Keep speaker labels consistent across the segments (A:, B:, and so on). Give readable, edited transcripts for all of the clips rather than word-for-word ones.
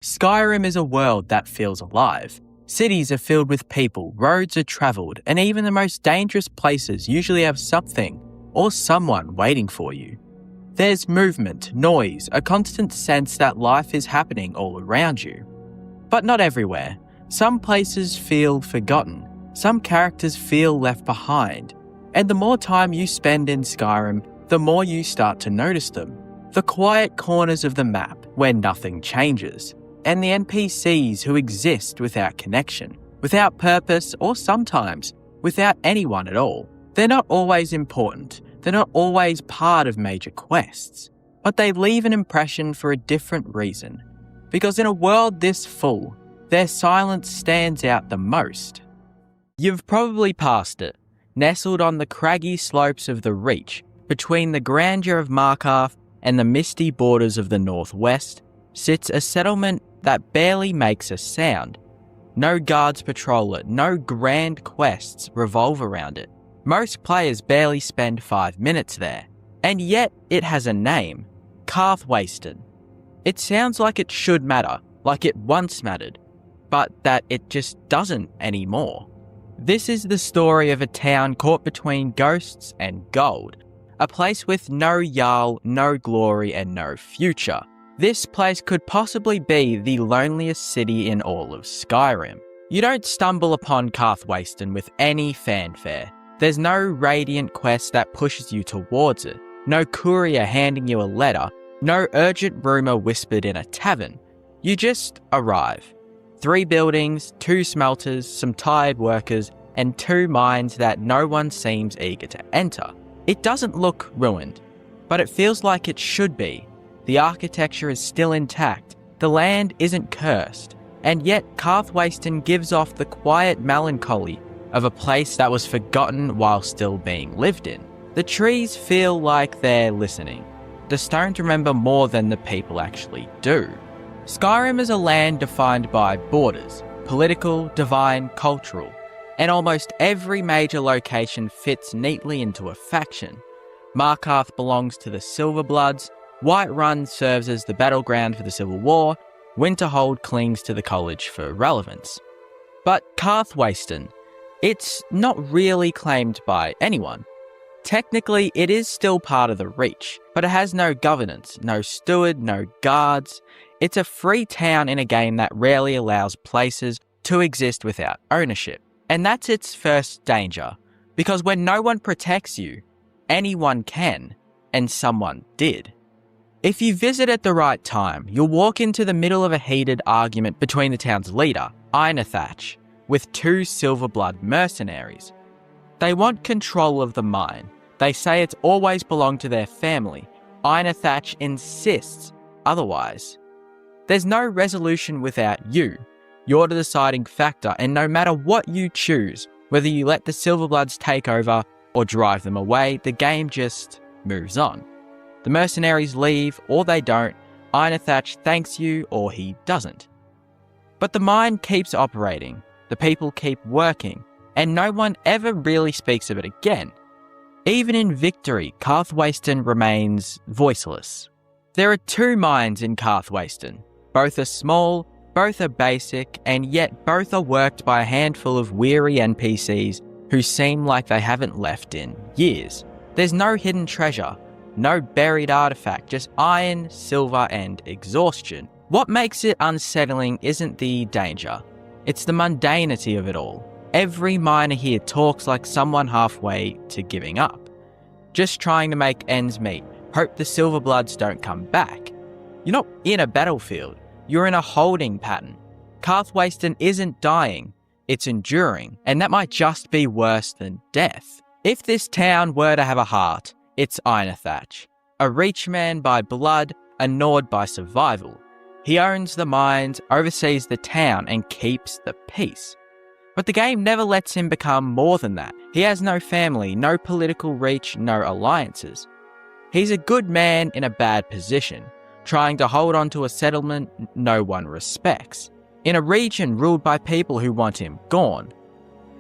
A: Skyrim is a world that feels alive. Cities are filled with people, roads are travelled, and even the most dangerous places usually have something or someone waiting for you. There's movement, noise, a constant sense that life is happening all around you. But not everywhere. Some places feel forgotten, some characters feel left behind, and the more time you spend in Skyrim, the more you start to notice them. The quiet corners of the map where nothing changes, and the NPCs who exist without connection, without purpose, or sometimes without anyone at all. They're not always important, they're not always part of major quests, but they leave an impression for a different reason. Because in a world this full, their silence stands out the most. You've probably passed it, nestled on the craggy slopes of the Reach, between the grandeur of Markarth and the misty borders of the northwest, sits a settlement that barely makes a sound. No guards patrol it, no grand quests revolve around it. Most players barely spend 5 minutes there, and yet it has a name, Whiterun. It sounds like it should matter, like it once mattered, but that it just doesn't anymore. This is the story of a town caught between ghosts and gold, a place with no Jarl, no glory, and no future. This place could possibly be the loneliest city in all of Skyrim. You don't stumble upon Whiterun with any fanfare. There's no radiant quest that pushes you towards it, no courier handing you a letter, no urgent rumour whispered in a tavern. You just arrive. 3 buildings, 2 smelters, some tired workers, and 2 mines that no one seems eager to enter. It doesn't look ruined, but it feels like it should be. The architecture is still intact, the land isn't cursed, and yet Whiterun gives off the quiet melancholy of a place that was forgotten while still being lived in. The trees feel like they're listening. The stones remember more than the people actually do. Skyrim is a land defined by borders, political, divine, cultural, and almost every major location fits neatly into a faction. Markarth belongs to the Silverbloods, Whiterun serves as the battleground for the Civil War, Winterhold clings to the College for relevance. But Whiterun, it's not really claimed by anyone. Technically, it is still part of the Reach, but it has no governance, no steward, no guards. It's a free town in a game that rarely allows places to exist without ownership. And that's its first danger, because when no one protects you, anyone can, and someone did. If you visit at the right time, you'll walk into the middle of a heated argument between the town's leader, Einethach, with 2 Silverblood mercenaries. They want control of the mine. They say it's always belonged to their family. Einethach insists otherwise. There's no resolution without you. You're the deciding factor, and no matter what you choose, whether you let the Silverbloods take over or drive them away, the game just moves on. The mercenaries leave, or they don't. Einethach thanks you, or he doesn't. But the mine keeps operating, the people keep working, and no one ever really speaks of it again. Even in victory, Whiterun remains voiceless. There are 2 mines in Whiterun. Both are small, both are basic, and yet both are worked by a handful of weary NPCs who seem like they haven't left in years. There's no hidden treasure, no buried artifact, just iron, silver, and exhaustion. What makes it unsettling isn't the danger, it's the mundanity of it all. Every miner here talks like someone halfway to giving up. Just trying to make ends meet, hope the Silverbloods don't come back. You're not in a battlefield, you're in a holding pattern. Whiterun isn't dying, it's enduring, and that might just be worse than death. If this town were to have a heart, it's Einethach, a Reachman by blood, a Nord by survival. He owns the mines, oversees the town, and keeps the peace. But the game never lets him become more than that. He has no family, no political reach, no alliances. He's a good man in a bad position, trying to hold on to a settlement no one respects, in a region ruled by people who want him gone.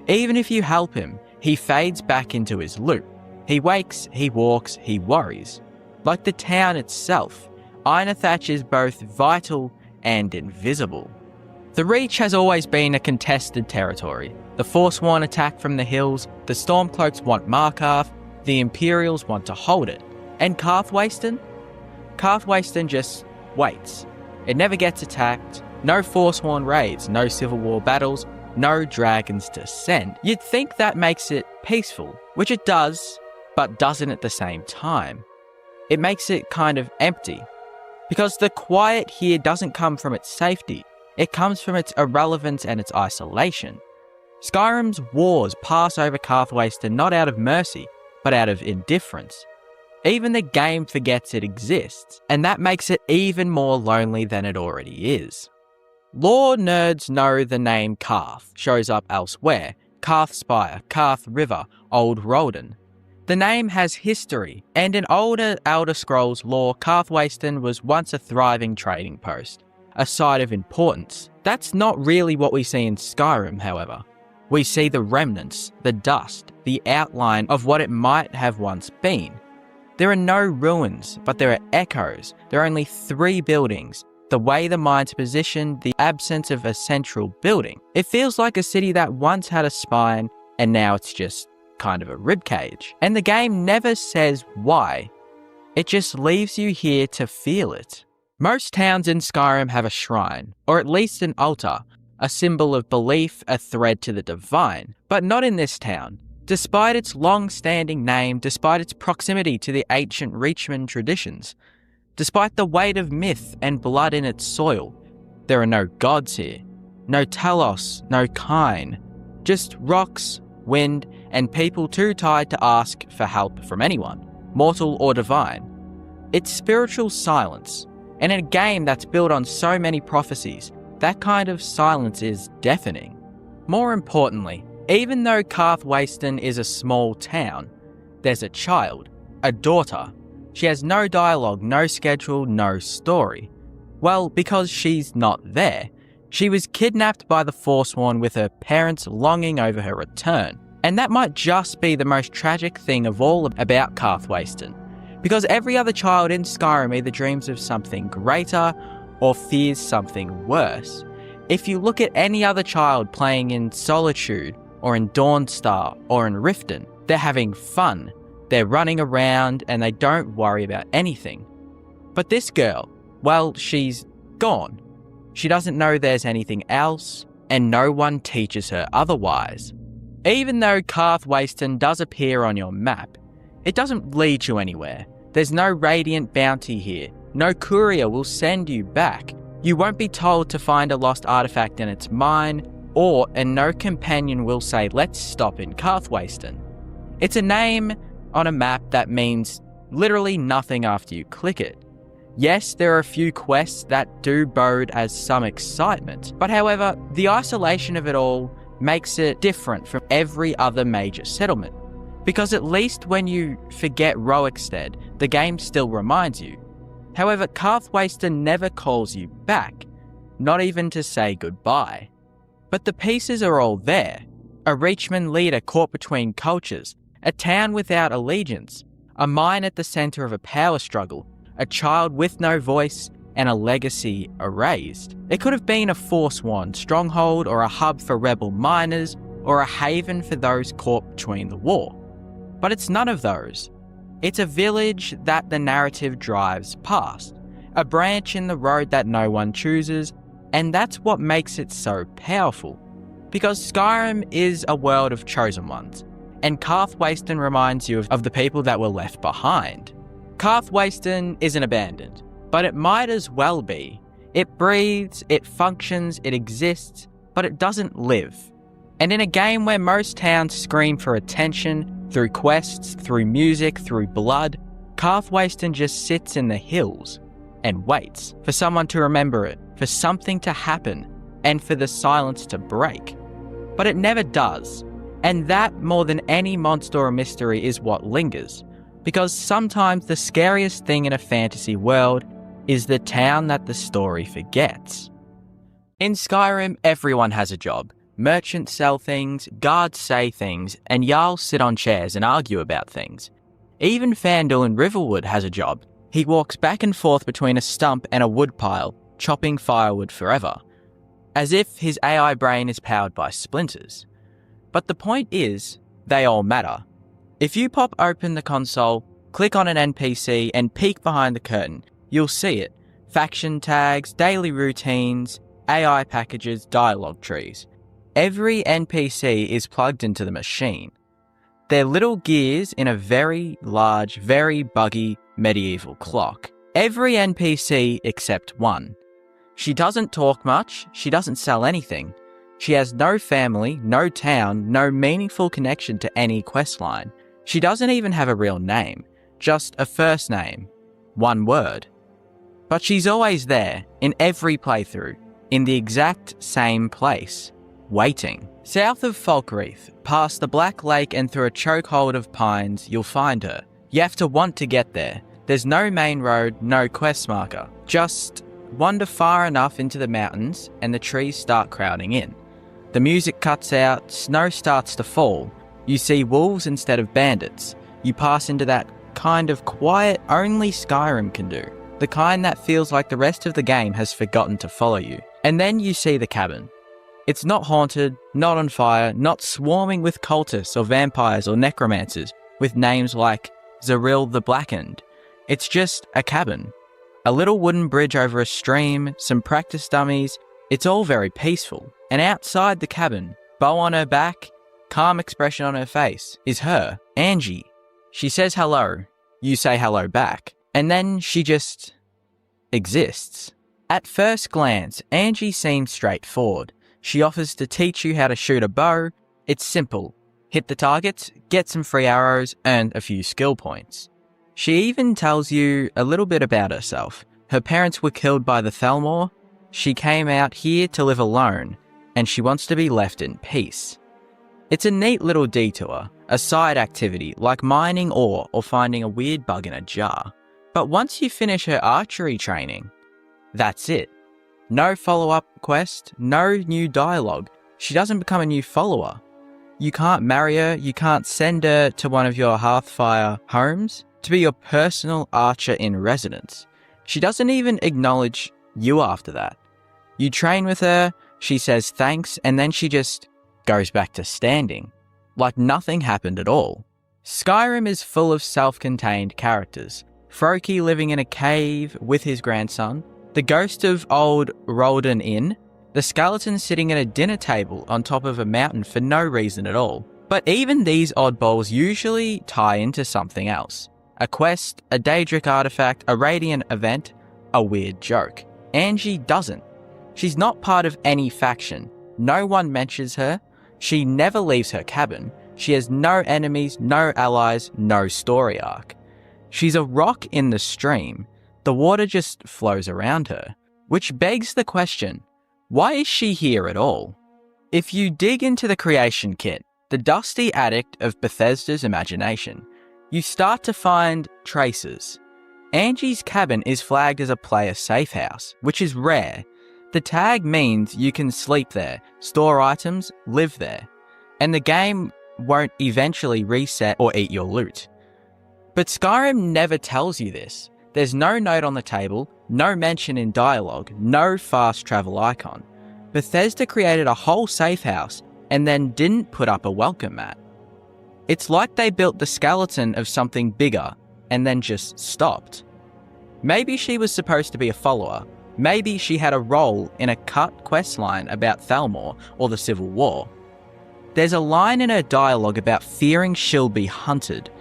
A: Even if you help him, he fades back into his loop. He wakes, he walks, he worries. Like the town itself, Einethach is both vital and invisible. The Reach has always been a contested territory. The Forsworn attack from the hills, the Stormcloaks want Markarth, the Imperials want to hold it. And Karthwasten? Karthwasten just waits. It never gets attacked, no Forsworn raids, no Civil War battles, no dragons to send. You'd think that makes it peaceful, which it does, but doesn't at the same time. It makes it kind of empty. Because the quiet here doesn't come from its safety, it comes from its irrelevance and its isolation. Skyrim's wars pass over Karthwasten not out of mercy, but out of indifference. Even the game forgets it exists, and that makes it even more lonely than it already is. Lore nerds know the name Karth shows up elsewhere: Karth Spire, Karth River, Old Roldan. The name has history, and in older Elder Scrolls lore, Karthwasten was once a thriving trading post, a site of importance. That's not really what we see in Skyrim, however. We see the remnants, the dust, the outline of what it might have once been. There are no ruins, but there are echoes. There are only 3 buildings. The way the mine's positioned, the absence of a central building. It feels like a city that once had a spine, and now it's just kind of a ribcage. And the game never says why. It just leaves you here to feel it. Most towns in Skyrim have a shrine, or at least an altar, a symbol of belief, a thread to the divine. But not in this town. Despite its long-standing name, despite its proximity to the ancient Reachman traditions, despite the weight of myth and blood in its soil, there are no gods here. No Talos, no Kine. Just rocks, wind, and people too tired to ask for help from anyone, mortal or divine. It's spiritual silence, and in a game that's built on so many prophecies, that kind of silence is deafening. More importantly, even though Karthwasten is a small town, there's a child, a daughter. She has no dialogue, no schedule, no story. Well, because she's not there. She was kidnapped by the Forsworn with her parents longing over her return. And that might just be the most tragic thing of all about Karthwasten. Because every other child in Skyrim either dreams of something greater or fears something worse. If you look at any other child playing in Solitude, or in Dawnstar, or in Riften, they're having fun. They're running around and they don't worry about anything. But this girl, well, she's gone. She doesn't know there's anything else, and no one teaches her otherwise. Even though Karthwasten does appear on your map, it doesn't lead you anywhere. There's no radiant bounty here. No courier will send you back. You won't be told to find a lost artifact in its mine, and no companion will say, let's stop in Karthwasten. It's a name on a map that means literally nothing after you click it. Yes, there are a few quests that do bode as some excitement, but however, the isolation of it all makes it different from every other major settlement. Because at least when you forget Roekstead, the game still reminds you. However, Karthwasten never calls you back, not even to say goodbye. But the pieces are all there. A Reachman leader caught between cultures, a town without allegiance, a mine at the centre of a power struggle, a child with no voice, and a legacy erased. It could have been a Forsworn stronghold, or a hub for rebel miners, or a haven for those caught between the war. But it's none of those. It's a village that the narrative drives past, a branch in the road that no one chooses, and that's what makes it so powerful. Because Skyrim is a world of chosen ones, and Karthwasten reminds you of the people that were left behind. Karthwasten isn't abandoned, but it might as well be. It breathes, it functions, it exists, but it doesn't live. And in a game where most towns scream for attention, through quests, through music, through blood, Karthwasten just sits in the hills and waits for someone to remember it, for something to happen, and for the silence to break. But it never does. And that, more than any monster or mystery, is what lingers. Because sometimes the scariest thing in a fantasy world is the town that the story forgets. In Skyrim, everyone has a job. Merchants sell things, guards say things, and Jarls sit on chairs and argue about things. Even Fandel in Riverwood has a job. He walks back and forth between a stump and a woodpile, chopping firewood forever, as if his AI brain is powered by splinters. But the point is, they all matter. If you pop open the console, click on an NPC and peek behind the curtain, you'll see it. Faction tags, daily routines, AI packages, dialogue trees. Every NPC is plugged into the machine. They're little gears in a very large, very buggy medieval clock. Every NPC except one. She doesn't talk much, she doesn't sell anything. She has no family, no town, no meaningful connection to any questline. She doesn't even have a real name, just a first name, one word. But she's always there, in every playthrough, in the exact same place, waiting. South of Falkreath, past the Black Lake and through a chokehold of pines, you'll find her. You have to want to get there. There's no main road, no quest marker. Just wander far enough into the mountains and the trees start crowding in. The music cuts out, snow starts to fall. You see wolves instead of bandits. You pass into that kind of quiet only Skyrim can do. The kind that feels like the rest of the game has forgotten to follow you. And then you see the cabin. It's not haunted, not on fire, not swarming with cultists or vampires or necromancers with names like Zaril the Blackened. It's just a cabin. A little wooden bridge over a stream, some practice dummies. It's all very peaceful. And outside the cabin, bow on her back, calm expression on her face, is her, Angie. She says hello. You say hello back. And then she just exists. At first glance, Angie seems straightforward. She offers to teach you how to shoot a bow. It's simple. Hit the targets, get some free arrows, earn a few skill points. She even tells you a little bit about herself. Her parents were killed by the Thalmor. She came out here to live alone, and she wants to be left in peace. It's a neat little detour, a side activity like mining ore or finding a weird bug in a jar. But once you finish her archery training, that's it. No follow-up quest, no new dialogue. She doesn't become a new follower. You can't marry her, you can't send her to one of your Hearthfire homes to be your personal archer in residence. She doesn't even acknowledge you after that. You train with her, she says thanks, and then she just goes back to standing, like nothing happened at all. Skyrim is full of self-contained characters. Froki living in a cave with his grandson, the ghost of old Rolden Inn, the skeleton sitting at a dinner table on top of a mountain for no reason at all. But even these oddballs usually tie into something else. A quest, a Daedric artifact, a Radiant event, a weird joke. Angie doesn't. She's not part of any faction. No one mentions her. She never leaves her cabin. She has no enemies, no allies, no story arc. She's a rock in the stream. The water just flows around her. Which begs the question, why is she here at all? If you dig into the creation kit, the dusty attic of Bethesda's imagination, you start to find traces. Angie's cabin is flagged as a player safe house, which is rare. The tag means you can sleep there, store items, live there, and the game won't eventually reset or eat your loot. But Skyrim never tells you this. There's no note on the table, no mention in dialogue, no fast travel icon. Bethesda created a whole safe house and then didn't put up a welcome mat. It's like they built the skeleton of something bigger and then just stopped. Maybe she was supposed to be a follower. Maybe she had a role in a cut questline about Thalmor or the Civil War. There's a line in her dialogue about fearing she'll be hunted,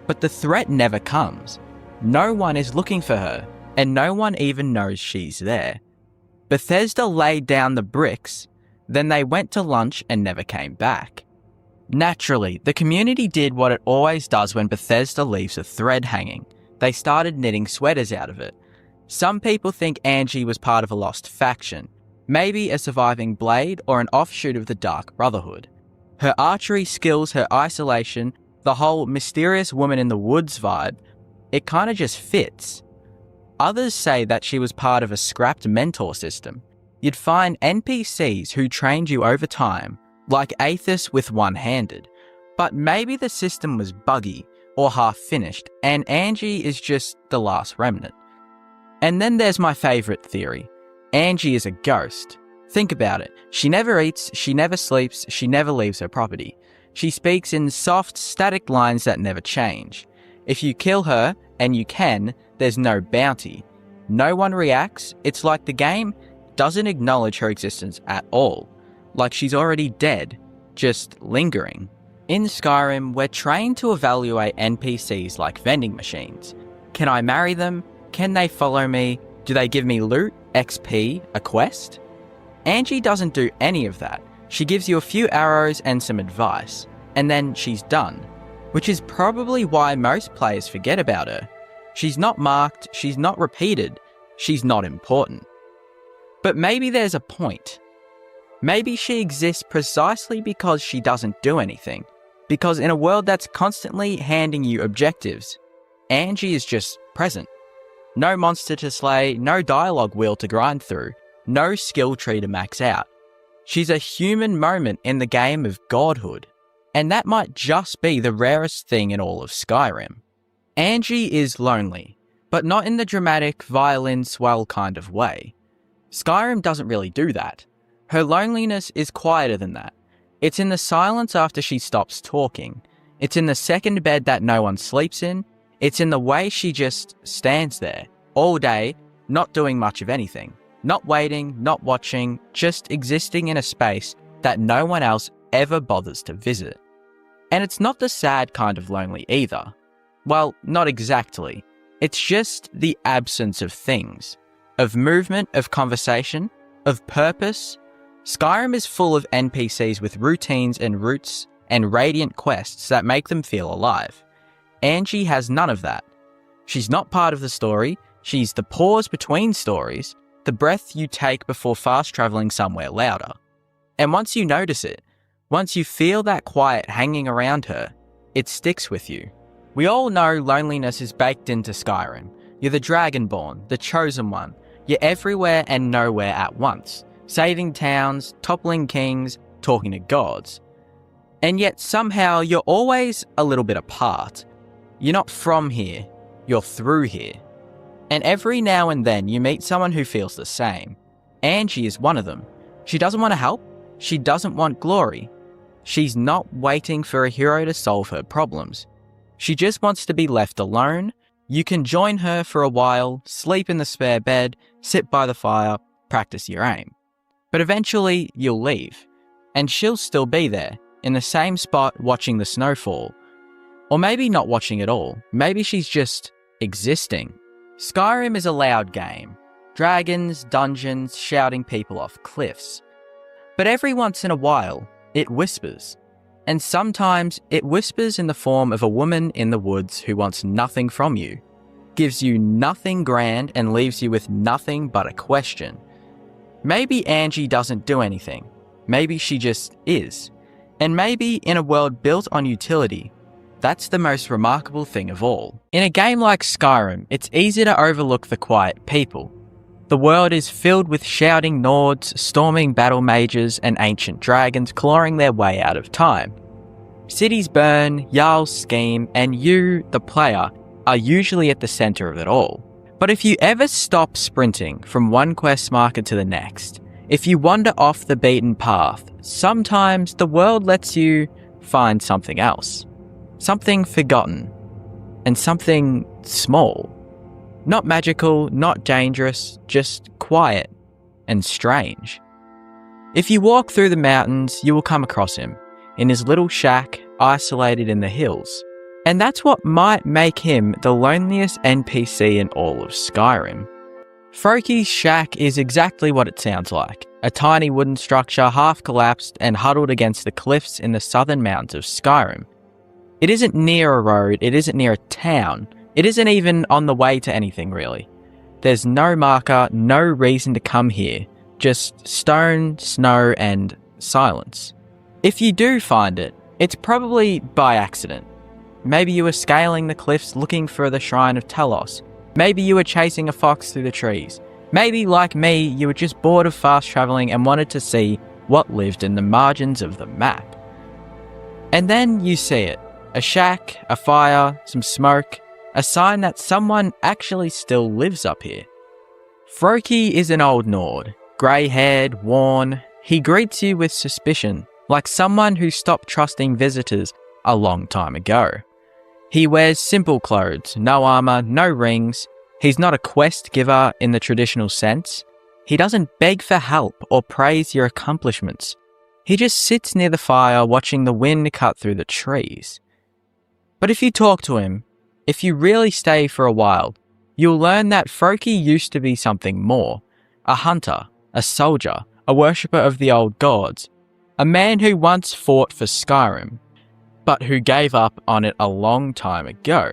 A: but the threat never comes. No one is looking for her, and no one even knows she's there. Bethesda laid down the bricks, then they went to lunch and never came back. Naturally, the community did what it always does when Bethesda leaves a thread hanging. They started knitting sweaters out of it. Some people think Angie was part of a lost faction, maybe a surviving blade or an offshoot of the Dark Brotherhood. Her archery skills, her isolation, the whole mysterious woman in the woods vibe, it kind of just fits. Others say that she was part of a scrapped mentor system. You'd find NPCs who trained you over time, like Aethys with one-handed, but maybe the system was buggy or half-finished, and Angie is just the last remnant. And then there's my favourite theory. Angie is a ghost. Think about it. She never eats, she never sleeps, she never leaves her property. She speaks in soft, static lines that never change. If you kill her, and you can, there's no bounty. No one reacts. It's like the game doesn't acknowledge her existence at all. Like she's already dead, just lingering. In Skyrim, we're trained to evaluate NPCs like vending machines. Can I marry them? Can they follow me? Do they give me loot, XP, a quest? Angie doesn't do any of that. She gives you a few arrows and some advice, and then she's done. Which is probably why most players forget about her. She's not marked, she's not repeated, she's not important. But maybe there's a point. Maybe she exists precisely because she doesn't do anything. Because in a world that's constantly handing you objectives, Angie is just present. No monster to slay, no dialogue wheel to grind through, no skill tree to max out. She's a human moment in the game of godhood. And that might just be the rarest thing in all of Skyrim. Angie is lonely, but not in the dramatic violin swell kind of way. Skyrim doesn't really do that. Her loneliness is quieter than that. It's in the silence after she stops talking. It's in the second bed that no one sleeps in. It's in the way she just stands there, all day, not doing much of anything. Not waiting, not watching, just existing in a space that no one else ever bothers to visit. And it's not the sad kind of lonely either. Well, not exactly. It's just the absence of things. Of movement, of conversation, of purpose. Skyrim is full of NPCs with routines and routes and radiant quests that make them feel alive. Angie has none of that. She's not part of the story, she's the pause between stories, the breath you take before fast travelling somewhere louder. And once you notice it, once you feel that quiet hanging around her, it sticks with you. We all know loneliness is baked into Skyrim. You're the Dragonborn, the Chosen One. You're everywhere and nowhere at once, saving towns, toppling kings, talking to gods. And yet somehow you're always a little bit apart. You're not from here, you're through here. And every now and then you meet someone who feels the same. Angie is one of them. She doesn't want to help, she doesn't want glory. She's not waiting for a hero to solve her problems. She just wants to be left alone. You can join her for a while, sleep in the spare bed, sit by the fire, practice your aim. But eventually you'll leave, and she'll still be there, in the same spot watching the snowfall. Or maybe not watching at all, maybe she's just existing. Skyrim is a loud game. Dragons, dungeons, shouting people off cliffs. But every once in a while, it whispers. And sometimes it whispers in the form of a woman in the woods who wants nothing from you, gives you nothing grand and leaves you with nothing but a question. Maybe Angie doesn't do anything. Maybe she just is. And maybe in a world built on utility, that's the most remarkable thing of all. In a game like Skyrim, it's easy to overlook the quiet people. The world is filled with shouting Nords, storming battle mages, and ancient dragons clawing their way out of time. Cities burn, Jarls scheme, and you, the player, are usually at the centre of it all. But if you ever stop sprinting from one quest marker to the next, if you wander off the beaten path, sometimes the world lets you find something else. Something forgotten. And something small. Not magical, not dangerous, just quiet and strange. If you walk through the mountains, you will come across him, in his little shack, isolated in the hills. And that's what might make him the loneliest NPC in all of Skyrim. Froki's shack is exactly what it sounds like. A tiny wooden structure half collapsed and huddled against the cliffs in the southern mountains of Skyrim. It isn't near a road, it isn't near a town. It isn't even on the way to anything, really. There's no marker, no reason to come here. Just stone, snow, and silence. If you do find it, it's probably by accident. Maybe you were scaling the cliffs looking for the Shrine of Talos. Maybe you were chasing a fox through the trees. Maybe, like me, you were just bored of fast travelling and wanted to see what lived in the margins of the map. And then you see it. A shack, a fire, some smoke. A sign that someone actually still lives up here. Froki is an old Nord, grey-haired, worn. He greets you with suspicion, like someone who stopped trusting visitors a long time ago. He wears simple clothes, no armour, no rings. He's not a quest giver in the traditional sense. He doesn't beg for help or praise your accomplishments. He just sits near the fire watching the wind cut through the trees. But if you talk to him, if you really stay for a while, you'll learn that Froki used to be something more. A hunter, a soldier, a worshipper of the old gods. A man who once fought for Skyrim, but who gave up on it a long time ago.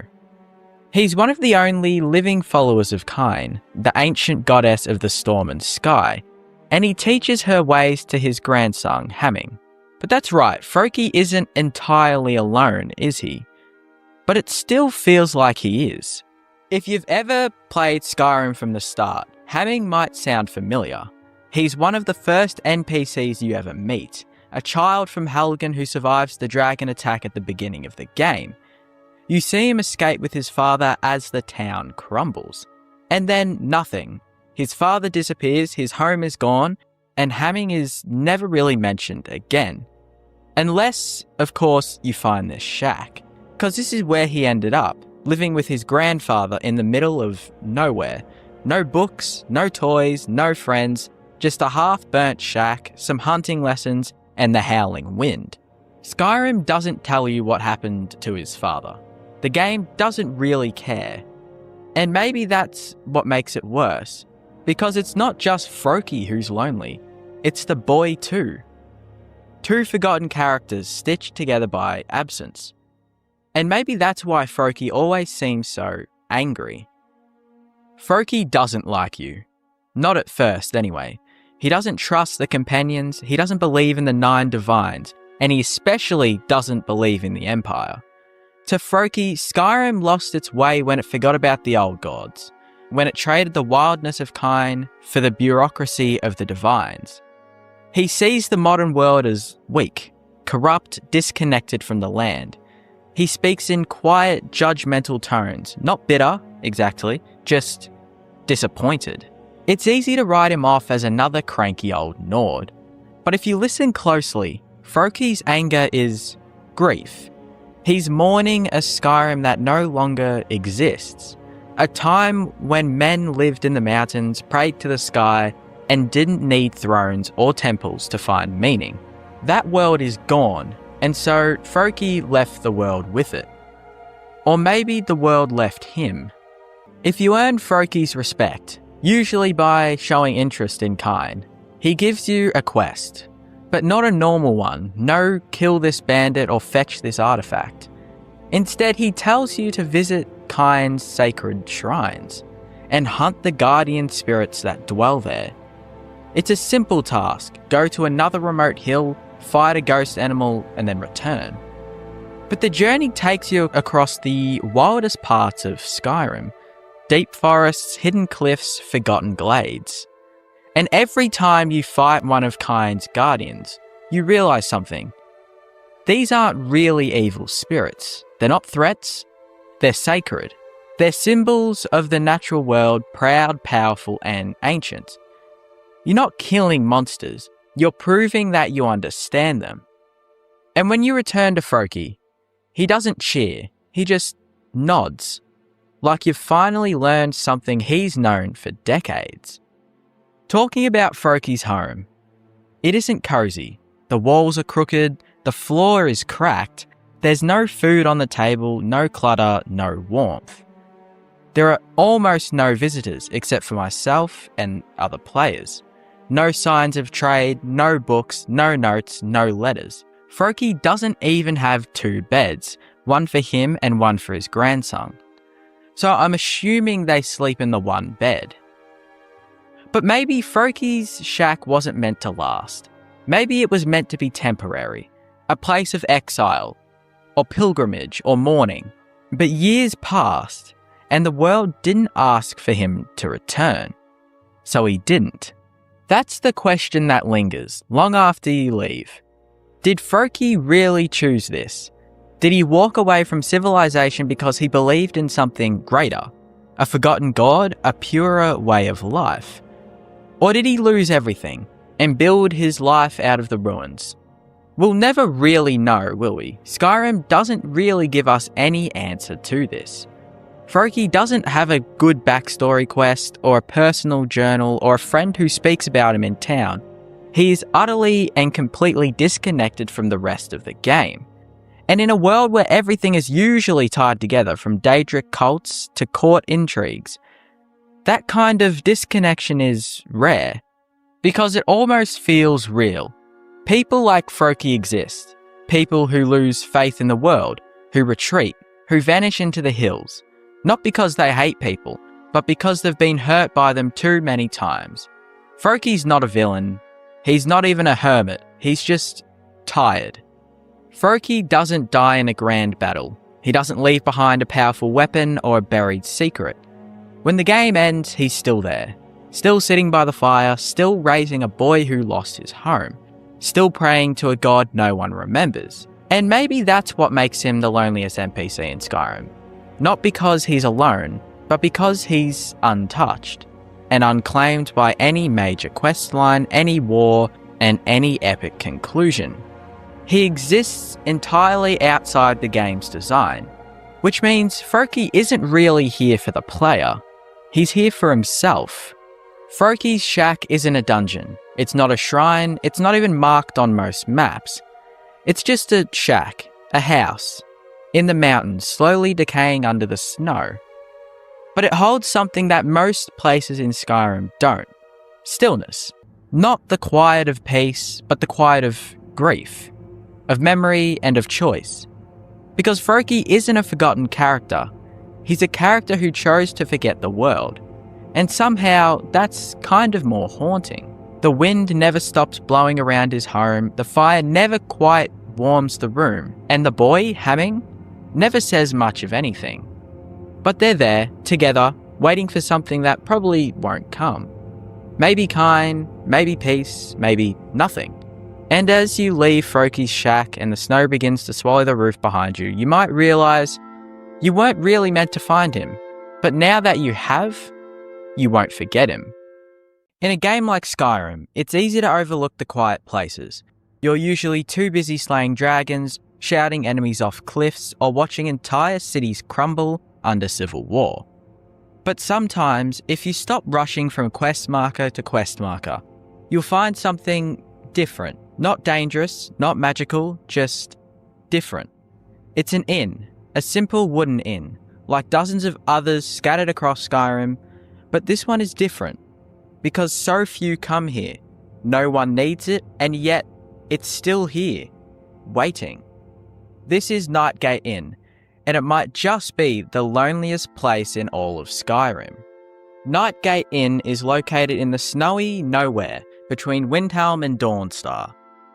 A: He's one of the only living followers of Kyne, the ancient goddess of the storm and sky, and he teaches her ways to his grandson, Hamming. But that's right, Froki isn't entirely alone, is he? But it still feels like he is. If you've ever played Skyrim from the start, Hamming might sound familiar. He's one of the first NPCs you ever meet, a child from Helgen who survives the dragon attack at the beginning of the game. You see him escape with his father as the town crumbles. And then nothing. His father disappears, his home is gone, and Hamming is never really mentioned again. Unless, of course, you find this shack. Because this is where he ended up, living with his grandfather in the middle of nowhere. No books, no toys, no friends, just a half-burnt shack, some hunting lessons, and the howling wind. Skyrim doesn't tell you what happened to his father. The game doesn't really care. And maybe that's what makes it worse, because it's not just Froki who's lonely, it's the boy too. Two forgotten characters stitched together by absence. And maybe that's why Froki always seems so angry. Froki doesn't like you. Not at first, anyway. He doesn't trust the companions, he doesn't believe in the 9 divines, and he especially doesn't believe in the Empire. To Froki, Skyrim lost its way when it forgot about the old gods, when it traded the wildness of Kyne for the bureaucracy of the divines. He sees the modern world as weak, corrupt, disconnected from the land. He speaks in quiet, judgmental tones, not bitter, exactly, just disappointed. It's easy to write him off as another cranky old Nord, but if you listen closely, Froki's anger is grief. He's mourning a Skyrim that no longer exists, a time when men lived in the mountains, prayed to the sky, and didn't need thrones or temples to find meaning. That world is gone, and so Froki left the world with it. Or maybe the world left him. If you earn Froki's respect, usually by showing interest in Kyne, he gives you a quest. But not a normal one, no kill this bandit or fetch this artifact. Instead, he tells you to visit Kyne's sacred shrines and hunt the guardian spirits that dwell there. It's a simple task, go to another remote hill, fight a ghost animal, and then return. But the journey takes you across the wildest parts of Skyrim, deep forests, hidden cliffs, forgotten glades. And every time you fight one of Kyne's guardians, you realise something. These aren't really evil spirits. They're not threats. They're sacred. They're symbols of the natural world, proud, powerful, and ancient. You're not killing monsters. You're proving that you understand them. And when you return to Froki, he doesn't cheer. He just nods. Like you've finally learned something he's known for decades. Talking about Froki's home, it isn't cozy. The walls are crooked, the floor is cracked, there's no food on the table, no clutter, no warmth. There are almost no visitors except for myself and other players. No signs of trade, no books, no notes, no letters. Froki doesn't even have 2 beds, one for him and one for his grandson. So I'm assuming they sleep in the one bed. But maybe Froki's shack wasn't meant to last. Maybe it was meant to be temporary, a place of exile, or pilgrimage, or mourning. But years passed, and the world didn't ask for him to return. So he didn't. That's the question that lingers, long after you leave. Did Froki really choose this? Did he walk away from civilization because he believed in something greater? A forgotten god? A purer way of life? Or did he lose everything and build his life out of the ruins? We'll never really know, will we? Skyrim doesn't really give us any answer to this. Froki doesn't have a good backstory quest or a personal journal or a friend who speaks about him in town. He is utterly and completely disconnected from the rest of the game. And in a world where everything is usually tied together, from Daedric cults to court intrigues, that kind of disconnection is rare, because it almost feels real. People like Froki exist. People who lose faith in the world, who retreat, who vanish into the hills. Not because they hate people, but because they've been hurt by them too many times. Froki's not a villain. He's not even a hermit. He's just tired. Froki doesn't die in a grand battle. He doesn't leave behind a powerful weapon or a buried secret. When the game ends, he's still there. Still sitting by the fire, still raising a boy who lost his home. Still praying to a god no one remembers. And maybe that's what makes him the loneliest NPC in Skyrim. Not because he's alone, but because he's untouched and unclaimed by any major questline, any war, and any epic conclusion. He exists entirely outside the game's design, which means Froki isn't really here for the player. He's here for himself. Froki's shack isn't a dungeon. It's not a shrine. It's not even marked on most maps. It's just a shack, a house, in the mountains, slowly decaying under the snow. But it holds something that most places in Skyrim don't. Stillness. Not the quiet of peace, but the quiet of grief, of memory and of choice. Because Froki isn't a forgotten character. He's a character who chose to forget the world. And somehow, that's kind of more haunting. The wind never stops blowing around his home, the fire never quite warms the room, and the boy, Hamming, never says much of anything. But they're there, together, waiting for something that probably won't come. Maybe kind, maybe peace, maybe nothing. And as you leave Froki's shack and the snow begins to swallow the roof behind you, you might realise you weren't really meant to find him. But now that you have, you won't forget him. In a game like Skyrim, it's easy to overlook the quiet places. You're usually too busy slaying dragons, shouting enemies off cliffs, or watching entire cities crumble under civil war. But sometimes, if you stop rushing from quest marker to quest marker, you'll find something different. Not dangerous, not magical, just different. It's an inn, a simple wooden inn, like dozens of others scattered across Skyrim, but this one is different. Because so few come here, no one needs it, and yet it's still here, waiting. This is Nightgate Inn, and it might just be the loneliest place in all of Skyrim. Nightgate Inn is located in the snowy nowhere between Windhelm and Dawnstar.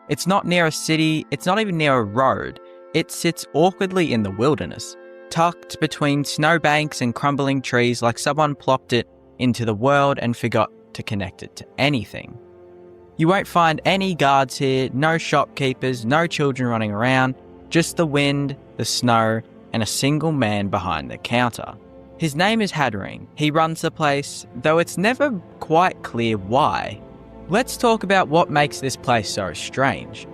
A: It's not near a city, it's not even near a road, it sits awkwardly in the wilderness, tucked between snowbanks and crumbling trees like someone plopped it into the world and forgot to connect it to anything. You won't find any guards here, no shopkeepers, no children running around, just the wind, the snow, and a single man behind the counter. His name is Hadreen. He runs the place, though it's never quite clear why. Let's talk about what makes this place so strange.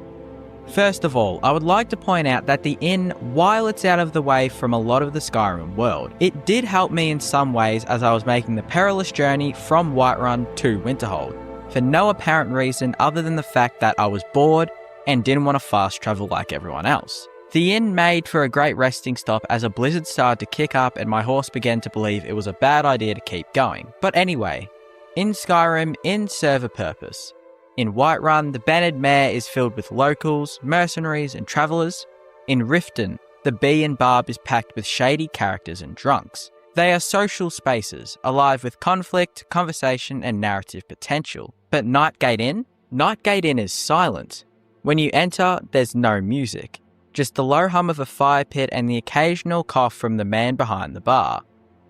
A: First of all, I would like to point out that the inn, while it's out of the way from a lot of the Skyrim world, it did help me in some ways as I was making the perilous journey from Whiterun to Winterhold, for no apparent reason other than the fact that I was bored and didn't want to fast travel like everyone else. The inn made for a great resting stop as a blizzard started to kick up and my horse began to believe it was a bad idea to keep going. But anyway, in Skyrim, inns serve a purpose. In Whiterun, the Banned Mare is filled with locals, mercenaries, and travellers. In Riften, the Bee and Barb is packed with shady characters and drunks. They are social spaces, alive with conflict, conversation, and narrative potential. But Nightgate Inn? Nightgate Inn is silent. When you enter, there's no music. Just the low hum of a fire pit and the occasional cough from the man behind the bar.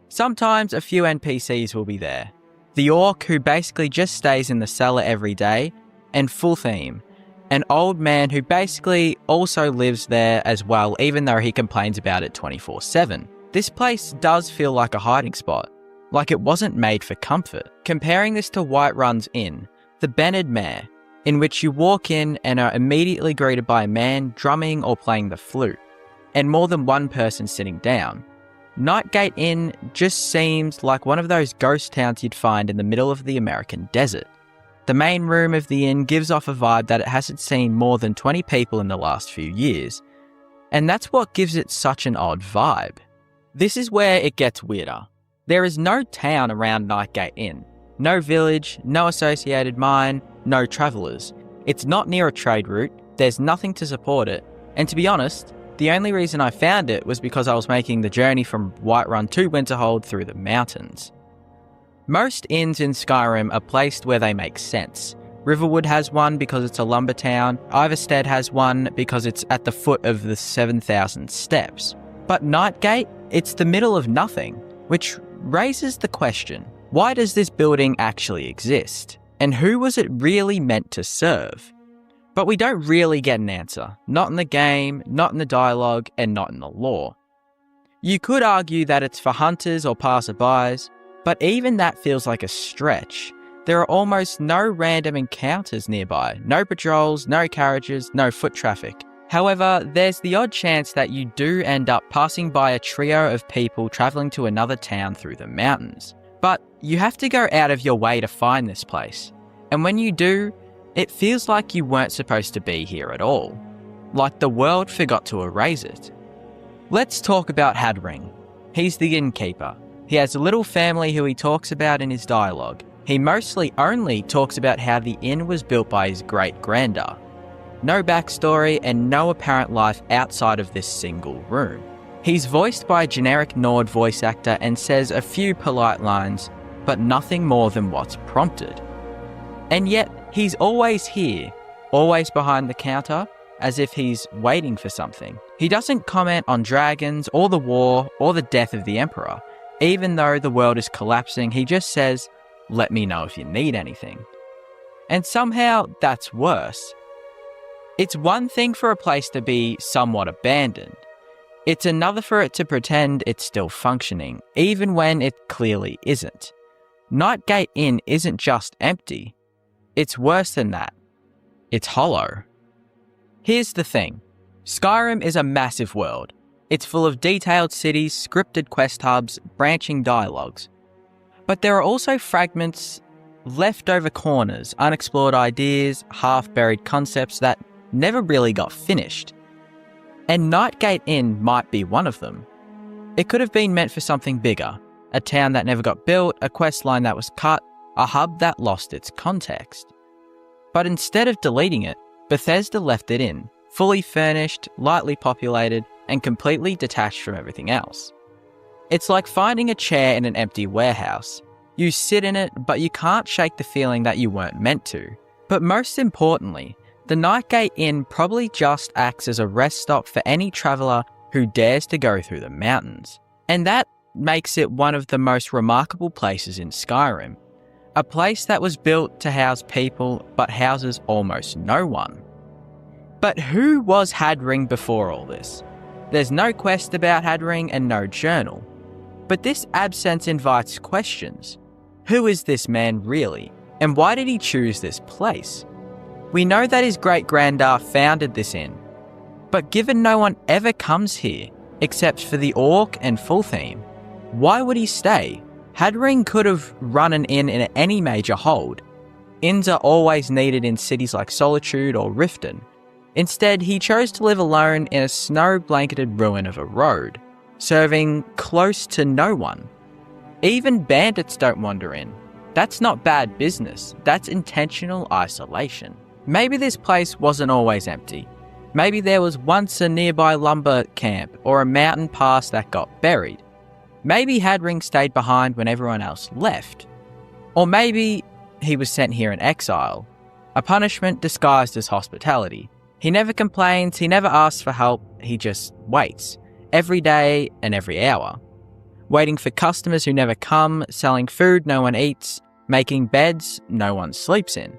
A: Sometimes a few NPCs will be there. The orc who basically just stays in the cellar every day, and Full Theme, an old man who basically also lives there as well, even though he complains about it 24/7. This place does feel like a hiding spot. like it wasn't made for comfort. Comparing this to Whiterun's Inn, the Bennard Mare, in which you walk in and are immediately greeted by a man drumming or playing the flute, and more than one person sitting down. Nightgate Inn just seems like one of those ghost towns you'd find in the middle of the American desert. The main room of the inn gives off a vibe that it hasn't seen more than 20 people in the last few years, and that's what gives it such an odd vibe. This is where it gets weirder. There is no town around Nightgate Inn, no village, no associated mine, no travellers. It's not near a trade route, there's nothing to support it, and to be honest, the only reason I found it was because I was making the journey from Whiterun to Winterhold through the mountains. Most inns in Skyrim are placed where they make sense. Riverwood has one because it's a lumber town, Ivarstead has one because it's at the foot of the 7,000 steps. But Nightgate, it's the middle of nothing, which raises the question, why does this building actually exist? And who was it really meant to serve? But we don't really get an answer, not in the game, not in the dialogue, and not in the lore. You could argue that it's for hunters or passerbys, but even that feels like a stretch. There are almost no random encounters nearby, no patrols, no carriages, no foot traffic. However, there's the odd chance that you do end up passing by a trio of people travelling to another town through the mountains. But you have to go out of your way to find this place, and when you do, it feels like you weren't supposed to be here at all, like the world forgot to erase it. Let's talk about Hadring. He's the innkeeper. He has a little family who he talks about in his dialogue. He mostly only talks about how the inn was built by his great-grandad. No backstory and no apparent life outside of this single room. He's voiced by a generic Nord voice actor and says a few polite lines, but nothing more than what's prompted. And yet, he's always here, always behind the counter, as if he's waiting for something. He doesn't comment on dragons, or the war, or the death of the Emperor. Even though the world is collapsing, he just says, "Let me know if you need anything." And somehow, that's worse. It's one thing for a place to be somewhat abandoned. It's another for it to pretend it's still functioning, even when it clearly isn't. Nightgate Inn isn't just empty. It's worse than that. It's hollow. Here's the thing. Skyrim is a massive world. It's full of detailed cities, scripted quest hubs, branching dialogues. But there are also fragments, leftover corners, unexplored ideas, half-buried concepts that never really got finished. And Nightgate Inn might be one of them. It could have been meant for something bigger, a town that never got built, a quest line that was cut, a hub that lost its context. But instead of deleting it, Bethesda left it in, fully furnished, lightly populated, and completely detached from everything else. It's like finding a chair in an empty warehouse. You sit in it, but you can't shake the feeling that you weren't meant to. But most importantly, the Nightgate Inn probably just acts as a rest stop for any traveller who dares to go through the mountains. And that makes it one of the most remarkable places in Skyrim. A place that was built to house people, but houses almost no one. But who was Hadring before all this? There's no quest about Hadring and no journal. But this absence invites questions. Who is this man really? And why did he choose this place? We know that his great-grandad founded this inn. But given no one ever comes here, except for the Orc and Fultheme, why would he stay? Hadring could have run an inn in any major hold. Inns are always needed in cities like Solitude or Riften. Instead, he chose to live alone in a snow-blanketed ruin of a road, serving close to no one. Even bandits don't wander in. That's not bad business, that's intentional isolation. Maybe this place wasn't always empty. Maybe there was once a nearby lumber camp or a mountain pass that got buried. Maybe Hadring stayed behind when everyone else left. Or maybe he was sent here in exile, a punishment disguised as hospitality. He never complains, he never asks for help, he just waits, every day and every hour. Waiting for customers who never come, selling food no one eats, making beds no one sleeps in.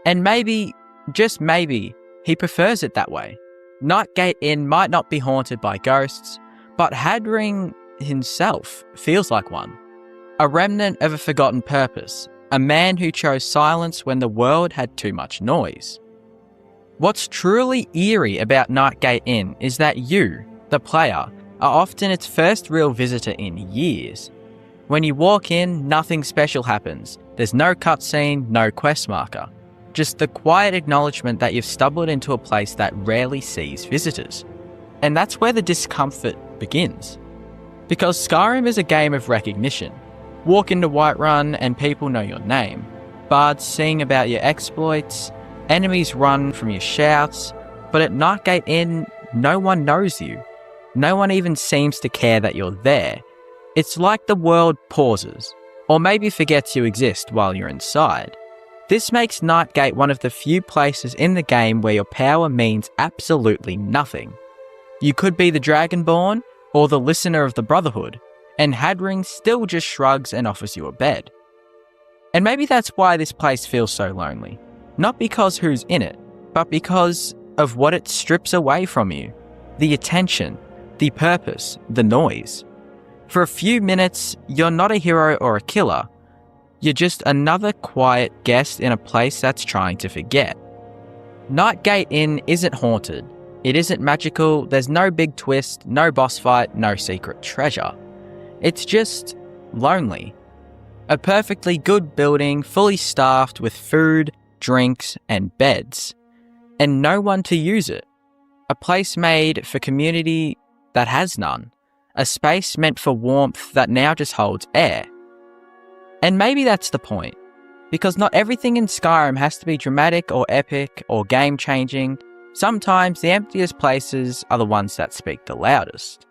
A: And maybe, just maybe, he prefers it that way. Nightgate Inn might not be haunted by ghosts, but Hadring himself feels like one. A remnant of a forgotten purpose, a man who chose silence when the world had too much noise. What's truly eerie about Nightgate Inn is that you, the player, are often its first real visitor in years. When you walk in, nothing special happens. There's no cutscene, no quest marker. Just the quiet acknowledgement that you've stumbled into a place that rarely sees visitors. And that's where the discomfort begins. Because Skyrim is a game of recognition. Walk into Whiterun and people know your name. Bards sing about your exploits. Enemies run from your shouts. But at Nightgate Inn, no one knows you. No one even seems to care that you're there. It's like the world pauses, or maybe forgets you exist while you're inside. This makes Nightgate one of the few places in the game where your power means absolutely nothing. You could be the Dragonborn, or the listener of the Brotherhood, and Hadring still just shrugs and offers you a bed. And maybe that's why this place feels so lonely. Not because who's in it, but because of what it strips away from you. The attention, the purpose, the noise. For a few minutes, you're not a hero or a killer. You're just another quiet guest in a place that's trying to forget. Nightgate Inn isn't haunted. It isn't magical. There's no big twist, no boss fight, no secret treasure. It's just lonely. A perfectly good building, fully staffed with food, drinks, and beds. And no one to use it. A place made for community that has none. A space meant for warmth that now just holds air. And maybe that's the point. Because not everything in Skyrim has to be dramatic or epic or game-changing. Sometimes the emptiest places are the ones that speak the loudest.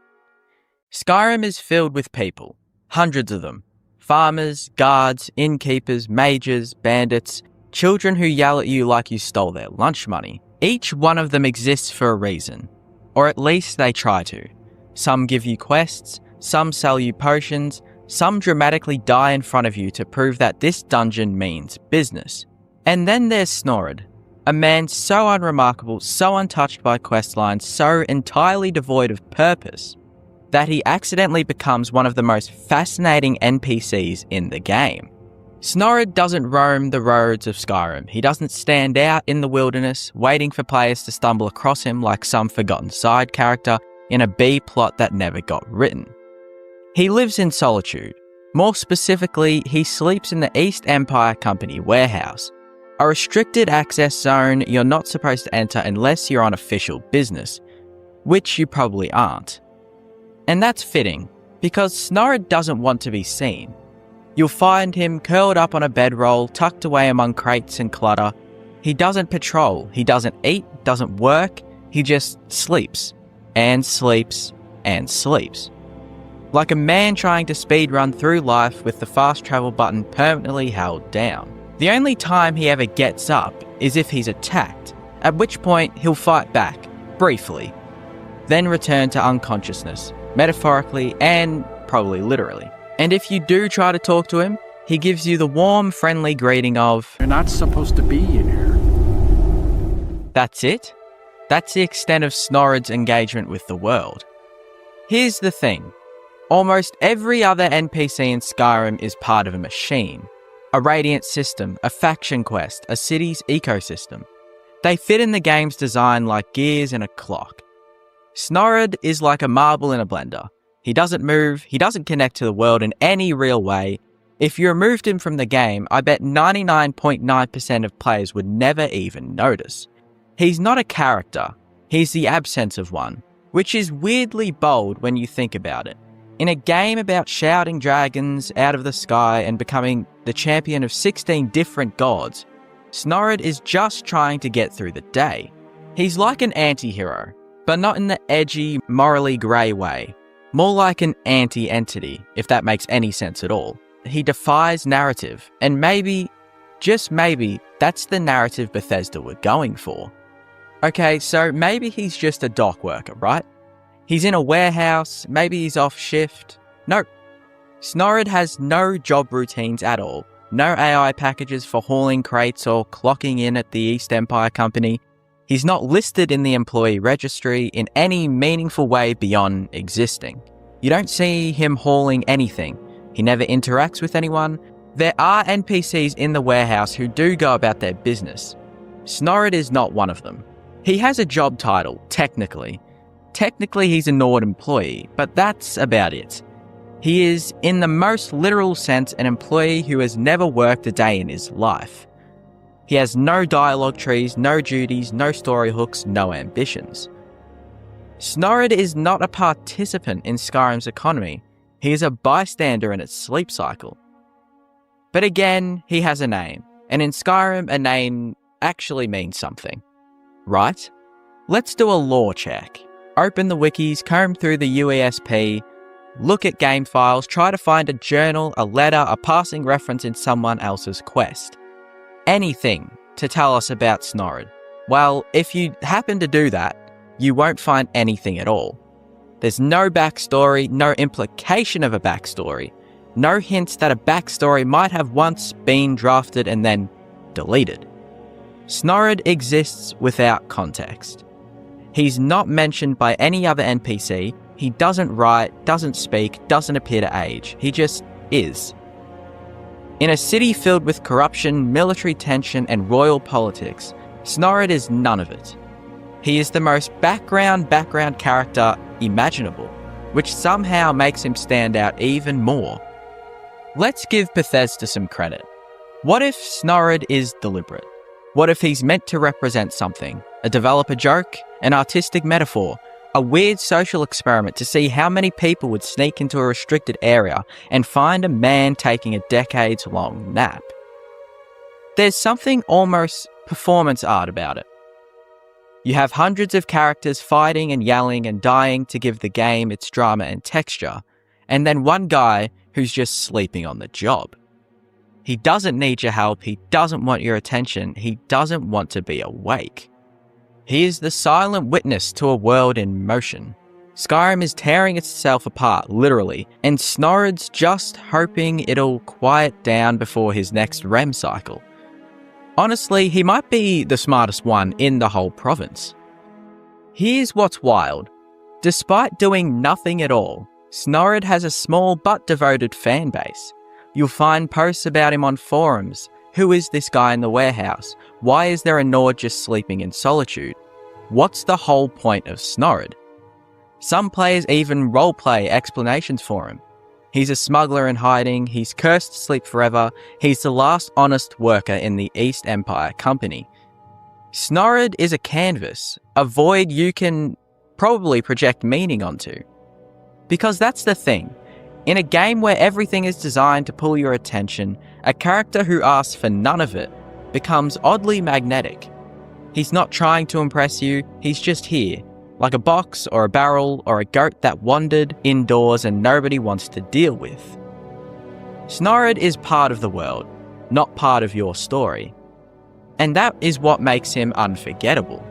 A: Skyrim is filled with people. Hundreds of them. Farmers, guards, innkeepers, mages, bandits, children who yell at you like you stole their lunch money. Each one of them exists for a reason. Or at least they try to. Some give you quests, some sell you potions, some dramatically die in front of you to prove that this dungeon means business. And then there's Snorid, a man so unremarkable, so untouched by questlines, so entirely devoid of purpose, that he accidentally becomes one of the most fascinating NPCs in the game. Snorid doesn't roam the roads of Skyrim. He doesn't stand out in the wilderness, waiting for players to stumble across him like some forgotten side character in a B plot that never got written. He lives in solitude. More specifically, he sleeps in the East Empire Company warehouse, a restricted access zone you're not supposed to enter unless you're on official business, which you probably aren't. And that's fitting, because Snorid doesn't want to be seen. You'll find him curled up on a bedroll, tucked away among crates and clutter. He doesn't patrol, he doesn't eat, doesn't work, he just sleeps. And sleeps, and sleeps. Like a man trying to speedrun through life with the fast travel button permanently held down. The only time he ever gets up is if he's attacked, at which point he'll fight back, briefly, then return to unconsciousness, metaphorically and probably literally. And if you do try to talk to him, he gives you the warm, friendly greeting of,
B: "You're not supposed to be in here."
A: That's it? That's the extent of Snorid's engagement with the world. Here's the thing. Almost every other NPC in Skyrim is part of a machine. A radiant system, a faction quest, a city's ecosystem. They fit in the game's design like gears in a clock. Snorid is like a marble in a blender. He doesn't move, he doesn't connect to the world in any real way. If you removed him from the game, I bet 99.9% of players would never even notice. He's not a character, he's the absence of one, which is weirdly bold when you think about it. In a game about shouting dragons out of the sky and becoming the champion of 16 different gods, Snorid is just trying to get through the day. He's like an anti-hero, but not in the edgy, morally grey way. More like an anti-entity, if that makes any sense at all. He defies narrative, and maybe, just maybe, that's the narrative Bethesda were going for. Okay, so maybe he's just a dock worker, right? He's in a warehouse, maybe he's off shift. Nope. Snorid has no job routines at all. No AI packages for hauling crates or clocking in at the East Empire Company. He's not listed in the employee registry in any meaningful way beyond existing. You don't see him hauling anything. He never interacts with anyone. There are NPCs in the warehouse who do go about their business. Snorid is not one of them. He has a job title, technically. Technically, he's a Nord employee, but that's about it. He is, in the most literal sense, an employee who has never worked a day in his life. He has no dialogue trees, no duties, no story hooks, no ambitions. Snorid is not a participant in Skyrim's economy. He is a bystander in its sleep cycle. But again, he has a name, and in Skyrim, a name actually means something. Right? Let's do a lore check. Open the wikis, comb through the UESP, look at game files, try to find a journal, a letter, a passing reference in someone else's quest. Anything to tell us about Snorid. Well, if you happen to do that, you won't find anything at all. There's no backstory, no implication of a backstory, no hints that a backstory might have once been drafted and then deleted. Snorid exists without context. He's not mentioned by any other NPC, he doesn't write, doesn't speak, doesn't appear to age, he just is. In a city filled with corruption, military tension and royal politics, Snorid is none of it. He is the most background character imaginable, which somehow makes him stand out even more. Let's give Bethesda some credit. What if Snorid is deliberate? What if he's meant to represent something? A developer joke? An artistic metaphor? A weird social experiment to see how many people would sneak into a restricted area and find a man taking a decades-long nap? There's something almost performance art about it. You have hundreds of characters fighting and yelling and dying to give the game its drama and texture, and then one guy who's just sleeping on the job. He doesn't need your help, he doesn't want your attention, he doesn't want to be awake. He is the silent witness to a world in motion. Skyrim is tearing itself apart, literally, and Snorid's just hoping it'll quiet down before his next REM cycle. Honestly, he might be the smartest one in the whole province. Here's what's wild. Despite doing nothing at all, Snorid has a small but devoted fan base. You'll find posts about him on forums. Who is this guy in the warehouse? Why is there a Nord just sleeping in solitude? What's the whole point of Snorid? Some players even roleplay explanations for him. He's a smuggler in hiding, he's cursed to sleep forever, he's the last honest worker in the East Empire Company. Snorid is a canvas, a void you can probably project meaning onto. Because that's the thing. In a game where everything is designed to pull your attention, a character who asks for none of it becomes oddly magnetic. He's not trying to impress you, he's just here, like a box or a barrel or a goat that wandered indoors and nobody wants to deal with. Snorid is part of the world, not part of your story. And that is what makes him unforgettable.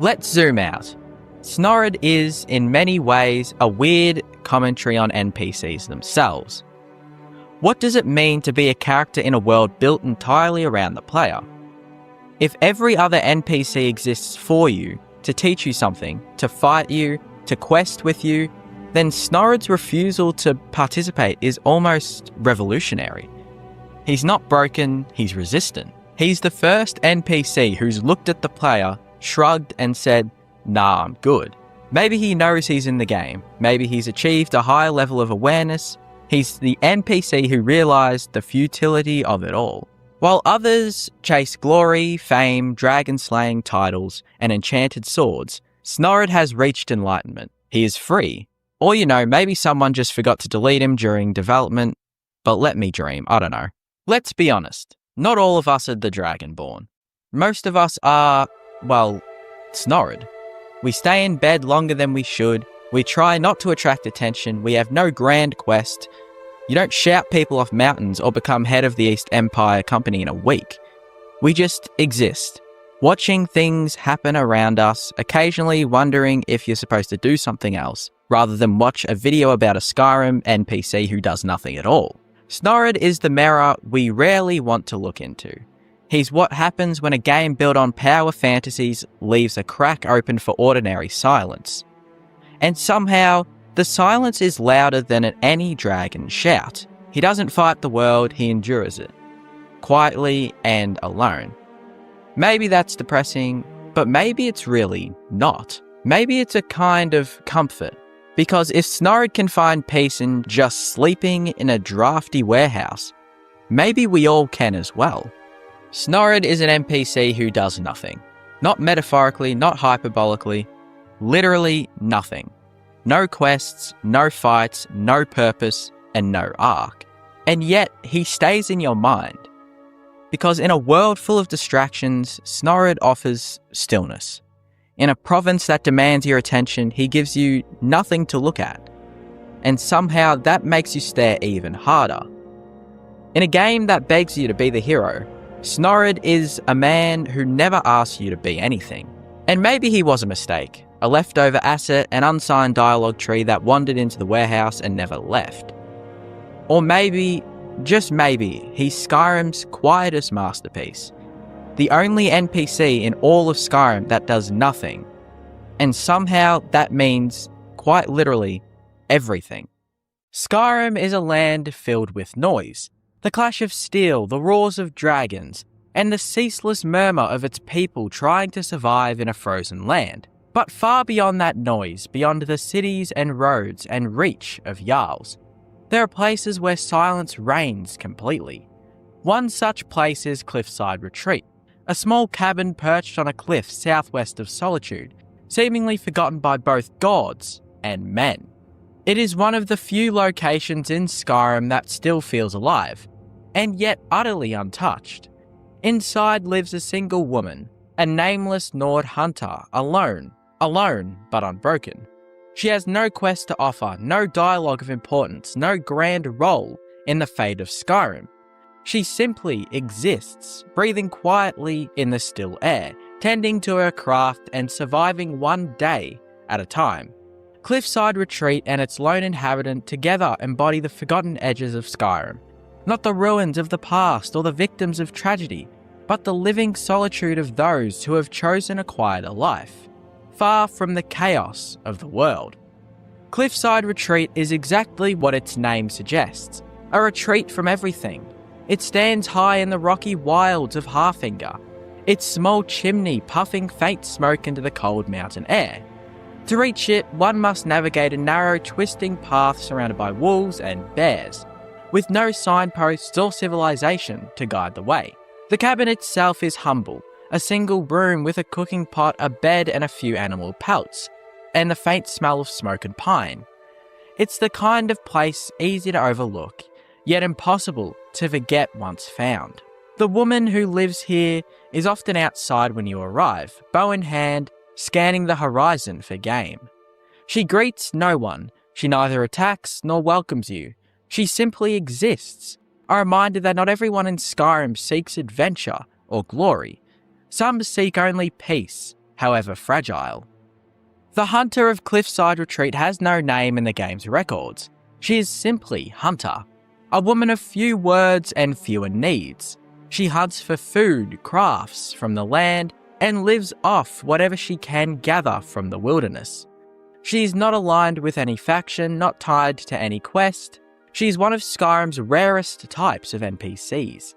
A: Let's zoom out. Snorid is, in many ways, a weird commentary on NPCs themselves. What does it mean to be a character in a world built entirely around the player? If every other NPC exists for you, to teach you something, to fight you, to quest with you, then Snorid's refusal to participate is almost revolutionary. He's not broken, he's resistant. He's the first NPC who's looked at the player, shrugged and said, "Nah, I'm good." Maybe he knows he's in the game. Maybe he's achieved a higher level of awareness. He's the NPC who realized the futility of it all. While others chase glory, fame, dragon-slaying titles, and enchanted swords, Snorid has reached enlightenment. He is free. Or, maybe someone just forgot to delete him during development. But let me dream, I don't know. Let's be honest. Not all of us are the Dragonborn. Most of us are, Snorid. We stay in bed longer than we should. We try not to attract attention. We have no grand quest. You don't shout people off mountains or become head of the East Empire Company in a week. We just exist, watching things happen around us, occasionally wondering if you're supposed to do something else, rather than watch a video about a Skyrim NPC who does nothing at all. Snorid is the mirror we rarely want to look into. He's what happens when a game built on power fantasies leaves a crack open for ordinary silence. And somehow, The silence is louder than any dragon shout. He doesn't fight the world, he endures it, quietly and alone. Maybe that's depressing, but maybe it's really not. Maybe it's a kind of comfort. Because if Snorrid can find peace in just sleeping in a drafty warehouse, maybe we all can as well. Snorrid is an NPC who does nothing. Not metaphorically, not hyperbolically, literally nothing. No quests, no fights, no purpose, and no arc. And yet, he stays in your mind. Because in a world full of distractions, Snorrid offers stillness. In a province that demands your attention, he gives you nothing to look at. And somehow that makes you stare even harder. In a game that begs you to be the hero, Snorrid is a man who never asks you to be anything. And maybe he was a mistake, a leftover asset, an unsigned dialogue tree that wandered into the warehouse and never left. Or maybe, just maybe, he's Skyrim's quietest masterpiece. The only NPC in all of Skyrim that does nothing. And somehow that means, quite literally, everything. Skyrim is a land filled with noise. The clash of steel, the roars of dragons, and the ceaseless murmur of its people trying to survive in a frozen land. But far beyond that noise, beyond the cities and roads and reach of Jarls, there are places where silence reigns completely. One such place is Cliffside Retreat, a small cabin perched on a cliff southwest of Solitude, seemingly forgotten by both gods and men. It is one of the few locations in Skyrim that still feels alive, and yet utterly untouched. Inside lives a single woman, a nameless Nord hunter, alone but unbroken. She has no quest to offer, no dialogue of importance, no grand role in the fate of Skyrim. She simply exists, breathing quietly in the still air, tending to her craft and surviving one day at a time. Cliffside Retreat and its lone inhabitant together embody the forgotten edges of Skyrim. Not the ruins of the past or the victims of tragedy, but the living solitude of those who have chosen a quieter life, far from the chaos of the world. Cliffside Retreat is exactly what its name suggests, a retreat from everything. It stands high in the rocky wilds of Harfinger, its small chimney puffing faint smoke into the cold mountain air. To reach it, one must navigate a narrow, twisting path surrounded by wolves and bears, with no signposts or civilization to guide the way. The cabin itself is humble, a single room with a cooking pot, a bed and a few animal pelts, and the faint smell of smoke and pine. It's the kind of place easy to overlook, yet impossible to forget once found. The woman who lives here is often outside when you arrive, bow in hand, scanning the horizon for game. She greets no one, she neither attacks nor welcomes you. She simply exists, a reminder that not everyone in Skyrim seeks adventure or glory. Some seek only peace, however fragile. The Hunter of Cliffside Retreat has no name in the game's records. She is simply Hunter, a woman of few words and fewer needs. She hunts for food, crafts from the land, and lives off whatever she can gather from the wilderness. She is not aligned with any faction, not tied to any quest. She is one of Skyrim's rarest types of NPCs.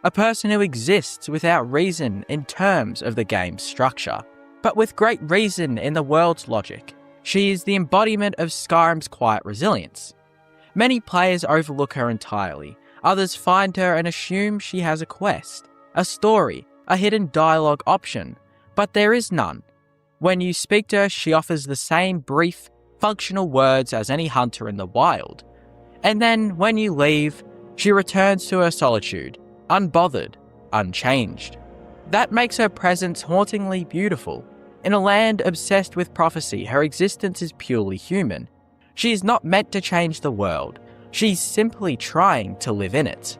A: A person who exists without reason in terms of the game's structure, but with great reason in the world's logic. She is the embodiment of Skyrim's quiet resilience. Many players overlook her entirely. Others find her and assume she has a quest, a story, a hidden dialogue option, but there is none. When you speak to her, she offers the same brief, functional words as any hunter in the wild. And then, when you leave, she returns to her solitude, unbothered, unchanged. That makes her presence hauntingly beautiful. In a land obsessed with prophecy, her existence is purely human. She is not meant to change the world. She's simply trying to live in it.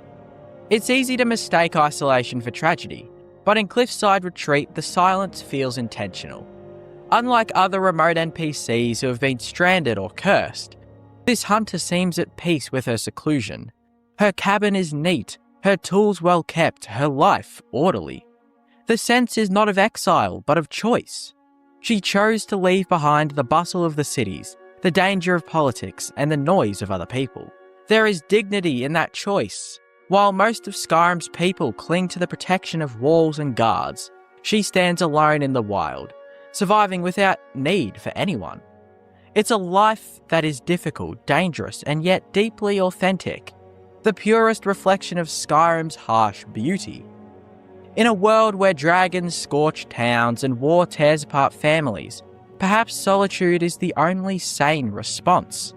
A: It's easy to mistake isolation for tragedy, but in Cliffside Retreat, the silence feels intentional. Unlike other remote NPCs who have been stranded or cursed, this hunter seems at peace with her seclusion. Her cabin is neat, her tools well kept, her life orderly. The sense is not of exile, but of choice. She chose to leave behind the bustle of the cities, the danger of politics, and the noise of other people. There is dignity in that choice. While most of Skyrim's people cling to the protection of walls and guards, she stands alone in the wild, surviving without need for anyone. It's a life that is difficult, dangerous, and yet deeply authentic, the purest reflection of Skyrim's harsh beauty. In a world where dragons scorch towns and war tears apart families, perhaps solitude is the only sane response.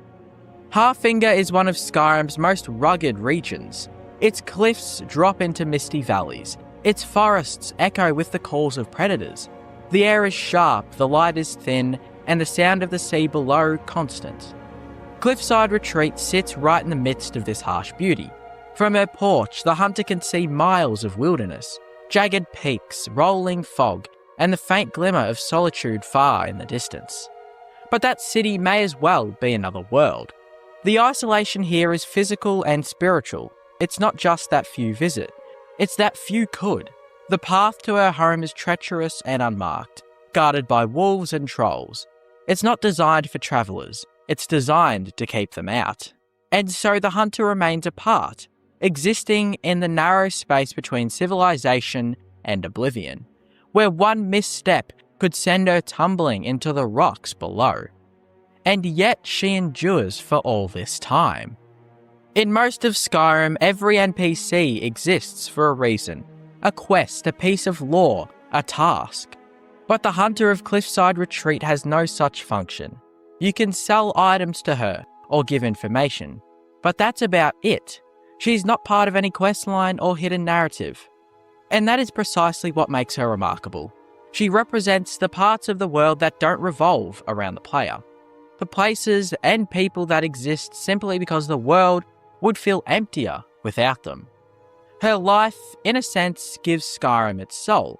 A: Harfinger is one of Skyrim's most rugged regions. Its cliffs drop into misty valleys. Its forests echo with the calls of predators. The air is sharp, the light is thin, and the sound of the sea below constant. Cliffside Retreat sits right in the midst of this harsh beauty. From her porch, the hunter can see miles of wilderness, jagged peaks, rolling fog, and the faint glimmer of solitude far in the distance. But that city may as well be another world. The isolation here is physical and spiritual. It's not just that few visit, it's that few could. The path to her home is treacherous and unmarked, guarded by wolves and trolls. It's not designed for travellers, it's designed to keep them out. And so the hunter remains apart, existing in the narrow space between civilization and oblivion, where one misstep could send her tumbling into the rocks below. And yet she endures for all this time. In most of Skyrim, every NPC exists for a reason, a quest, a piece of lore, a task. But the Hunter of Cliffside Retreat has no such function. You can sell items to her or give information, but that's about it. She's not part of any questline or hidden narrative. And that is precisely what makes her remarkable. She represents the parts of the world that don't revolve around the player. The places and people that exist simply because the world would feel emptier without them. Her life, in a sense, gives Skyrim its soul.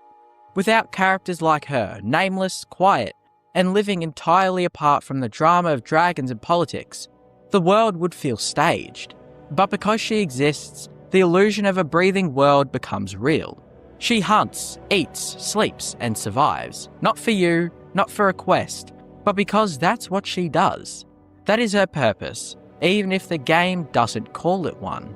A: Without characters like her, nameless, quiet, and living entirely apart from the drama of dragons and politics, the world would feel staged. But because she exists, the illusion of a breathing world becomes real. She hunts, eats, sleeps, and survives. Not for you, not for a quest, but because that's what she does. That is her purpose, even if the game doesn't call it one.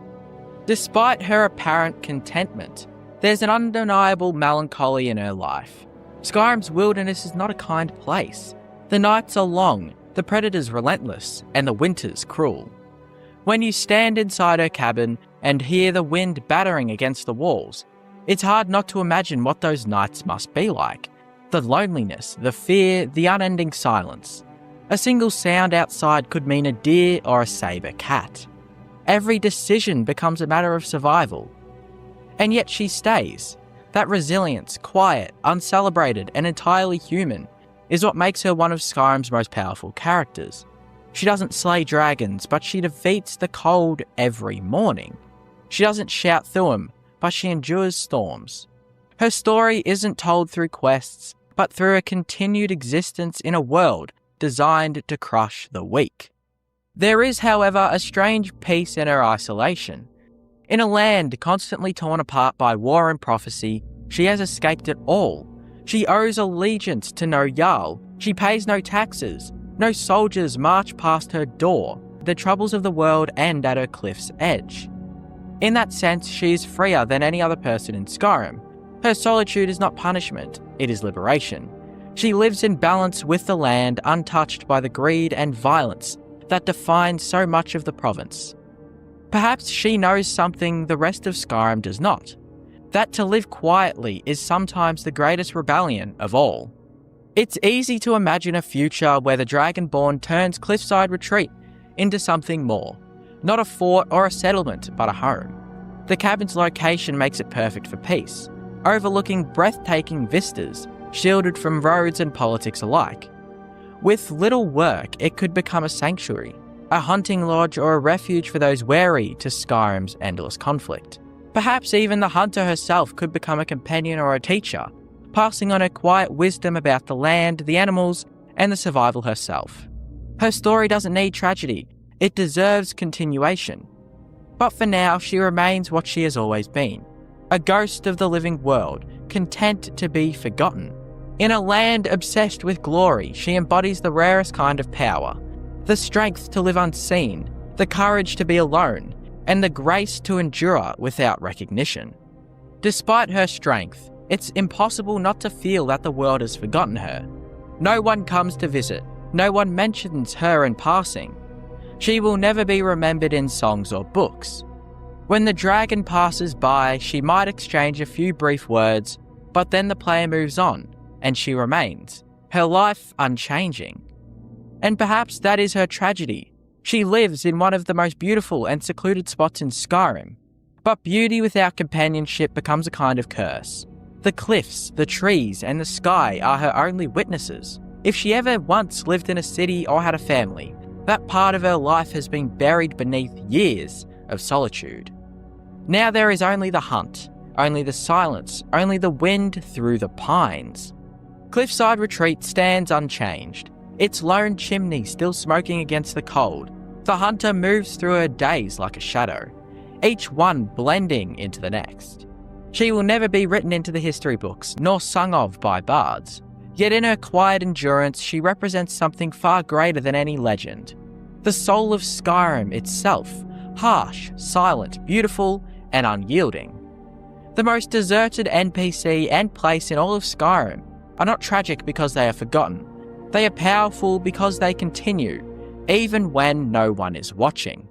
A: Despite her apparent contentment, there's an undeniable melancholy in her life. Skyrim's wilderness is not a kind place. The nights are long, the predators relentless, and the winters cruel. When you stand inside her cabin and hear the wind battering against the walls, it's hard not to imagine what those nights must be like. The loneliness, the fear, the unending silence. A single sound outside could mean a deer or a saber cat. Every decision becomes a matter of survival. And yet she stays. That resilience, quiet, uncelebrated, and entirely human, is what makes her one of Skyrim's most powerful characters. She doesn't slay dragons, but she defeats the cold every morning. She doesn't shout through them, but she endures storms. Her story isn't told through quests, but through a continued existence in a world designed to crush the weak. There is, however, a strange peace in her isolation. In a land constantly torn apart by war and prophecy, she has escaped it all. She owes allegiance to no Jarl. She pays no taxes. No soldiers march past her door. The troubles of the world end at her cliff's edge. In that sense, she is freer than any other person in Skyrim. Her solitude is not punishment, it is liberation. She lives in balance with the land, untouched by the greed and violence that define so much of the province. Perhaps she knows something the rest of Skyrim does not. That to live quietly is sometimes the greatest rebellion of all. It's easy to imagine a future where the Dragonborn turns Cliffside Retreat into something more. Not a fort or a settlement, but a home. The cabin's location makes it perfect for peace, overlooking breathtaking vistas, shielded from roads and politics alike. With little work, it could become a sanctuary, a hunting lodge or a refuge for those wary to Skyrim's endless conflict. Perhaps even the hunter herself could become a companion or a teacher, passing on her quiet wisdom about the land, the animals, and the survival herself. Her story doesn't need tragedy, it deserves continuation. But for now, she remains what she has always been, a ghost of the living world, content to be forgotten. In a land obsessed with glory, she embodies the rarest kind of power, the strength to live unseen, the courage to be alone, and the grace to endure without recognition. Despite her strength, it's impossible not to feel that the world has forgotten her. No one comes to visit, no one mentions her in passing. She will never be remembered in songs or books. When the dragon passes by, she might exchange a few brief words, but then the player moves on, and she remains, her life unchanging. And perhaps that is her tragedy. She lives in one of the most beautiful and secluded spots in Skyrim, but beauty without companionship becomes a kind of curse. The cliffs, the trees, and the sky are her only witnesses. If she ever once lived in a city or had a family, that part of her life has been buried beneath years of solitude. Now there is only the hunt, only the silence, only the wind through the pines. Cliffside Retreat stands unchanged, its lone chimney still smoking against the cold. The hunter moves through her days like a shadow, each one blending into the next. She will never be written into the history books, nor sung of by bards. Yet in her quiet endurance, she represents something far greater than any legend. The soul of Skyrim itself, harsh, silent, beautiful, and unyielding. The most deserted NPC and place in all of Skyrim are not tragic because they are forgotten. They are powerful because they continue, even when no one is watching.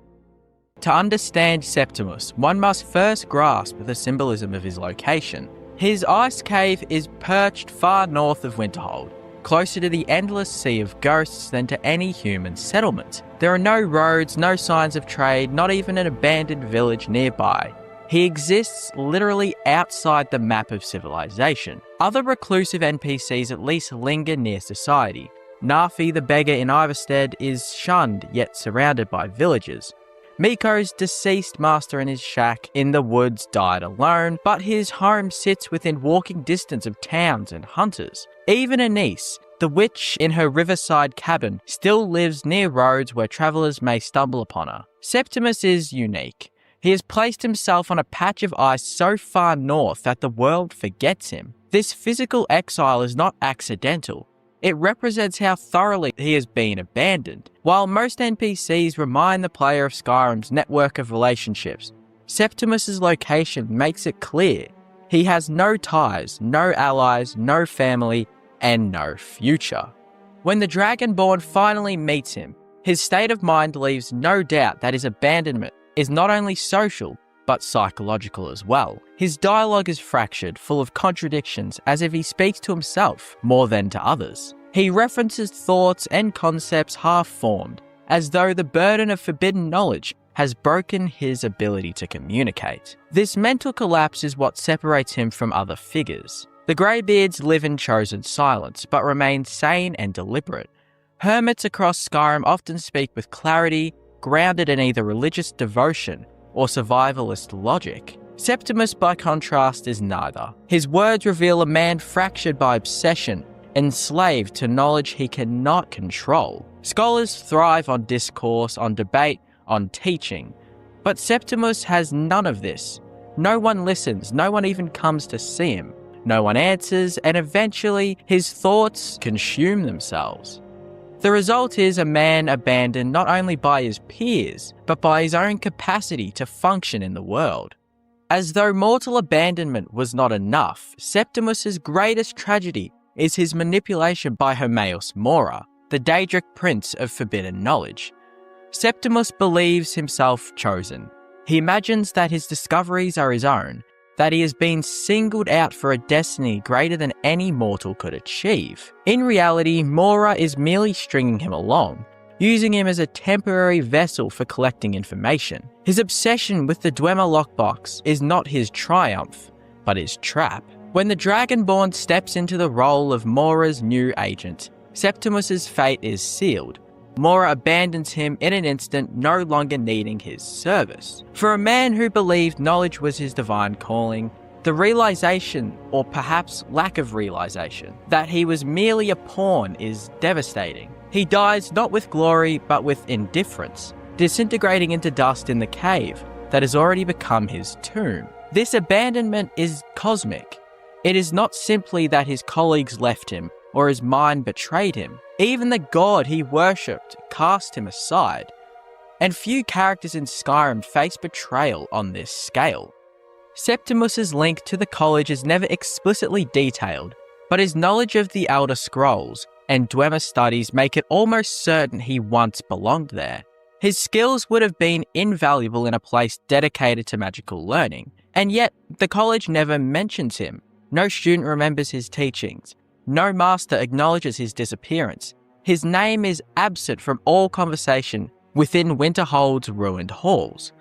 A: To understand Septimus, one must first grasp the symbolism of his location. His ice cave is perched far north of Winterhold, closer to the endless sea of ghosts than to any human settlement. There are no roads, no signs of trade, not even an abandoned village nearby. He exists literally outside the map of civilization. Other reclusive NPCs at least linger near society. Nafi the beggar in Iverstead is shunned yet surrounded by villagers. Miko's deceased master in his shack in the woods died alone, but his home sits within walking distance of towns and hunters. Even Anise, the witch in her riverside cabin, still lives near roads where travellers may stumble upon her. Septimus is unique. He has placed himself on a patch of ice so far north that the world forgets him. This physical exile is not accidental. It represents how thoroughly he has been abandoned. While most NPCs remind the player of Skyrim's network of relationships, Septimus's location makes it clear he has no ties, no allies, no family, and no future. When the Dragonborn finally meets him, his state of mind leaves no doubt that his abandonment is not only social, but psychological as well. His dialogue is fractured, full of contradictions, as if he speaks to himself more than to others. He references thoughts and concepts half-formed, as though the burden of forbidden knowledge has broken his ability to communicate. This mental collapse is what separates him from other figures. The Greybeards live in chosen silence, but remain sane and deliberate. Hermits across Skyrim often speak with clarity, grounded in either religious devotion or survivalist logic. Septimus, by contrast, is neither. His words reveal a man fractured by obsession, enslaved to knowledge he cannot control. Scholars thrive on discourse, on debate, on teaching. But Septimus has none of this. No one listens, no one even comes to see him. No one answers, and eventually his thoughts consume themselves. The result is a man abandoned not only by his peers, but by his own capacity to function in the world. As though mortal abandonment was not enough, Septimus's greatest tragedy is his manipulation by Hermaeus Mora, the Daedric prince of forbidden knowledge. Septimus believes himself chosen. He imagines that his discoveries are his own, that he has been singled out for a destiny greater than any mortal could achieve. In reality, Mora is merely stringing him along, using him as a temporary vessel for collecting information. His obsession with the Dwemer lockbox is not his triumph, but his trap. When the Dragonborn steps into the role of Mora's new agent, Septimus's fate is sealed. Mora abandons him in an instant, no longer needing his service. For a man who believed knowledge was his divine calling, the realization, or perhaps lack of realization, that he was merely a pawn is devastating. He dies not with glory, but with indifference, disintegrating into dust in the cave that has already become his tomb. This abandonment is cosmic. It is not simply that his colleagues left him, or his mind betrayed him. Even the god he worshipped cast him aside. And few characters in Skyrim face betrayal on this scale. Septimus's link to the college is never explicitly detailed, but his knowledge of the Elder Scrolls and Dwemer studies make it almost certain he once belonged there. His skills would have been invaluable in a place dedicated to magical learning, and yet the college never mentions him. No student remembers his teachings. No master acknowledges his disappearance. His name is absent from all conversation within Winterhold's ruined halls.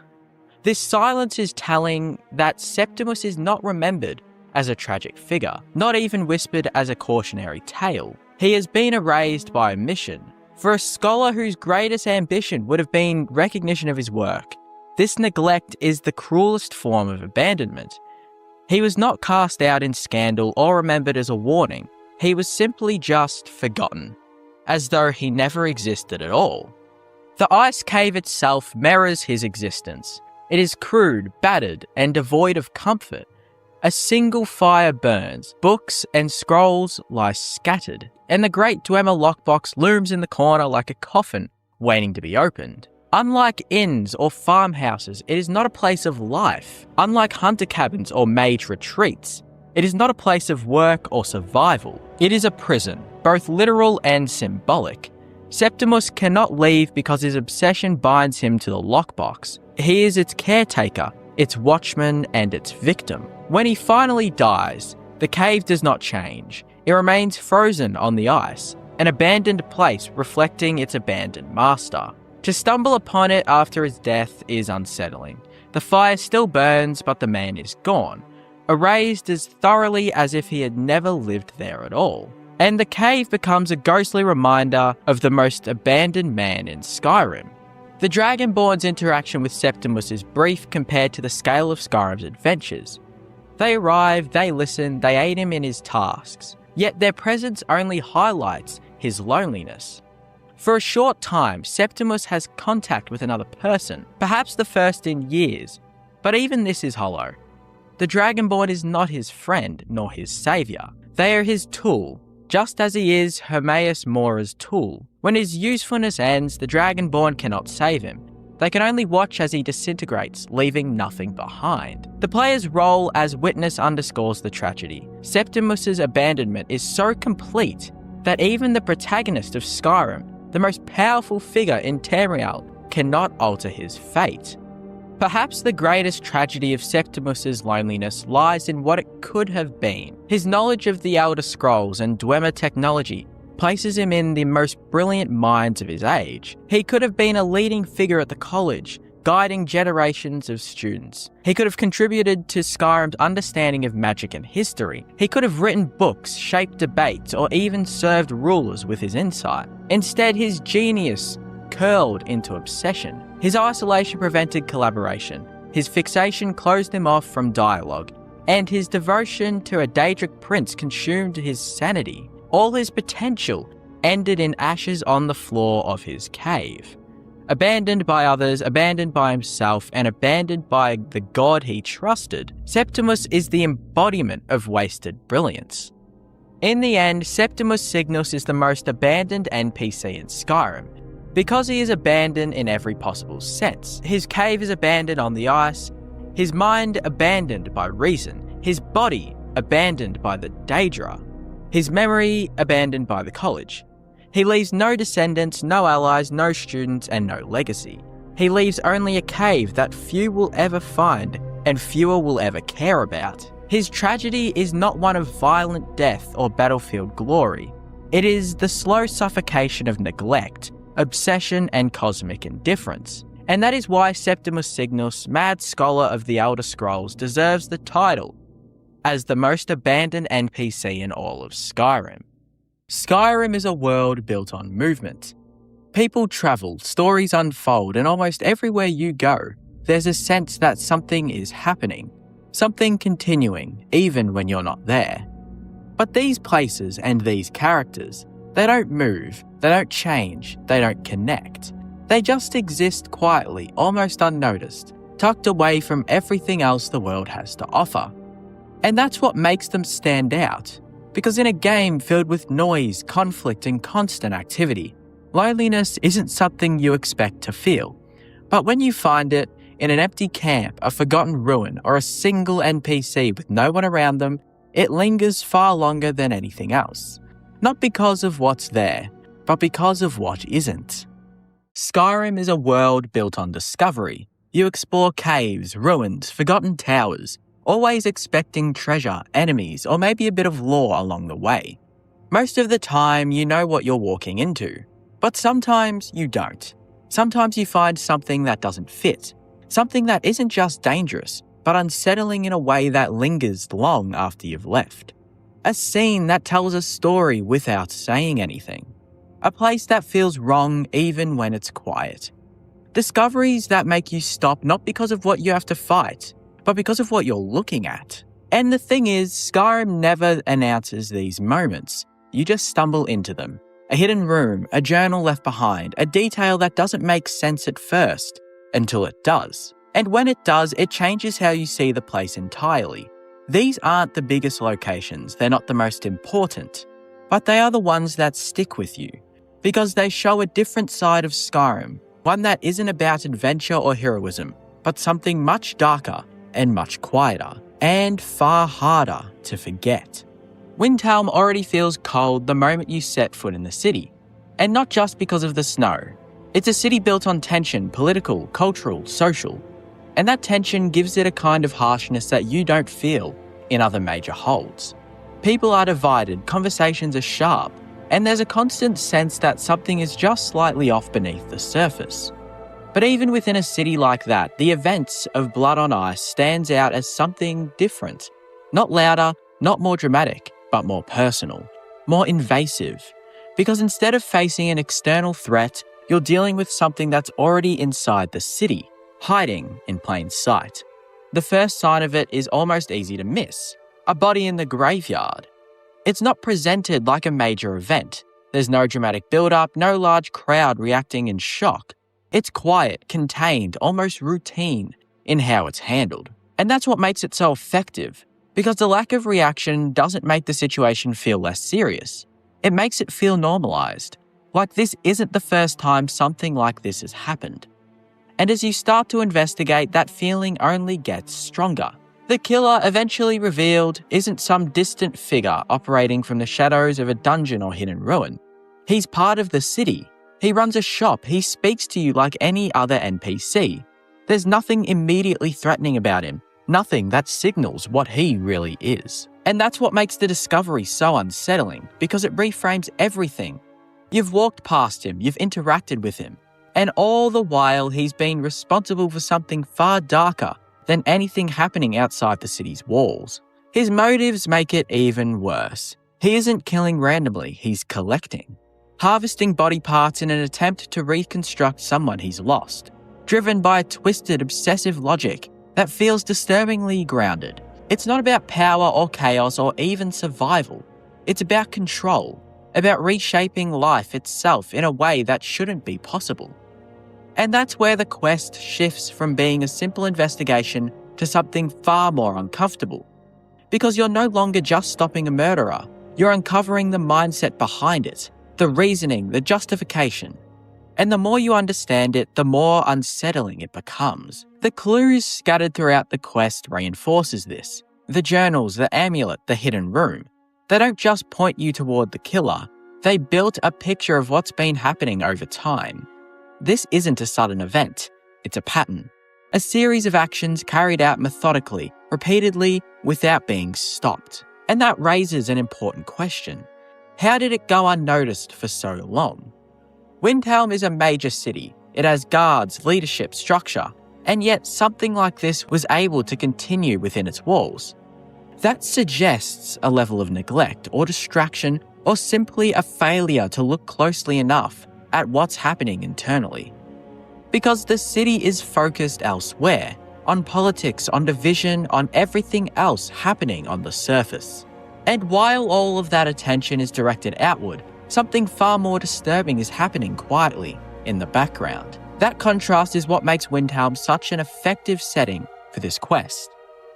A: This silence is telling that Septimus is not remembered as a tragic figure, not even whispered as a cautionary tale. He has been erased by omission. For a scholar whose greatest ambition would have been recognition of his work, this neglect is the cruelest form of abandonment. He was not cast out in scandal or remembered as a warning. He was simply just forgotten, as though he never existed at all. The ice cave itself mirrors his existence. It is crude, battered, and devoid of comfort. A single fire burns, books and scrolls lie scattered, and the great Dwemer lockbox looms in the corner like a coffin waiting to be opened. Unlike inns or farmhouses, it is not a place of life. Unlike hunter cabins or mage retreats, it is not a place of work or survival. It is a prison, both literal and symbolic. Septimus cannot leave because his obsession binds him to the lockbox. He is its caretaker, its watchman, and its victim. When he finally dies, the cave does not change. It remains frozen on the ice, an abandoned place reflecting its abandoned master. To stumble upon it after his death is unsettling. The fire still burns, but the man is gone, erased as thoroughly as if he had never lived there at all. And the cave becomes a ghostly reminder of the most abandoned man in Skyrim. The Dragonborn's interaction with Septimus is brief compared to the scale of Skyrim's adventures. They arrive, they listen, they aid him in his tasks, yet their presence only highlights his loneliness. For a short time, Septimus has contact with another person, perhaps the first in years, but even this is hollow. The Dragonborn is not his friend nor his saviour. They are his tool, just as he is Hermaeus Mora's tool. When his usefulness ends, the Dragonborn cannot save him. They can only watch as he disintegrates, leaving nothing behind. The player's role as witness underscores the tragedy. Septimus's abandonment is so complete that even the protagonist of Skyrim, the most powerful figure in Tamriel, cannot alter his fate. Perhaps the greatest tragedy of Septimus's loneliness lies in what it could have been. His knowledge of the Elder Scrolls and Dwemer technology places him in the most brilliant minds of his age. He could have been a leading figure at the college, guiding generations of students. He could have contributed to Skyrim's understanding of magic and history. He could have written books, shaped debates, or even served rulers with his insight. Instead, his genius curled into obsession. His isolation prevented collaboration. His fixation closed him off from dialogue. And his devotion to a Daedric prince consumed his sanity. All his potential ended in ashes on the floor of his cave. Abandoned by others, abandoned by himself, and abandoned by the god he trusted, Septimus is the embodiment of wasted brilliance. In the end, Septimus Signus is the most abandoned NPC in Skyrim, because he is abandoned in every possible sense. His cave is abandoned on the ice, his mind abandoned by reason, his body abandoned by the Daedra, his memory abandoned by the college. He leaves no descendants, no allies, no students, and no legacy. He leaves only a cave that few will ever find and fewer will ever care about. His tragedy is not one of violent death or battlefield glory. It is the slow suffocation of neglect, obsession, and cosmic indifference. And that is why Septimus Signus, mad scholar of the Elder Scrolls, deserves the title as the most abandoned NPC in all of Skyrim. Skyrim is a world built on movement. People travel, stories unfold, and almost everywhere you go, there's a sense that something is happening, something continuing, even when you're not there. But these places and these characters, they don't move, they don't change, they don't connect. They just exist quietly, almost unnoticed, tucked away from everything else the world has to offer. And that's what makes them stand out. Because in a game filled with noise, conflict, and constant activity, loneliness isn't something you expect to feel. But when you find it in an empty camp, a forgotten ruin, or a single NPC with no one around them, it lingers far longer than anything else. Not because of what's there, but because of what isn't. Skyrim is a world built on discovery. You explore caves, ruins, forgotten towers, always expecting treasure, enemies, or maybe a bit of lore along the way. Most of the time, you know what you're walking into, but sometimes you don't. Sometimes you find something that doesn't fit, something that isn't just dangerous, but unsettling in a way that lingers long after you've left. A scene that tells a story without saying anything. A place that feels wrong even when it's quiet. Discoveries that make you stop not because of what you have to fight, but because of what you're looking at. And the thing is, Skyrim never announces these moments. You just stumble into them. A hidden room, a journal left behind, a detail that doesn't make sense at first, until it does. And when it does, it changes how you see the place entirely. These aren't the biggest locations, they're not the most important, but they are the ones that stick with you, because they show a different side of Skyrim, one that isn't about adventure or heroism, but something much darker and much quieter, and far harder to forget. Windhelm already feels cold the moment you set foot in the city, and not just because of the snow. It's a city built on tension, political, cultural, social, and that tension gives it a kind of harshness that you don't feel in other major holds. People are divided, conversations are sharp, and there's a constant sense that something is just slightly off beneath the surface. But even within a city like that, the events of Blood on Ice stands out as something different. Not louder, not more dramatic, but more personal, more invasive. Because instead of facing an external threat, you're dealing with something that's already inside the city, hiding in plain sight. The first sign of it is almost easy to miss. A body in the graveyard. It's not presented like a major event. There's no dramatic build-up, no large crowd reacting in shock. It's quiet, contained, almost routine in how it's handled. And that's what makes it so effective, because the lack of reaction doesn't make the situation feel less serious. It makes it feel normalized, like this isn't the first time something like this has happened. And as you start to investigate, that feeling only gets stronger. The killer, eventually revealed, isn't some distant figure operating from the shadows of a dungeon or hidden ruin. He's part of the city. He runs a shop. He speaks to you like any other NPC. There's nothing immediately threatening about him, nothing that signals what he really is. And that's what makes the discovery so unsettling, because it reframes everything. You've walked past him, you've interacted with him, and all the while he's been responsible for something far darker than anything happening outside the city's walls. His motives make it even worse. He isn't killing randomly, he's collecting. Harvesting body parts in an attempt to reconstruct someone he's lost, driven by a twisted, obsessive logic that feels disturbingly grounded. It's not about power or chaos or even survival. It's about control, about reshaping life itself in a way that shouldn't be possible. And that's where the quest shifts from being a simple investigation to something far more uncomfortable. Because you're no longer just stopping a murderer, you're uncovering the mindset behind it, the reasoning, the justification. And the more you understand it, the more unsettling it becomes. The clues scattered throughout the quest reinforces this. The journals, the amulet, the hidden room. They don't just point you toward the killer, they built a picture of what's been happening over time. This isn't a sudden event, it's a pattern. A series of actions carried out methodically, repeatedly, without being stopped. And that raises an important question. How did it go unnoticed for so long? Windhelm is a major city. It has guards, leadership, structure, and yet something like this was able to continue within its walls. That suggests a level of neglect or distraction, or simply a failure to look closely enough at what's happening internally. Because the city is focused elsewhere, on politics, on division, on everything else happening on the surface. And while all of that attention is directed outward, something far more disturbing is happening quietly in the background. That contrast is what makes Windhelm such an effective setting for this quest.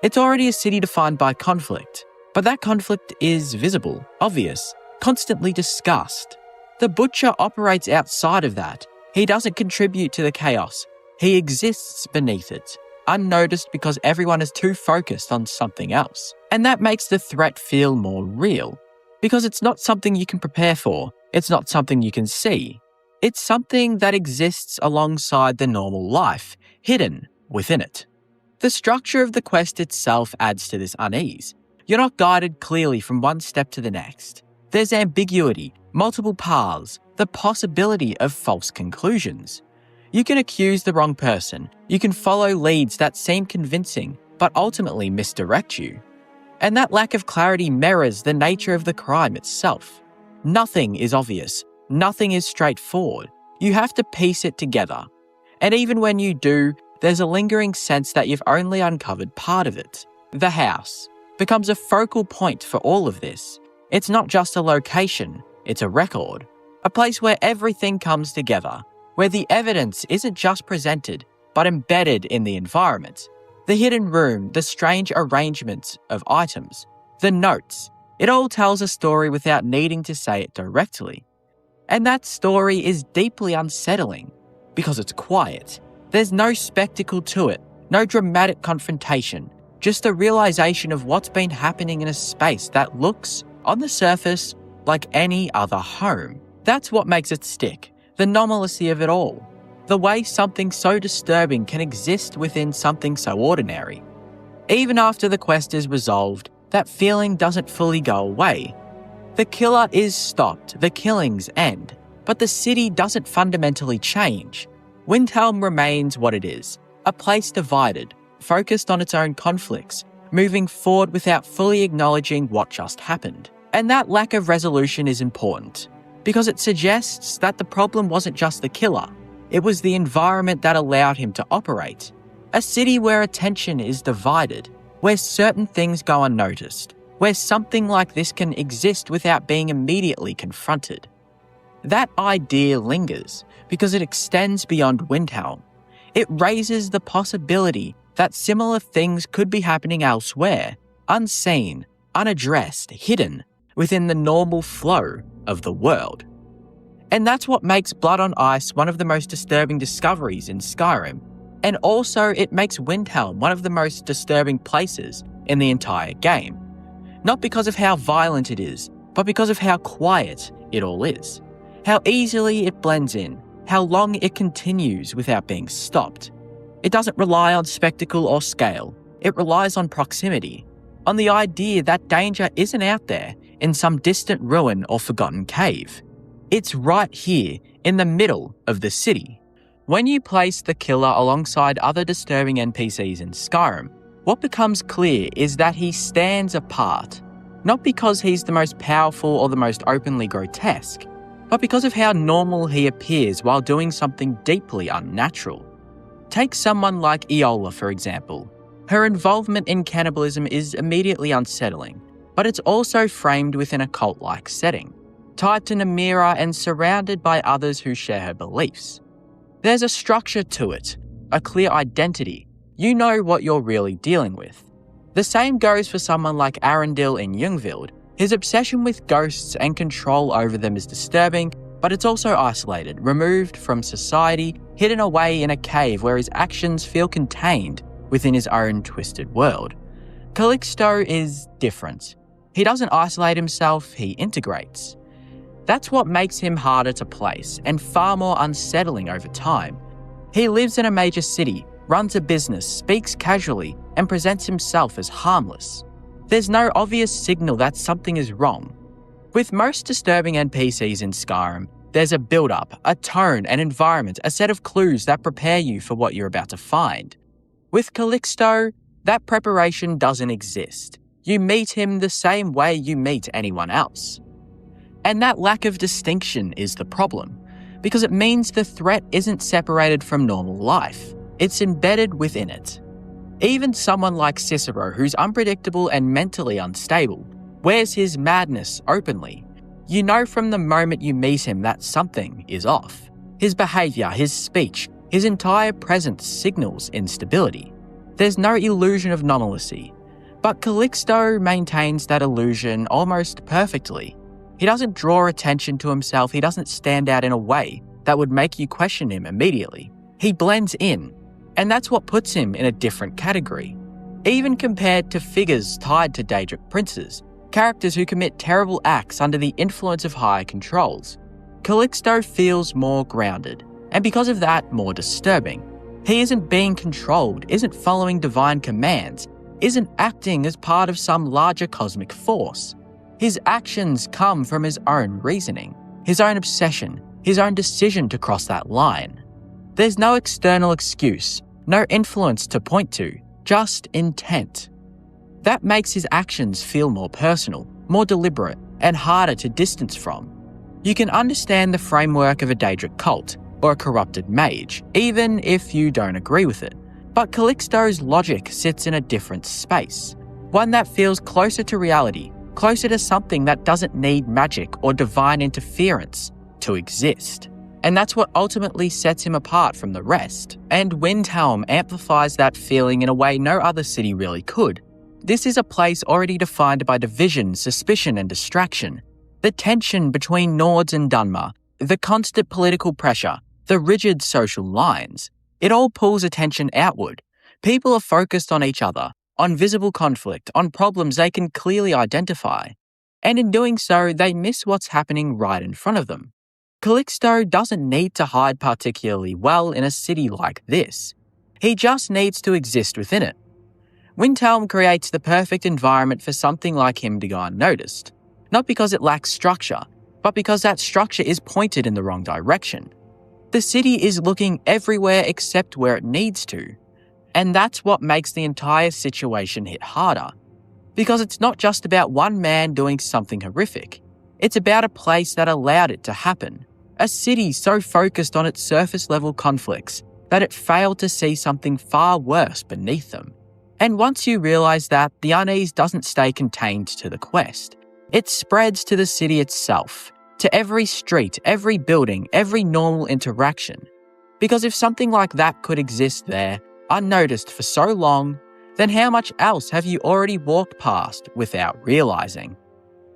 A: It's already a city defined by conflict, But that conflict is visible, obvious, constantly discussed. The Butcher operates outside of that. He doesn't contribute to the chaos. He exists beneath it, unnoticed because everyone is too focused on something else. And that makes the threat feel more real, because it's not something you can prepare for. It's not something you can see. It's something that exists alongside the normal life, hidden within it. The structure of the quest itself adds to this unease. You're not guided clearly from one step to the next. There's ambiguity, multiple paths, the possibility of false conclusions. You can accuse the wrong person. You can follow leads that seem convincing, but ultimately misdirect you. And that lack of clarity mirrors the nature of the crime itself. Nothing is obvious. Nothing is straightforward. You have to piece it together. And even when you do, there's a lingering sense that you've only uncovered part of it. The house becomes a focal point for all of this. It's not just a location, it's a record. A place where everything comes together, where the evidence isn't just presented, but embedded in the environment. The hidden room, the strange arrangements of items, the notes. It all tells a story without needing to say it directly. And that story is deeply unsettling because it's quiet. There's no spectacle to it, no dramatic confrontation, just a realization of what's been happening in a space that looks, on the surface, like any other home. That's what makes it stick, the normalcy of it all. The way something so disturbing can exist within something so ordinary. Even after the quest is resolved, that feeling doesn't fully go away. The killer is stopped, the killings end, but the city doesn't fundamentally change. Windhelm remains what it is, a place divided, focused on its own conflicts, moving forward without fully acknowledging what just happened. And that lack of resolution is important, because it suggests that the problem wasn't just the killer, it was the environment that allowed him to operate. A city where attention is divided, where certain things go unnoticed, where something like this can exist without being immediately confronted. That idea lingers because it extends beyond Windhelm. It raises the possibility that similar things could be happening elsewhere, unseen, unaddressed, hidden within the normal flow of the world. And that's what makes Blood on Ice one of the most disturbing discoveries in Skyrim. And also it makes Windhelm one of the most disturbing places in the entire game. Not because of how violent it is, but because of how quiet it all is. How easily it blends in, how long it continues without being stopped. It doesn't rely on spectacle or scale, it relies on proximity, on the idea that danger isn't out there in some distant ruin or forgotten cave. It's right here, in the middle of the city. When you place the killer alongside other disturbing NPCs in Skyrim, what becomes clear is that he stands apart, not because he's the most powerful or the most openly grotesque, but because of how normal he appears while doing something deeply unnatural. Take someone like Iola, for example. Her involvement in cannibalism is immediately unsettling, but it's also framed within a cult-like setting, tied to Namira and surrounded by others who share her beliefs. There's a structure to it, a clear identity. You know what you're really dealing with. The same goes for someone like Arundel in Ljungvild. His obsession with ghosts and control over them is disturbing, but it's also isolated, removed from society, hidden away in a cave where his actions feel contained within his own twisted world. Calixto is different. He doesn't isolate himself, he integrates. That's what makes him harder to place and far more unsettling over time. He lives in a major city, runs a business, speaks casually, and presents himself as harmless. There's no obvious signal that something is wrong. With most disturbing NPCs in Skyrim, there's a build-up, a tone, an environment, a set of clues that prepare you for what you're about to find. With Calixto, that preparation doesn't exist. You meet him the same way you meet anyone else. And that lack of distinction is the problem, because it means the threat isn't separated from normal life. It's embedded within it. Even someone like Cicero, who's unpredictable and mentally unstable, wears his madness openly. You know from the moment you meet him that something is off. His behaviour, his speech, his entire presence signals instability. There's no illusion of normalcy. But Calixto maintains that illusion almost perfectly. He doesn't draw attention to himself, he doesn't stand out in a way that would make you question him immediately. He blends in, and that's what puts him in a different category. Even compared to figures tied to Daedric princes, characters who commit terrible acts under the influence of higher controls, Calixto feels more grounded, and because of that, more disturbing. He isn't being controlled, isn't following divine commands, isn't acting as part of some larger cosmic force. His actions come from his own reasoning, his own obsession, his own decision to cross that line. There's no external excuse, no influence to point to, just intent. That makes his actions feel more personal, more deliberate, and harder to distance from. You can understand the framework of a Daedric cult or a corrupted mage, even if you don't agree with it. But Calixto's logic sits in a different space, one that feels closer to reality, closer to something that doesn't need magic or divine interference to exist. And that's what ultimately sets him apart from the rest. And Windhelm amplifies that feeling in a way no other city really could. This is a place already defined by division, suspicion, and distraction. The tension between Nords and Dunmer, the constant political pressure, the rigid social lines, it all pulls attention outward. People are focused on each other, on visible conflict, on problems they can clearly identify. And in doing so, they miss what's happening right in front of them. Calixto doesn't need to hide particularly well in a city like this. He just needs to exist within it. Windhelm creates the perfect environment for something like him to go unnoticed. Not because it lacks structure, but because that structure is pointed in the wrong direction. The city is looking everywhere except where it needs to. And that's what makes the entire situation hit harder. Because it's not just about one man doing something horrific. It's about a place that allowed it to happen. A city so focused on its surface level conflicts that it failed to see something far worse beneath them. And once you realise that, the unease doesn't stay contained to the quest. It spreads to the city itself, to every street, every building, every normal interaction. Because if something like that could exist there, unnoticed for so long, then how much else have you already walked past without realising?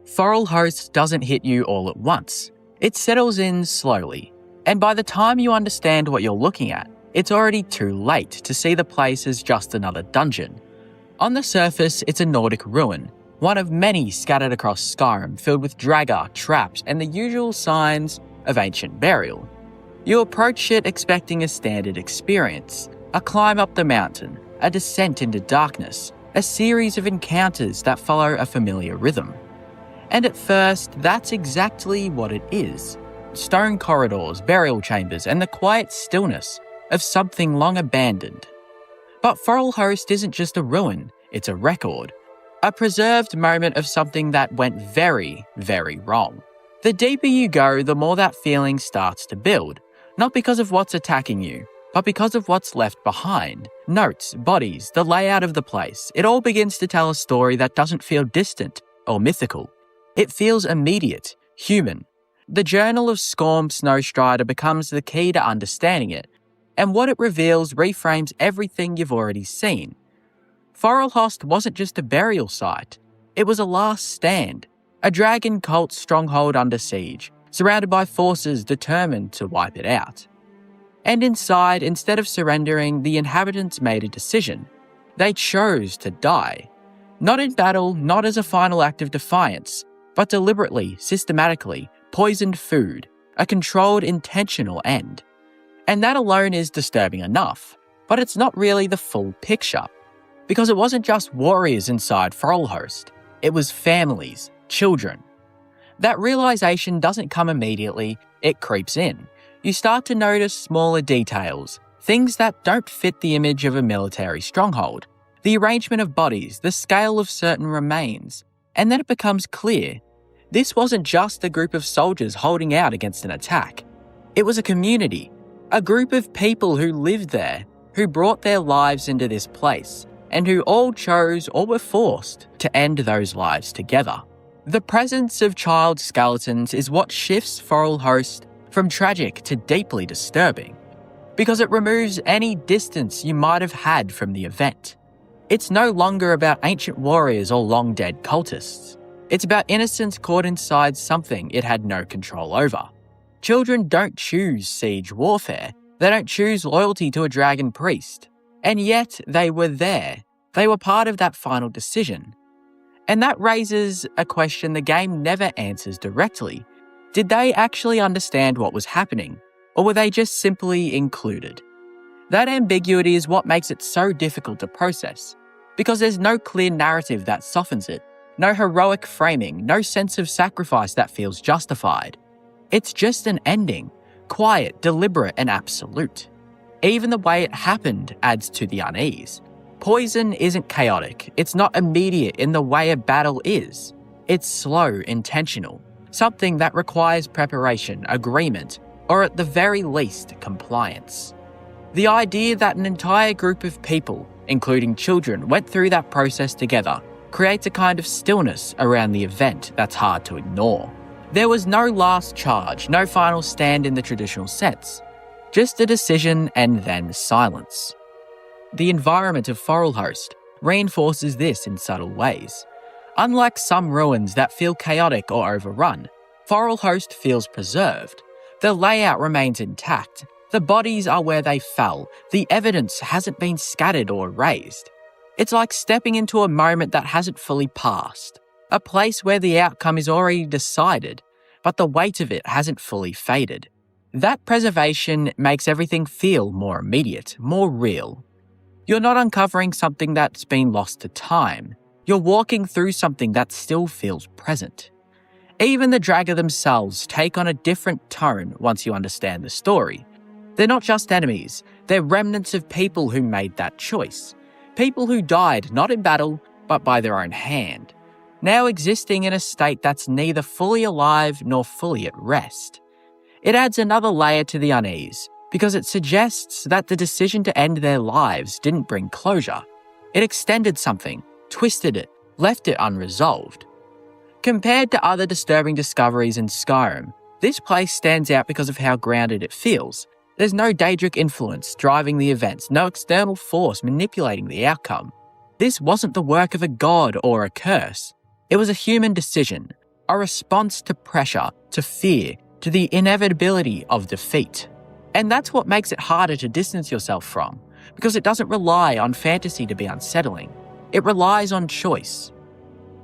A: Forelhost doesn't hit you all at once. It settles in slowly, and by the time you understand what you're looking at, it's already too late to see the place as just another dungeon. On the surface, it's a Nordic ruin, one of many scattered across Skyrim, filled with dragar, traps, and the usual signs of ancient burial. You approach it expecting a standard experience, a climb up the mountain, a descent into darkness, a series of encounters that follow a familiar rhythm. And at first, that's exactly what it is. Stone corridors, burial chambers, and the quiet stillness of something long abandoned. But Forelhost isn't just a ruin, it's a record. A preserved moment of something that went very, very wrong. The deeper you go, the more that feeling starts to build. Not because of what's attacking you, but because of what's left behind. Notes, bodies, the layout of the place. It all begins to tell a story that doesn't feel distant or mythical. It feels immediate, human. The Journal of Scorm Snowstrider becomes the key to understanding it, and what it reveals reframes everything you've already seen. Forelhost wasn't just a burial site, it was a last stand, a dragon cult stronghold under siege, surrounded by forces determined to wipe it out. And inside, instead of surrendering, the inhabitants made a decision. They chose to die. Not in battle, not as a final act of defiance, but deliberately, systematically, poisoned food, a controlled, intentional end. And that alone is disturbing enough, but it's not really the full picture. Because it wasn't just warriors inside Forelhost, it was families, children. That realization doesn't come immediately, it creeps in. You start to notice smaller details, things that don't fit the image of a military stronghold, the arrangement of bodies, the scale of certain remains, and then it becomes clear. This wasn't just a group of soldiers holding out against an attack. It was a community, a group of people who lived there, who brought their lives into this place, and who all chose or were forced to end those lives together. The presence of child skeletons is what shifts Forelhost from tragic to deeply disturbing, because it removes any distance you might have had from the event. It's no longer about ancient warriors or long-dead cultists. It's about innocence caught inside something it had no control over. Children don't choose siege warfare. They don't choose loyalty to a dragon priest. And yet, they were there. They were part of that final decision. And that raises a question the game never answers directly. Did they actually understand what was happening, or were they just simply included? That ambiguity is what makes it so difficult to process, because there's no clear narrative that softens it, no heroic framing, no sense of sacrifice that feels justified. It's just an ending, quiet, deliberate, and absolute. Even the way it happened adds to the unease. Poison isn't chaotic, it's not immediate in the way a battle is. It's slow, intentional, something that requires preparation, agreement, or at the very least, compliance. The idea that an entire group of people, including children, went through that process together creates a kind of stillness around the event that's hard to ignore. There was no last charge, no final stand in the traditional sense, just a decision and then silence. The environment of Forelhost reinforces this in subtle ways. Unlike some ruins that feel chaotic or overrun, Forelhost feels preserved. The layout remains intact. The bodies are where they fell. The evidence hasn't been scattered or erased. It's like stepping into a moment that hasn't fully passed. A place where the outcome is already decided, but the weight of it hasn't fully faded. That preservation makes everything feel more immediate, more real. You're not uncovering something that's been lost to time. You're walking through something that still feels present. Even the Draga themselves take on a different tone once you understand the story. They're not just enemies, they're remnants of people who made that choice. People who died not in battle, but by their own hand. Now existing in a state that's neither fully alive nor fully at rest. It adds another layer to the unease, because it suggests that the decision to end their lives didn't bring closure. It extended something, twisted it, left it unresolved. Compared to other disturbing discoveries in Skyrim, this place stands out because of how grounded it feels. There's no Daedric influence driving the events, no external force manipulating the outcome. This wasn't the work of a god or a curse. It was a human decision, a response to pressure, to fear, to the inevitability of defeat. And that's what makes it harder to distance yourself from, because it doesn't rely on fantasy to be unsettling. It relies on choice.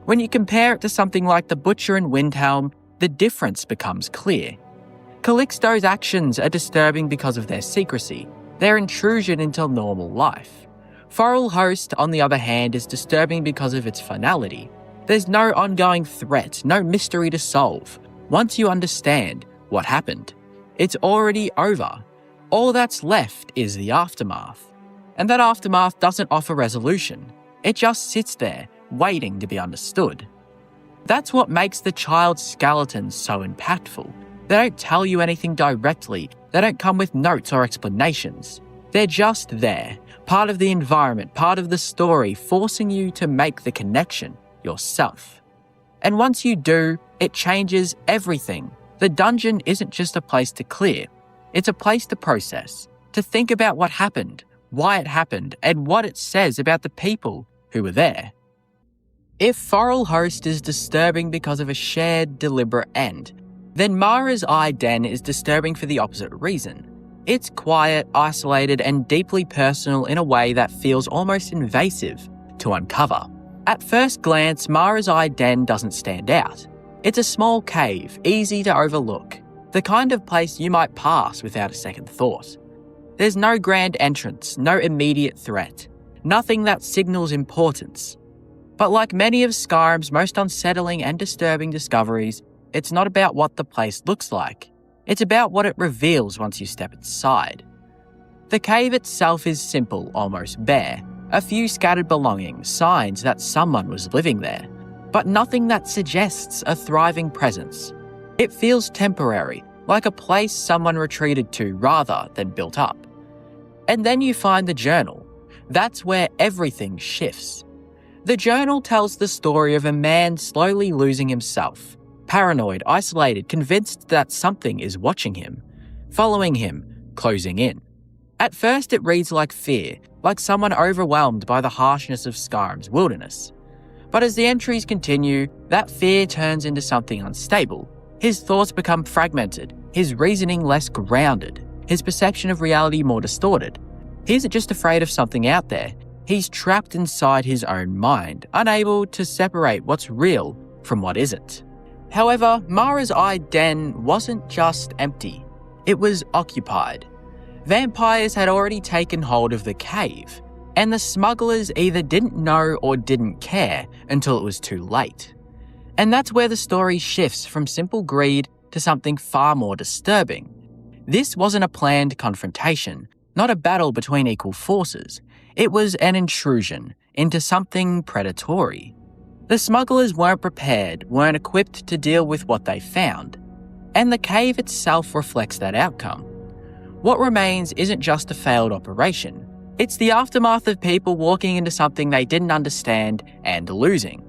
A: When you compare it to something like the Butcher in Windhelm, the difference becomes clear. Calixto's actions are disturbing because of their secrecy, their intrusion into normal life. Forelhost, on the other hand, is disturbing because of its finality. There's no ongoing threat, no mystery to solve. Once you understand what happened, it's already over. All that's left is the aftermath. And that aftermath doesn't offer resolution. It just sits there, waiting to be understood. That's what makes the child's skeletons so impactful. They don't tell you anything directly. They don't come with notes or explanations. They're just there, part of the environment, part of the story, forcing you to make the connection yourself. And once you do, it changes everything. The dungeon isn't just a place to clear. It's a place to process, to think about what happened, why it happened, and what it says about the people who were there. If Forelhost is disturbing because of a shared, deliberate end, then Mara's Eye Den is disturbing for the opposite reason. It's quiet, isolated, and deeply personal in a way that feels almost invasive to uncover. At first glance, Mara's Eye Den doesn't stand out. It's a small cave, easy to overlook, the kind of place you might pass without a second thought. There's no grand entrance, no immediate threat, nothing that signals importance. But like many of Skyrim's most unsettling and disturbing discoveries, it's not about what the place looks like. It's about what it reveals once you step inside. The cave itself is simple, almost bare. A few scattered belongings, signs that someone was living there, but nothing that suggests a thriving presence. It feels temporary, like a place someone retreated to rather than built up. And then you find the journal. That's where everything shifts. The journal tells the story of a man slowly losing himself, paranoid, isolated, convinced that something is watching him, following him, closing in. At first it reads like fear, like someone overwhelmed by the harshness of Skyrim's wilderness. But as the entries continue, that fear turns into something unstable. His thoughts become fragmented, his reasoning less grounded, his perception of reality more distorted. He isn't just afraid of something out there, he's trapped inside his own mind, unable to separate what's real from what isn't. However, Mara's Eye Den wasn't just empty, it was occupied. Vampires had already taken hold of the cave, and the smugglers either didn't know or didn't care until it was too late. And that's where the story shifts from simple greed to something far more disturbing. This wasn't a planned confrontation, not a battle between equal forces. It was an intrusion into something predatory. The smugglers weren't prepared, weren't equipped to deal with what they found, and the cave itself reflects that outcome. What remains isn't just a failed operation, it's the aftermath of people walking into something they didn't understand and losing.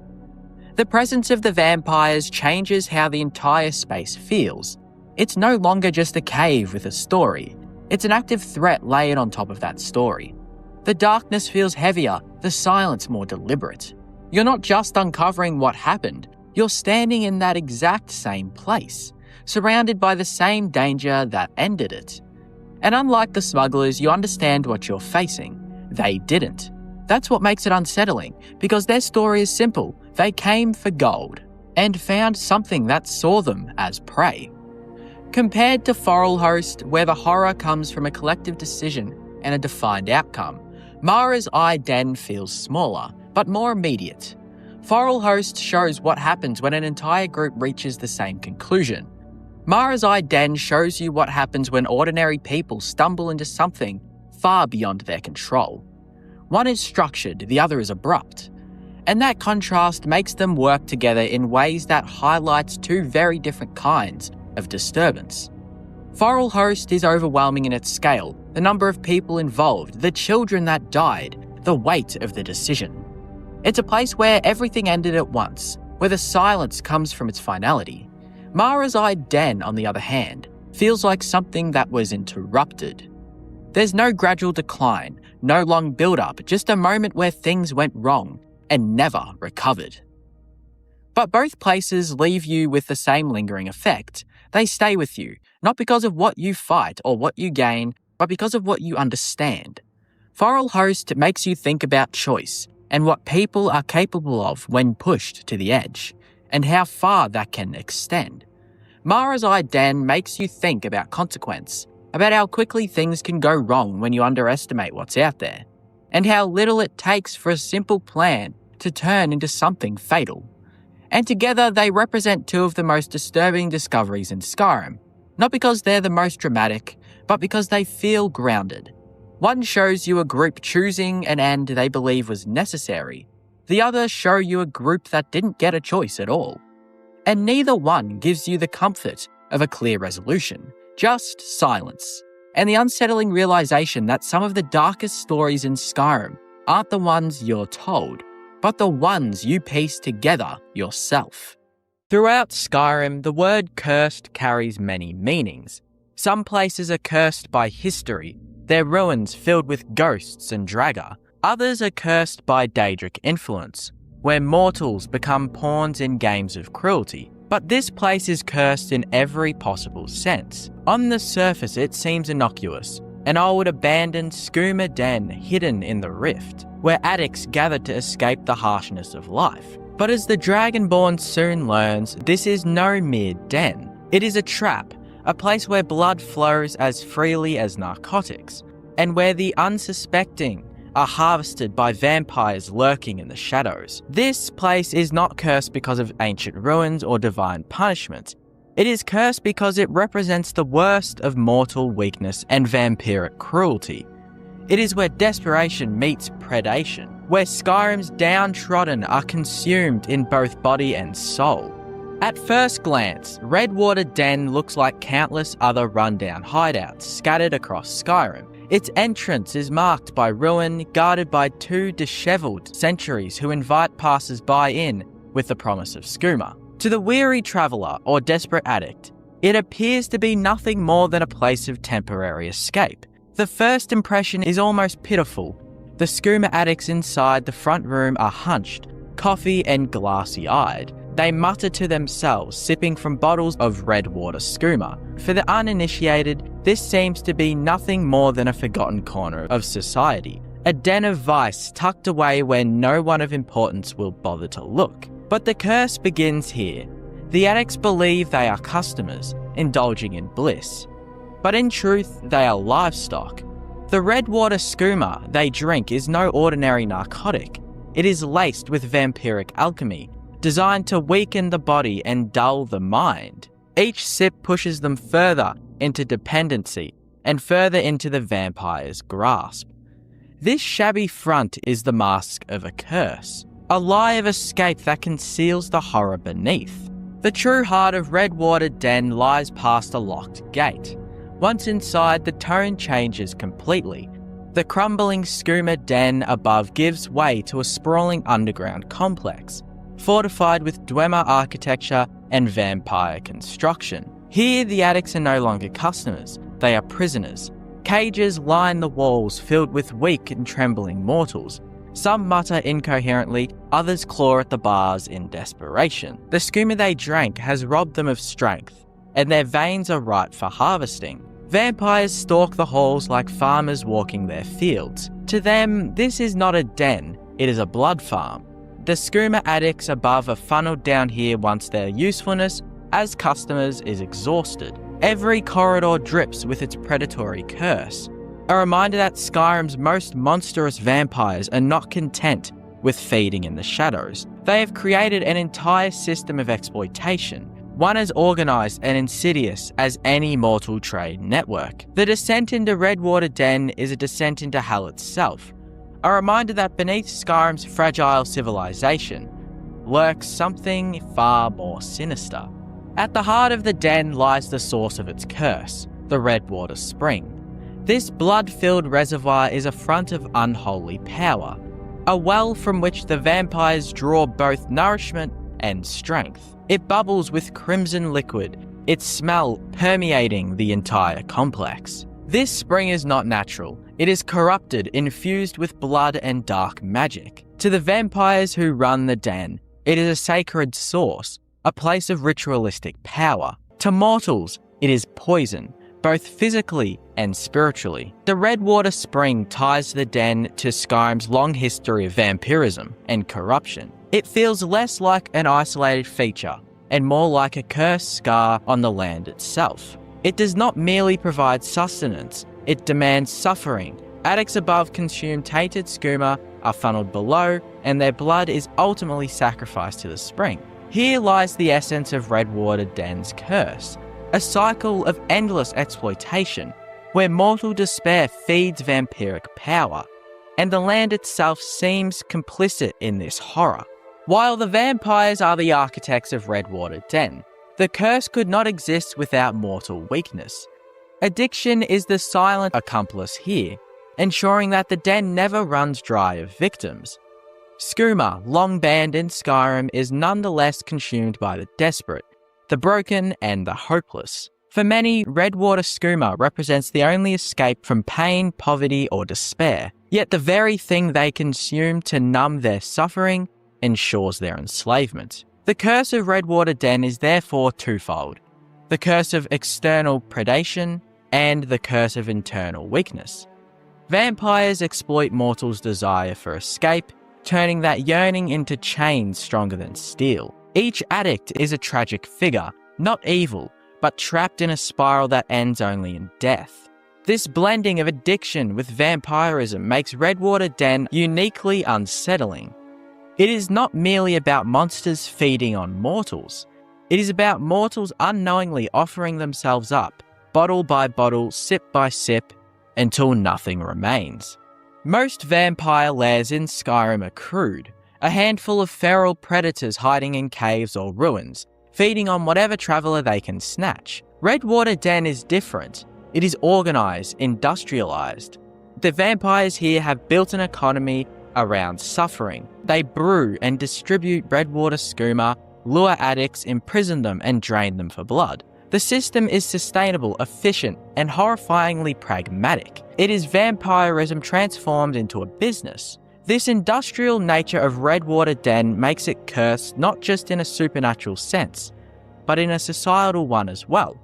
A: The presence of the vampires changes how the entire space feels. It's no longer just a cave with a story, it's an active threat layered on top of that story. The darkness feels heavier, the silence more deliberate. You're not just uncovering what happened, you're standing in that exact same place, surrounded by the same danger that ended it. And unlike the smugglers, you understand what you're facing. They didn't. That's what makes it unsettling, because their story is simple. They came for gold, and found something that saw them as prey. Compared to Forelhost, where the horror comes from a collective decision and a defined outcome, Mara's Eye Den feels smaller, but more immediate. Forelhost shows what happens when an entire group reaches the same conclusion. Mara's Eye Den shows you what happens when ordinary people stumble into something far beyond their control. One is structured, the other is abrupt. And that contrast makes them work together in ways that highlights two very different kinds of disturbance. Forelhost is overwhelming in its scale, the number of people involved, the children that died, the weight of the decision. It's a place where everything ended at once, where the silence comes from its finality. Mara's Eye Den, on the other hand, feels like something that was interrupted. There's no gradual decline, no long build-up, just a moment where things went wrong and never recovered. But both places leave you with the same lingering effect. They stay with you, not because of what you fight or what you gain, but because of what you understand. Forelhost makes you think about choice and what people are capable of when pushed to the edge, and how far that can extend. Mara's Eye Den makes you think about consequence, about how quickly things can go wrong when you underestimate what's out there, and how little it takes for a simple plan to turn into something fatal. And together they represent two of the most disturbing discoveries in Skyrim, not because they're the most dramatic, but because they feel grounded. One shows you a group choosing an end they believe was necessary. The other show you a group that didn't get a choice at all. And neither one gives you the comfort of a clear resolution, just silence, and the unsettling realization that some of the darkest stories in Skyrim aren't the ones you're told, but the ones you piece together yourself. Throughout Skyrim, the word cursed carries many meanings. Some places are cursed by history, their ruins filled with ghosts and draga. Others are cursed by Daedric influence, where mortals become pawns in games of cruelty. But this place is cursed in every possible sense. On the surface, it seems innocuous, an old abandoned skooma den hidden in the rift, where addicts gather to escape the harshness of life. But as the Dragonborn soon learns, this is no mere den. It is a trap, a place where blood flows as freely as narcotics, and where the unsuspecting are harvested by vampires lurking in the shadows. This place is not cursed because of ancient ruins or divine punishment. It is cursed because it represents the worst of mortal weakness and vampiric cruelty. It is where desperation meets predation, where Skyrim's downtrodden are consumed in both body and soul. At first glance, Redwater Den looks like countless other rundown hideouts scattered across Skyrim. Its entrance is marked by ruin, guarded by two dishevelled sentries who invite passers-by in with the promise of skooma. To the weary traveller or desperate addict, it appears to be nothing more than a place of temporary escape. The first impression is almost pitiful. The skooma addicts inside the front room are hunched, coffee and glassy-eyed. They mutter to themselves, sipping from bottles of red water skooma. For the uninitiated, this seems to be nothing more than a forgotten corner of society, a den of vice tucked away where no one of importance will bother to look. But the curse begins here. The addicts believe they are customers, indulging in bliss. But in truth, they are livestock. The red water skooma they drink is no ordinary narcotic. It is laced with vampiric alchemy, designed to weaken the body and dull the mind. Each sip pushes them further into dependency and further into the vampire's grasp. This shabby front is the mask of a curse, a lie of escape that conceals the horror beneath. The true heart of Redwater Den lies past a locked gate. Once inside, the tone changes completely. The crumbling skooma den above gives way to a sprawling underground complex, fortified with Dwemer architecture and vampire construction. Here, the addicts are no longer customers, they are prisoners. Cages line the walls filled with weak and trembling mortals. Some mutter incoherently, others claw at the bars in desperation. The skooma they drank has robbed them of strength, and their veins are ripe for harvesting. Vampires stalk the halls like farmers walking their fields. To them, this is not a den, it is a blood farm. The skooma addicts above are funneled down here once their usefulness as customers is exhausted. Every corridor drips with its predatory curse. A reminder that Skyrim's most monstrous vampires are not content with feeding in the shadows. They have created an entire system of exploitation, one as organised and insidious as any mortal trade network. The descent into Redwater Den is a descent into hell itself, a reminder that beneath Skyrim's fragile civilization lurks something far more sinister. At the heart of the den lies the source of its curse, the Redwater Spring. This blood-filled reservoir is a font of unholy power, a well from which the vampires draw both nourishment and strength. It bubbles with crimson liquid, its smell permeating the entire complex. This spring is not natural. It is corrupted, infused with blood and dark magic. To the vampires who run the den, it is a sacred source, a place of ritualistic power. To mortals, it is poison, both physically and spiritually. The Redwater Spring ties the den to Skyrim's long history of vampirism and corruption. It feels less like an isolated feature and more like a cursed scar on the land itself. It does not merely provide sustenance, it demands suffering. Addicts above consume tainted skooma, are funneled below, and their blood is ultimately sacrificed to the spring. Here lies the essence of Redwater Den's curse, a cycle of endless exploitation, where mortal despair feeds vampiric power, and the land itself seems complicit in this horror. While the vampires are the architects of Redwater Den, the curse could not exist without mortal weakness. Addiction is the silent accomplice here, ensuring that the den never runs dry of victims. Skooma, long banned in Skyrim, is nonetheless consumed by the desperate, the broken, and the hopeless. For many, Redwater skooma represents the only escape from pain, poverty, or despair, yet the very thing they consume to numb their suffering ensures their enslavement. The curse of Redwater Den is therefore twofold: the curse of external predation and the curse of internal weakness. Vampires exploit mortals' desire for escape, turning that yearning into chains stronger than steel. Each addict is a tragic figure, not evil, but trapped in a spiral that ends only in death. This blending of addiction with vampirism makes Redwater Den uniquely unsettling. It is not merely about monsters feeding on mortals. It is about mortals unknowingly offering themselves up, bottle by bottle, sip by sip, until nothing remains. Most vampire lairs in Skyrim are crude, a handful of feral predators hiding in caves or ruins, feeding on whatever traveller they can snatch. Redwater Den is different. It is organised, industrialised. The vampires here have built an economy around suffering. They brew and distribute Redwater skooma, lure addicts, imprison them, and drain them for blood. The system is sustainable, efficient, and horrifyingly pragmatic. It is vampirism transformed into a business. This industrial nature of Redwater Den makes it cursed not just in a supernatural sense, but in a societal one as well.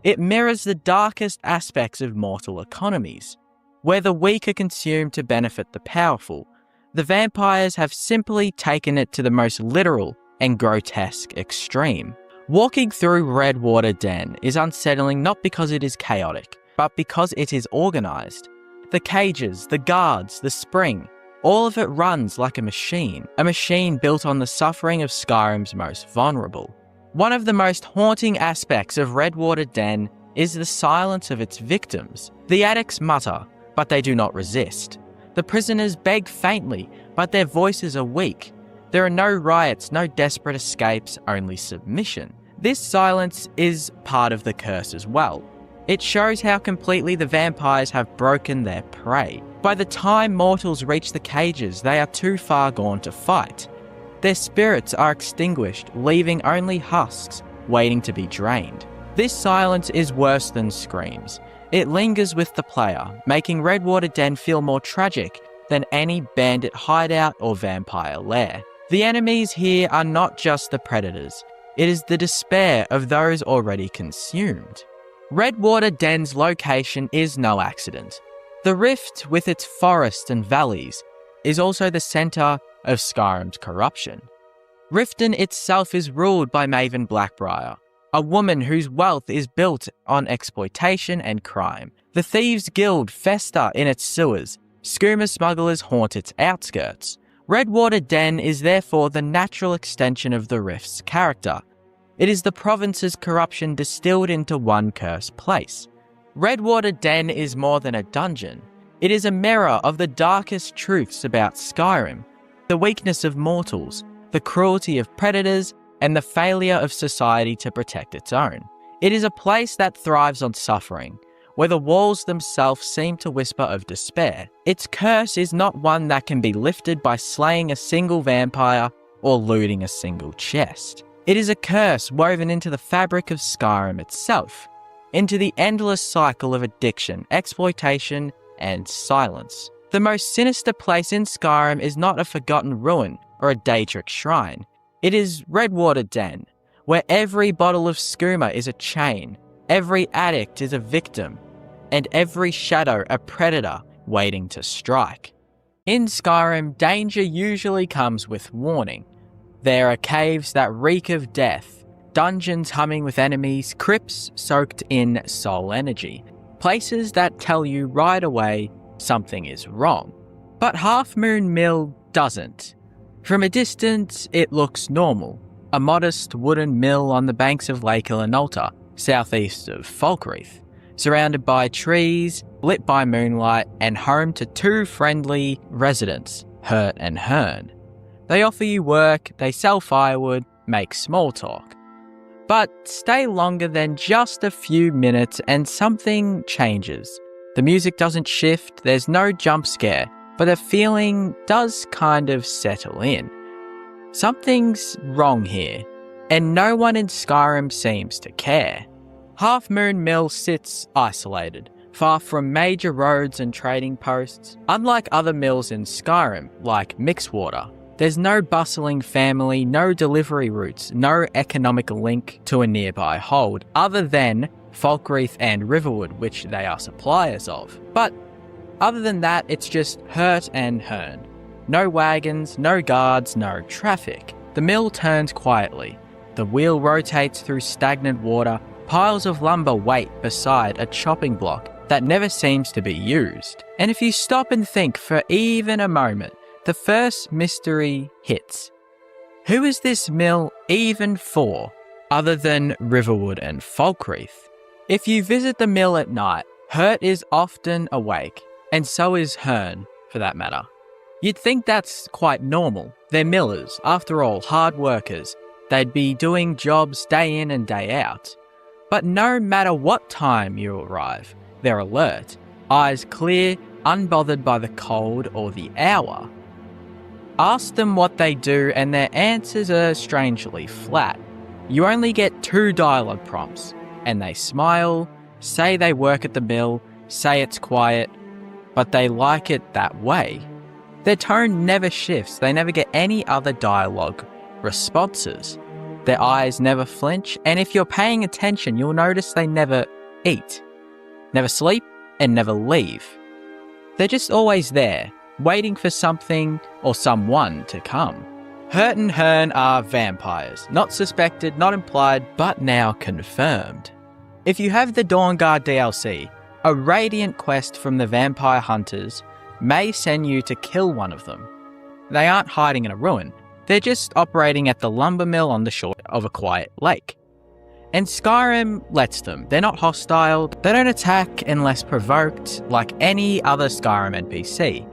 A: It mirrors the darkest aspects of mortal economies, where the weak are consumed to benefit the powerful. The vampires have simply taken it to the most literal and grotesque extreme. Walking through Redwater Den is unsettling not because it is chaotic, but because it is organised. The cages, the guards, the spring, all of it runs like a machine built on the suffering of Skyrim's most vulnerable. One of the most haunting aspects of Redwater Den is the silence of its victims. The addicts mutter, but they do not resist. The prisoners beg faintly, but their voices are weak. There are no riots, no desperate escapes, only submission. This silence is part of the curse as well. It shows how completely the vampires have broken their prey. By the time mortals reach the cages, they are too far gone to fight. Their spirits are extinguished, leaving only husks, waiting to be drained. This silence is worse than screams. It lingers with the player, making Redwater Den feel more tragic than any bandit hideout or vampire lair. The enemies here are not just the predators. It is the despair of those already consumed. Redwater Den's location is no accident. The Rift, with its forests and valleys, is also the centre of Skyrim's corruption. Riften itself is ruled by Maven Blackbriar, a woman whose wealth is built on exploitation and crime. The Thieves' Guild fester in its sewers. Skooma smugglers haunt its outskirts. Redwater Den is therefore the natural extension of the Rift's character. It is the province's corruption distilled into one cursed place. Redwater Den is more than a dungeon. It is a mirror of the darkest truths about Skyrim, the weakness of mortals, the cruelty of predators, and the failure of society to protect its own. It is a place that thrives on suffering, where the walls themselves seem to whisper of despair. Its curse is not one that can be lifted by slaying a single vampire or looting a single chest. It is a curse woven into the fabric of Skyrim itself, into the endless cycle of addiction, exploitation, and silence. The most sinister place in Skyrim is not a forgotten ruin or a Daedric shrine. It is Redwater Den, where every bottle of skooma is a chain, every addict is a victim, and every shadow a predator waiting to strike. In Skyrim, danger usually comes with warning. There are caves that reek of death, dungeons humming with enemies, crypts soaked in soul energy, places that tell you right away something is wrong. But Half Moon Mill doesn't. From a distance, it looks normal. A modest wooden mill on the banks of Lake Ilinalta, southeast of Falkreath, surrounded by trees, lit by moonlight, and home to two friendly residents, Hurt and Hearn. They offer you work, they sell firewood, make small talk. But stay longer than just a few minutes and something changes. The music doesn't shift, there's no jump scare, but the feeling does kind of settle in. Something's wrong here, and no one in Skyrim seems to care. Half Moon Mill sits isolated, far from major roads and trading posts. Unlike other mills in Skyrim, like Mixwater, there's no bustling family, no delivery routes, no economic link to a nearby hold, other than Falkreath and Riverwood, which they are suppliers of. But other than that, it's just Hurt and Hearn. No wagons, no guards, no traffic. The mill turns quietly. The wheel rotates through stagnant water. Piles of lumber wait beside a chopping block that never seems to be used. And if you stop and think for even a moment, the first mystery hits. Who is this mill even for, other than Riverwood and Falkreath? If you visit the mill at night, Hurt is often awake, and so is Hearn, for that matter. You'd think that's quite normal. They're millers, after all, hard workers. They'd be doing jobs day in and day out. But no matter what time you arrive, they're alert, eyes clear, unbothered by the cold or the hour. Ask them what they do and their answers are strangely flat. You only get 2 dialogue prompts, and they smile, say they work at the mill, say it's quiet, but they like it that way. Their tone never shifts, they never get any other dialogue responses. Their eyes never flinch, and if you're paying attention, you'll notice they never eat, never sleep, and never leave. They're just always there, waiting for something or someone to come. Hurt and Hern are vampires, not suspected, not implied, but now confirmed. If you have the Dawnguard DLC, a Radiant quest from the vampire hunters may send you to kill one of them. They aren't hiding in a ruin, they're just operating at the lumber mill on the shore of a quiet lake. And Skyrim lets them. They're not hostile, they don't attack unless provoked like any other Skyrim NPC.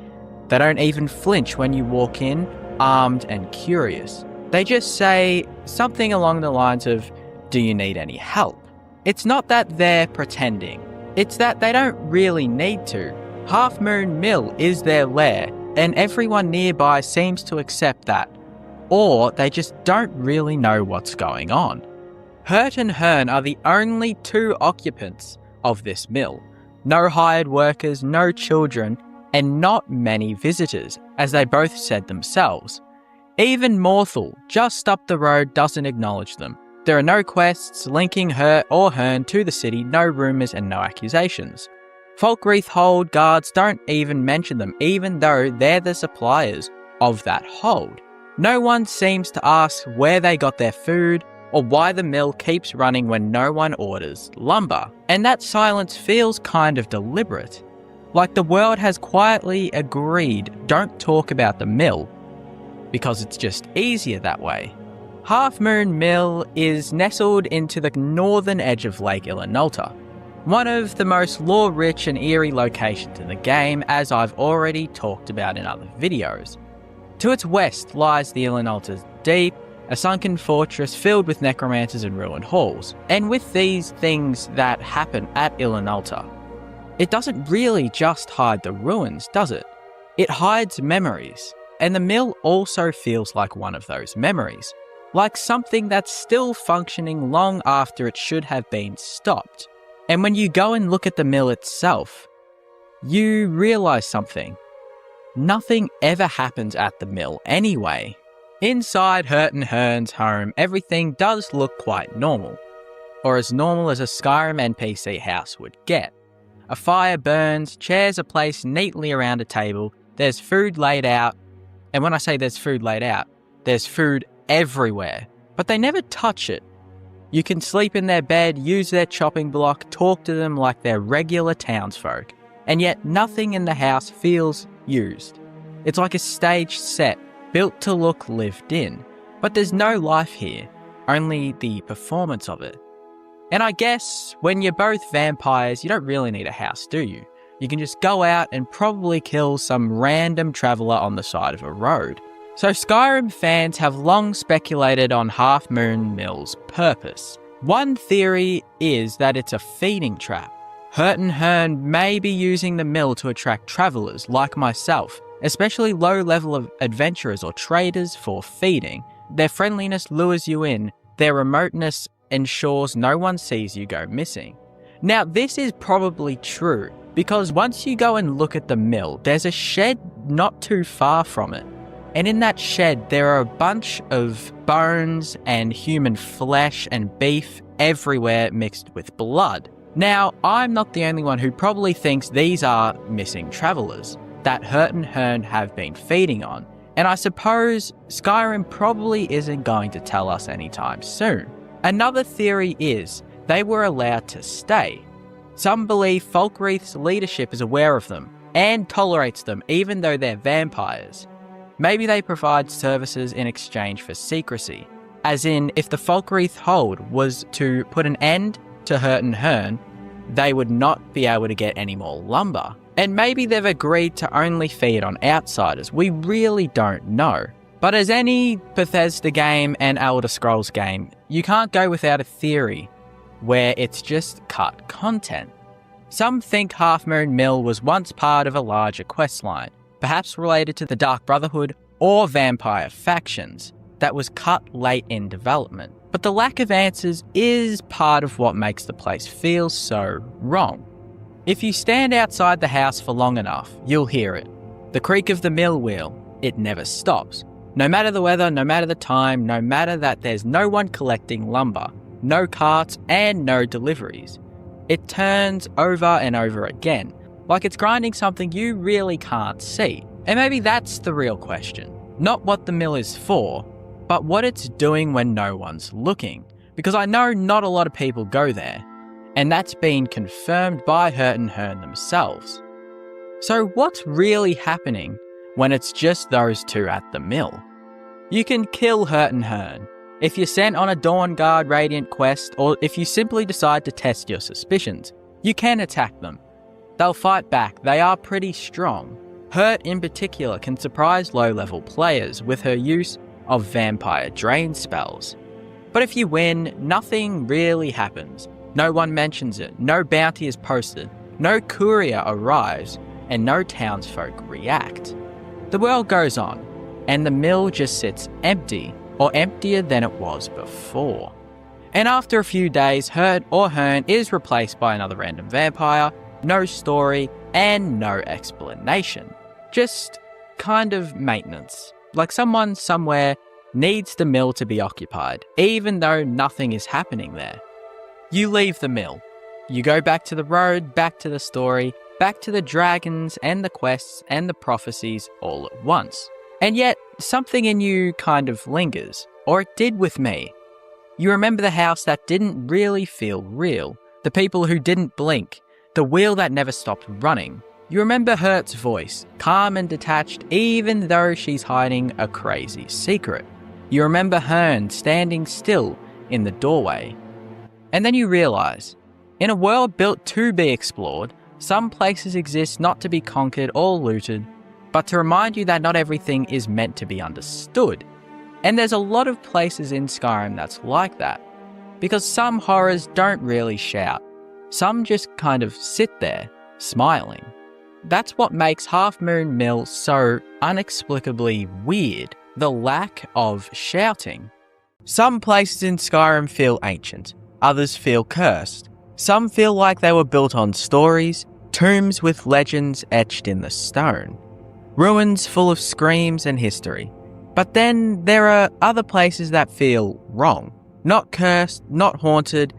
A: They don't even flinch when you walk in, armed and curious. They just say something along the lines of, "Do you need any help?" It's not that they're pretending, it's that they don't really need to. Half Moon Mill is their lair, and everyone nearby seems to accept that. Or they just don't really know what's going on. Hurt and Hern are the only two occupants of this mill. No hired workers, no children, and not many visitors, as they both said themselves. Even Morthal, just up the road, doesn't acknowledge them. There are no quests linking Hurt or Hern to the city, no rumours and no accusations. Falkreath Hold guards don't even mention them, even though they're the suppliers of that hold. No one seems to ask where they got their food, or why the mill keeps running when no one orders lumber. And that silence feels kind of deliberate. Like the world has quietly agreed, don't talk about the mill, because it's just easier that way. Half Moon Mill is nestled into the northern edge of Lake Illinolta, one of the most lore-rich and eerie locations in the game, as I've already talked about in other videos. To its west lies the Illinolta's Deep, a sunken fortress filled with necromancers and ruined halls. And with these things that happen at Illinolta, it doesn't really just hide the ruins, does it? It hides memories, and the mill also feels like one of those memories, like something that's still functioning long after it should have been stopped. And when you go and look at the mill itself, you realise something. Nothing ever happens at the mill anyway. Inside Hurt and Hern's home, everything does look quite normal, or as normal as a Skyrim NPC house would get. A fire burns, chairs are placed neatly around a table, there's food laid out, and when I say there's food laid out, there's food everywhere, but they never touch it. You can sleep in their bed, use their chopping block, talk to them like they're regular townsfolk, and yet nothing in the house feels used. It's like a stage set, built to look lived in, but there's no life here, only the performance of it. And I guess when you're both vampires, you don't really need a house, do you? You can just go out and probably kill some random traveller on the side of a road. So Skyrim fans have long speculated on Half Moon Mill's purpose. One theory is that it's a feeding trap. Hurt and Hern may be using the mill to attract travellers like myself, especially low-level adventurers or traders, for feeding. Their friendliness lures you in, their remoteness ensures no one sees you go missing. Now, this is probably true, because once you go and look at the mill, there's a shed not too far from it. And in that shed, there are a bunch of bones and human flesh and beef everywhere mixed with blood. Now, I'm not the only one who probably thinks these are missing travellers that Hurt and Hern have been feeding on, and I suppose Skyrim probably isn't going to tell us anytime soon. Another theory is they were allowed to stay. Some believe Falkreath's leadership is aware of them and tolerates them even though they're vampires. Maybe they provide services in exchange for secrecy, as in if the Falkreath Hold was to put an end to Hurt and Hern, they would not be able to get any more lumber. And maybe they've agreed to only feed on outsiders. We really don't know. But as any Bethesda game and Elder Scrolls game, you can't go without a theory where it's just cut content. Some think Half Moon Mill was once part of a larger questline, perhaps related to the Dark Brotherhood or vampire factions, that was cut late in development. But the lack of answers is part of what makes the place feel so wrong. If you stand outside the house for long enough, you'll hear it. The creak of the mill wheel, it never stops. No matter the weather, no matter the time, no matter that there's no one collecting lumber, no carts and no deliveries. It turns over and over again, like it's grinding something you really can't see. And maybe that's the real question. Not what the mill is for, but what it's doing when no one's looking. Because I know not a lot of people go there, and that's been confirmed by Hurt and Hern themselves. So what's really happening when it's just those two at the mill? You can kill Hurt and Hern if you're sent on a Dawn Guard Radiant quest, or if you simply decide to test your suspicions. You can attack them. They'll fight back, they are pretty strong. Hurt in particular can surprise low-level players with her use of vampire drain spells. But if you win, nothing really happens. No one mentions it, no bounty is posted, no courier arrives, and no townsfolk react. The world goes on, and the mill just sits empty, or emptier than it was before. And after a few days, Hurt or Hern is replaced by another random vampire, no story, and no explanation. Just kind of maintenance. Like someone somewhere needs the mill to be occupied, even though nothing is happening there. You leave the mill. You go back to the road, back to the story, back to the dragons and the quests and the prophecies all at once. And yet, something in you kind of lingers, or it did with me. You remember the house that didn't really feel real, the people who didn't blink, the wheel that never stopped running. You remember Hurt's voice, calm and detached even though she's hiding a crazy secret. You remember Hern standing still in the doorway. And then you realise, in a world built to be explored, some places exist not to be conquered or looted, but to remind you that not everything is meant to be understood. And there's a lot of places in Skyrim that's like that, because some horrors don't really shout. Some just kind of sit there, smiling. That's what makes Half Moon Mill so inexplicably weird, the lack of shouting. Some places in Skyrim feel ancient, others feel cursed. Some feel like they were built on stories, tombs with legends etched in the stone, ruins full of screams and history. But then there are other places that feel wrong, not cursed, not haunted,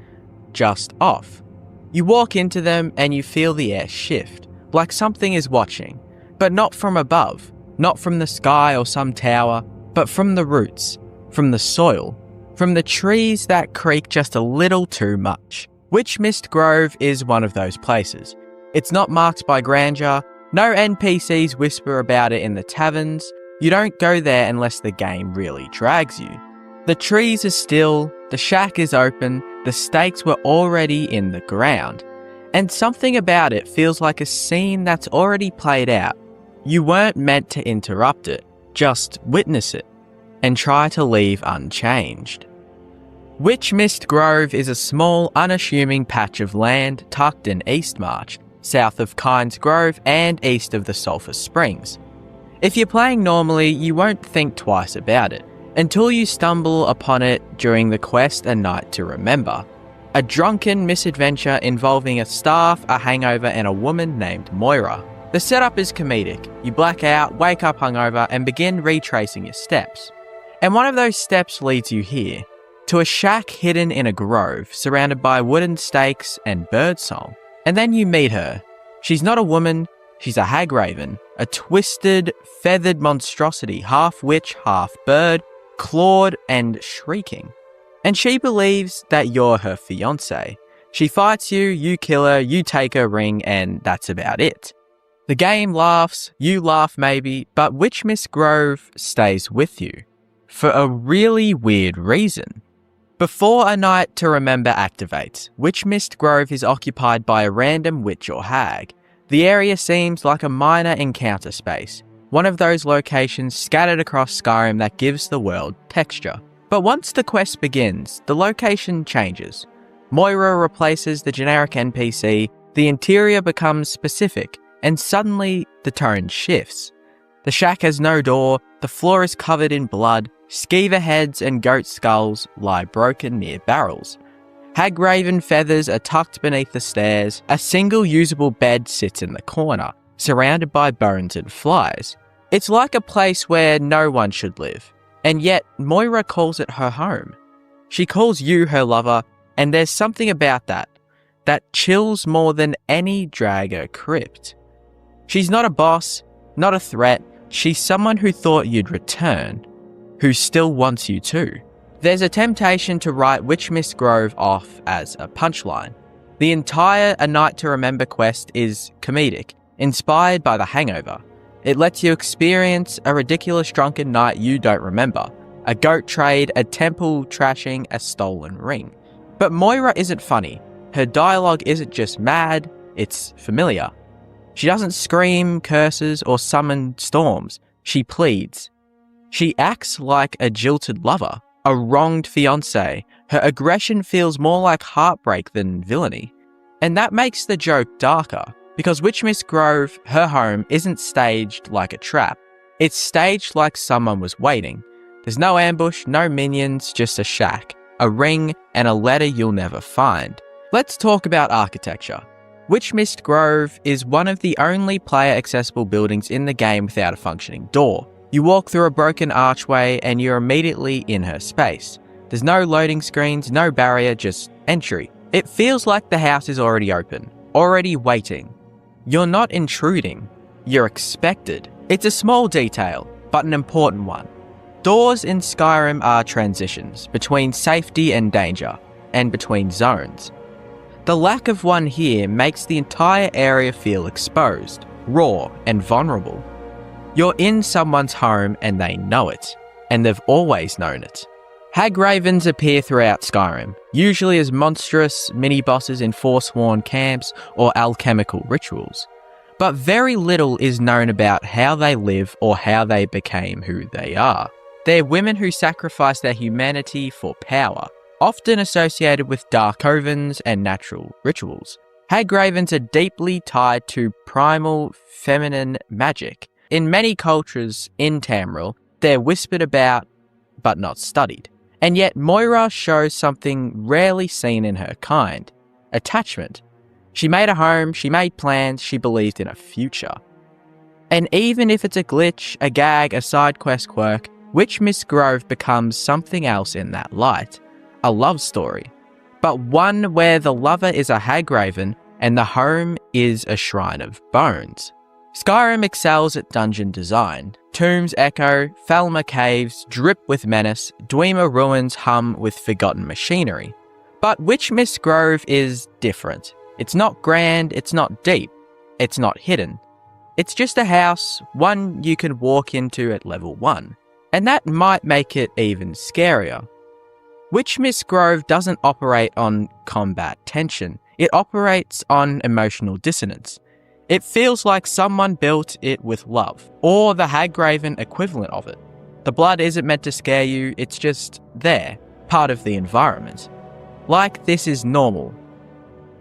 A: just off. You walk into them and you feel the air shift, like something is watching, but not from above, not from the sky or some tower, but from the roots, from the soil, from the trees that creak just a little too much. Witchmist Grove is one of those places. It's not marked by grandeur, no NPCs whisper about it in the taverns, you don't go there unless the game really drags you. The trees are still, the shack is open, the stakes were already in the ground. And something about it feels like a scene that's already played out. You weren't meant to interrupt it, just witness it, and try to leave unchanged. Witchmist Grove is a small, unassuming patch of land tucked in Eastmarch, south of Kynes Grove and east of the Sulphur Springs. If you're playing normally, you won't think twice about it, until you stumble upon it during the quest A Night to Remember. A drunken misadventure involving a staff, a hangover, and a woman named Moira. The setup is comedic. You black out, wake up hungover, and begin retracing your steps. And one of those steps leads you here, to a shack hidden in a grove, surrounded by wooden stakes and birdsong. And then you meet her. She's not a woman, she's a hagraven, a twisted, feathered monstrosity, half witch, half bird, clawed and shrieking. And she believes that you're her fiancé. She fights you, you kill her, you take her ring, and that's about it. The game laughs, you laugh maybe, but Witchmist Grove stays with you. For a really weird reason. Before A Night to Remember activates, Witchmist Grove is occupied by a random witch or hag. The area seems like a minor encounter space, one of those locations scattered across Skyrim that gives the world texture. But once the quest begins, the location changes. Moira replaces the generic NPC, the interior becomes specific, and suddenly the tone shifts. The shack has no door, the floor is covered in blood, Skeever heads and goat skulls lie broken near barrels. Hagraven feathers are tucked beneath the stairs. A single usable bed sits in the corner, surrounded by bones and flies. It's like a place where no one should live, and yet Moira calls it her home. She calls you her lover, and there's something about that chills more than any drag or crypt. She's not a boss, not a threat. She's someone who thought you'd return, who still wants you too. There's a temptation to write Witchmist Grove off as a punchline. The entire A Night to Remember quest is comedic, inspired by The Hangover. It lets you experience a ridiculous drunken night you don't remember, a goat trade, a temple trashing, a stolen ring. But Moira isn't funny. Her dialogue isn't just mad, it's familiar. She doesn't scream, curses, or summon storms. She pleads. She acts like a jilted lover, a wronged fiancé. Her aggression feels more like heartbreak than villainy. And that makes the joke darker, because Witchmist Grove, her home, isn't staged like a trap. It's staged like someone was waiting. There's no ambush, no minions, just a shack, a ring, and a letter you'll never find. Let's talk about architecture. Witchmist Grove is one of the only player-accessible buildings in the game without a functioning door. You walk through a broken archway and you're immediately in her space. There's no loading screens, no barrier, just entry. It feels like the house is already open, already waiting. You're not intruding, you're expected. It's a small detail, but an important one. Doors in Skyrim are transitions between safety and danger, and between zones. The lack of one here makes the entire area feel exposed, raw, and vulnerable. You're in someone's home and they know it, and they've always known it. Hagravens appear throughout Skyrim, usually as monstrous mini-bosses in Forsworn camps or alchemical rituals. But very little is known about how they live or how they became who they are. They're women who sacrifice their humanity for power, often associated with dark covens and natural rituals. Hagravens are deeply tied to primal feminine magic. In many cultures in Tamriel, they're whispered about, but not studied. And yet Moira shows something rarely seen in her kind: attachment. She made a home, she made plans, she believed in a future. And even if it's a glitch, a gag, a side quest quirk, Witchmist Grove becomes something else in that light. A love story. But one where the lover is a Hagraven and the home is a shrine of bones. Skyrim excels at dungeon design. Tombs echo, Falmer caves drip with menace, Dwemer ruins hum with forgotten machinery. But Witchmist Grove is different. It's not grand, it's not deep, it's not hidden. It's just a house, one you can walk into at level 1. And that might make it even scarier. Witchmist Grove doesn't operate on combat tension. It operates on emotional dissonance. It feels like someone built it with love, or the Hagraven equivalent of it. The blood isn't meant to scare you, it's just there, part of the environment. Like this is normal.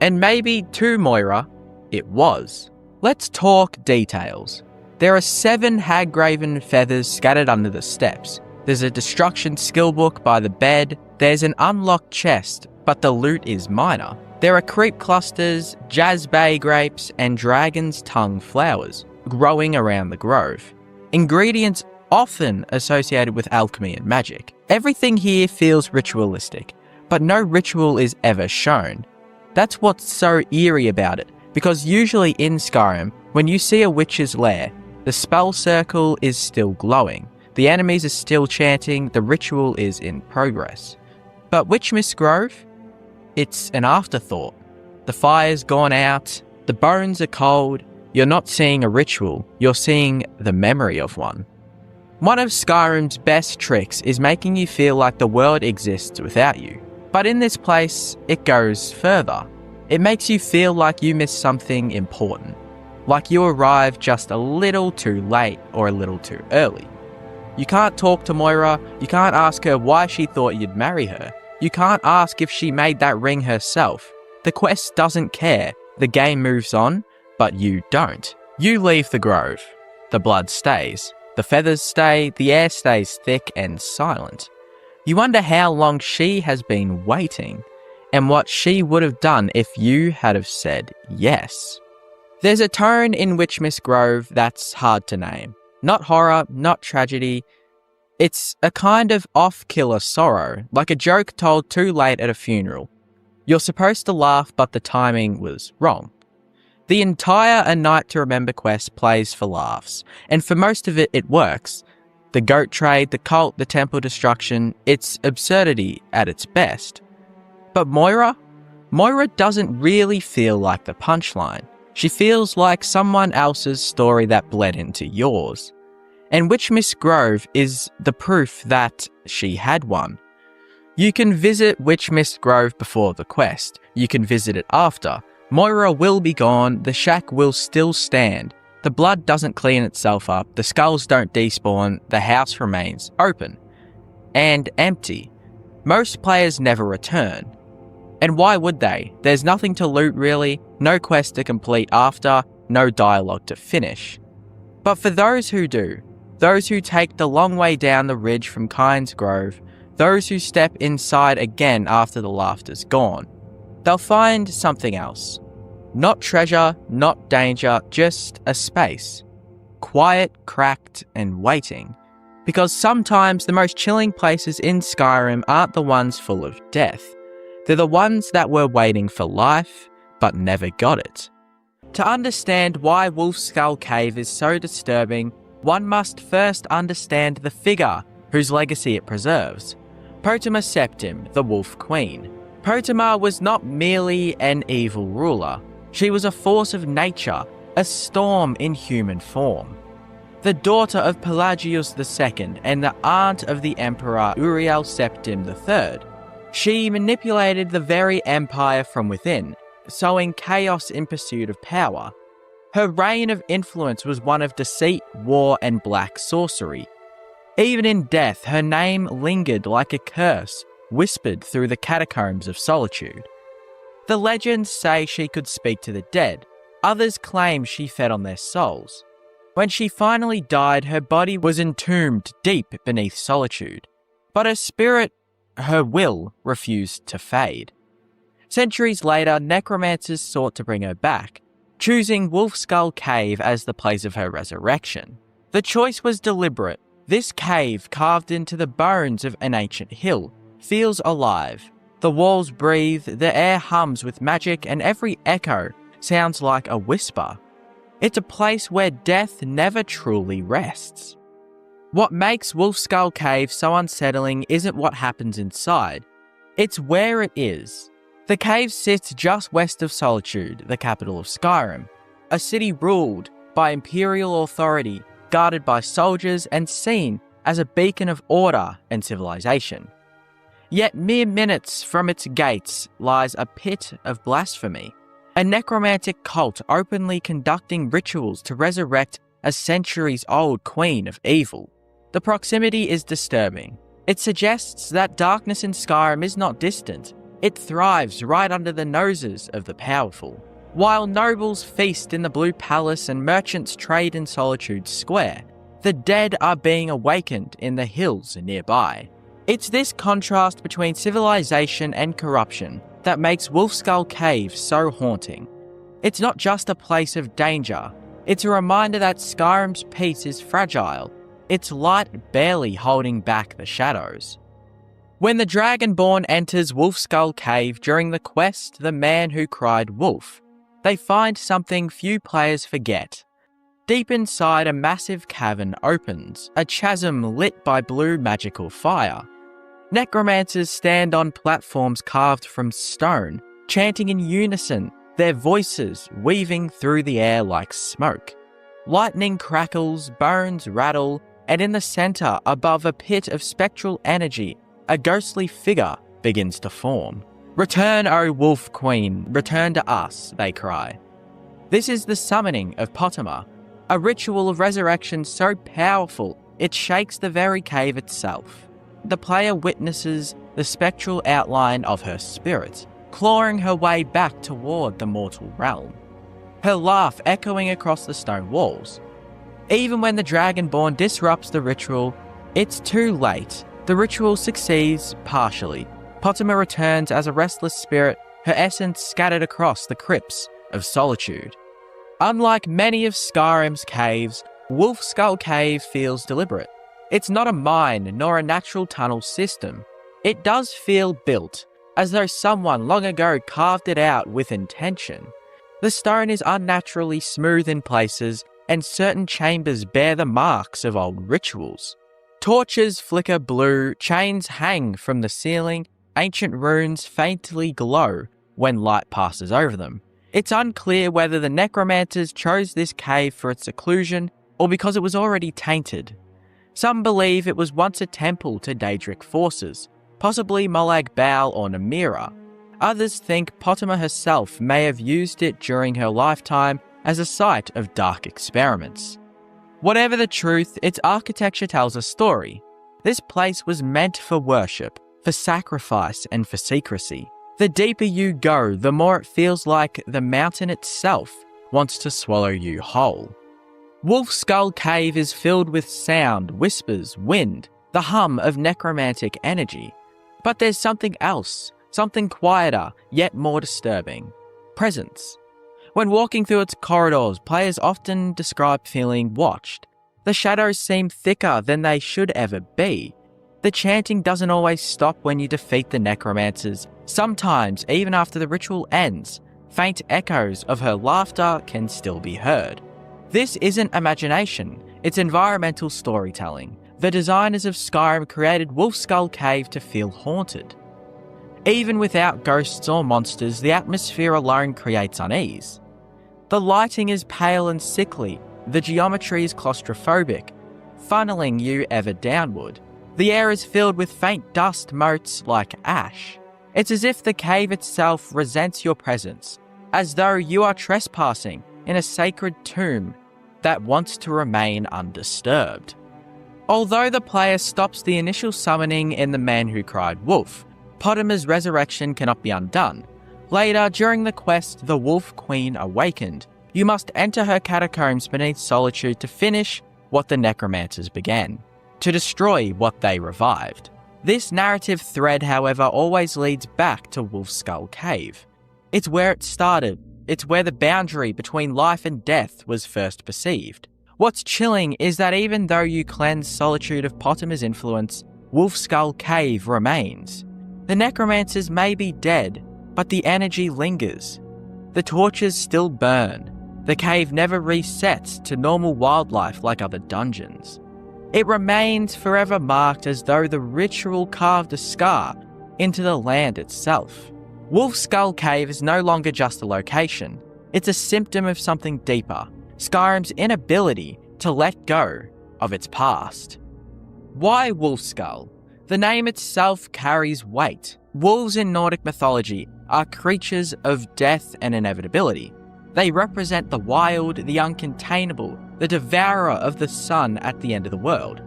A: And maybe to Moira, it was. Let's talk details. There are 7 Hagraven feathers scattered under the steps. There's a destruction skill book by the bed. There's an unlocked chest, but the loot is minor. There are creep clusters, jazzbay grapes, and dragon's tongue flowers growing around the grove. Ingredients often associated with alchemy and magic. Everything here feels ritualistic, but no ritual is ever shown. That's what's so eerie about it, because usually in Skyrim, when you see a witch's lair, the spell circle is still glowing. The enemies are still chanting, the ritual is in progress. But Witchmist Grove? It's an afterthought. The fire's gone out, the bones are cold, you're not seeing a ritual, you're seeing the memory of one. One of Skyrim's best tricks is making you feel like the world exists without you. But in this place, it goes further. It makes you feel like you missed something important. Like you arrived just a little too late or a little too early. You can't talk to Moira, you can't ask her why she thought you'd marry her. You can't ask if she made that ring herself. The quest doesn't care. The game moves on, but you don't. You leave the grove. The blood stays. The feathers stay, the air stays thick and silent. You wonder how long she has been waiting, and what she would have done if you had have said yes. There's a tone in Witchmist Grove that's hard to name. Not horror, not tragedy. It's a kind of off-killer sorrow, like a joke told too late at a funeral. You're supposed to laugh, but the timing was wrong. The entire A Night to Remember quest plays for laughs, and for most of it, it works. The goat trade, the cult, the temple destruction, it's absurdity at its best. But Moira? Moira doesn't really feel like the punchline. She feels like someone else's story that bled into yours. And Witchmist Grove is the proof that she had one. You can visit Witchmist Grove before the quest. You can visit it after. Moira will be gone, the shack will still stand. The blood doesn't clean itself up, the skulls don't despawn, the house remains open. And empty. Most players never return. And why would they? There's nothing to loot really, no quest to complete after, no dialogue to finish. But for those who do, those who take the long way down the ridge from Kyne's Grove, those who step inside again after the laughter's gone, they'll find something else. Not treasure, not danger, just a space. Quiet, cracked, and waiting. Because sometimes the most chilling places in Skyrim aren't the ones full of death. They're the ones that were waiting for life, but never got it. To understand why Wolfskull Cave is so disturbing, one must first understand the figure whose legacy it preserves. Potema Septim, the Wolf Queen. Potema was not merely an evil ruler. She was a force of nature, a storm in human form. The daughter of Pelagius II and the aunt of the Emperor Uriel Septim III. She manipulated the very empire from within, sowing chaos in pursuit of power. Her reign of influence was one of deceit, war, and black sorcery. Even in death, her name lingered like a curse, whispered through the catacombs of solitude. The legends say she could speak to the dead. Others claim she fed on their souls. When she finally died, her body was entombed deep beneath solitude. But her spirit, her will, refused to fade. Centuries later, necromancers sought to bring her back, choosing Wolfskull Cave as the place of her resurrection. The choice was deliberate. This cave, carved into the bones of an ancient hill, feels alive. The walls breathe, the air hums with magic, and every echo sounds like a whisper. It's a place where death never truly rests. What makes Wolfskull Cave so unsettling isn't what happens inside, it's where it is. The cave sits just west of Solitude, the capital of Skyrim, a city ruled by imperial authority, guarded by soldiers and seen as a beacon of order and civilization. Yet mere minutes from its gates lies a pit of blasphemy, a necromantic cult openly conducting rituals to resurrect a centuries-old queen of evil. The proximity is disturbing. It suggests that darkness in Skyrim is not distant. It thrives right under the noses of the powerful. While nobles feast in the Blue Palace and merchants trade in Solitude Square, the dead are being awakened in the hills nearby. It's this contrast between civilization and corruption that makes Wolfskull Cave so haunting. It's not just a place of danger, it's a reminder that Skyrim's peace is fragile, its light barely holding back the shadows. When the Dragonborn enters Wolfskull Cave during the quest The Man Who Cried Wolf, they find something few players forget. Deep inside, a massive cavern opens, a chasm lit by blue magical fire. Necromancers stand on platforms carved from stone, chanting in unison, their voices weaving through the air like smoke. Lightning crackles, bones rattle, and in the center, above a pit of spectral energy, a ghostly figure begins to form. "Return, O Wolf Queen, return to us," they cry. This is the summoning of Potema, a ritual of resurrection so powerful it shakes the very cave itself. The player witnesses the spectral outline of her spirit, clawing her way back toward the mortal realm. Her laugh echoing across the stone walls. Even when the Dragonborn disrupts the ritual, it's too late. The ritual succeeds partially. Pottima returns as a restless spirit, her essence scattered across the crypts of solitude. Unlike many of Skyrim's caves, Wolf Skull Cave feels deliberate. It's not a mine nor a natural tunnel system. It does feel built, as though someone long ago carved it out with intention. The stone is unnaturally smooth in places, and certain chambers bear the marks of old rituals. Torches flicker blue, chains hang from the ceiling, ancient runes faintly glow when light passes over them. It's unclear whether the necromancers chose this cave for its seclusion or because it was already tainted. Some believe it was once a temple to Daedric forces, possibly Molag Bal or Namira. Others think Pottima herself may have used it during her lifetime as a site of dark experiments. Whatever the truth, its architecture tells a story. This place was meant for worship, for sacrifice, and for secrecy. The deeper you go, the more it feels like the mountain itself wants to swallow you whole. Wolf Skull Cave is filled with sound, whispers, wind, the hum of necromantic energy. But there's something else, something quieter, yet more disturbing. Presence. When walking through its corridors, players often describe feeling watched. The shadows seem thicker than they should ever be. The chanting doesn't always stop when you defeat the necromancers. Sometimes, even after the ritual ends, faint echoes of her laughter can still be heard. This isn't imagination, it's environmental storytelling. The designers of Skyrim created Wolf Skull Cave to feel haunted. Even without ghosts or monsters, the atmosphere alone creates unease. The lighting is pale and sickly, the geometry is claustrophobic, funneling you ever downward. The air is filled with faint dust motes like ash. It's as if the cave itself resents your presence, as though you are trespassing in a sacred tomb that wants to remain undisturbed. Although the player stops the initial summoning in The Man Who Cried Wolf, Pottima's resurrection cannot be undone. Later, during the quest, the Wolf Queen awakened. You must enter her catacombs beneath Solitude to finish what the necromancers began, to destroy what they revived. This narrative thread, however, always leads back to Wolf Skull Cave. It's where it started. It's where the boundary between life and death was first perceived. What's chilling is that even though you cleanse Solitude of Pottima's influence, Wolf Skull Cave remains. The necromancers may be dead, but the energy lingers. The torches still burn. The cave never resets to normal wildlife like other dungeons. It remains forever marked as though the ritual carved a scar into the land itself. Wolf Skull Cave is no longer just a location. It's a symptom of something deeper, Skyrim's inability to let go of its past. Why Wolf Skull? The name itself carries weight. Wolves in Nordic mythology are creatures of death and inevitability. They represent the wild, the uncontainable, the devourer of the sun at the end of the world.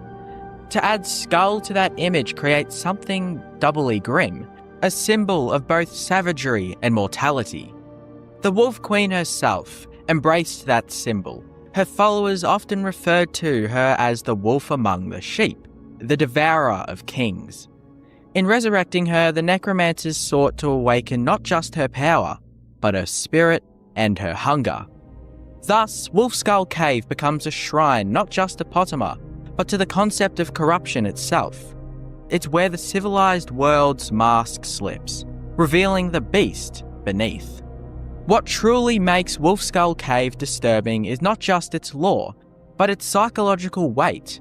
A: To add skull to that image creates something doubly grim, a symbol of both savagery and mortality. The Wolf Queen herself embraced that symbol. Her followers often referred to her as the wolf among the sheep, the devourer of kings. In resurrecting her, the necromancers sought to awaken not just her power, but her spirit and her hunger. Thus, Wolf Skull Cave becomes a shrine not just to Pottima, but to the concept of corruption itself. It's where the civilized world's mask slips, revealing the beast beneath. What truly makes Wolf Skull Cave disturbing is not just its lore, but its psychological weight.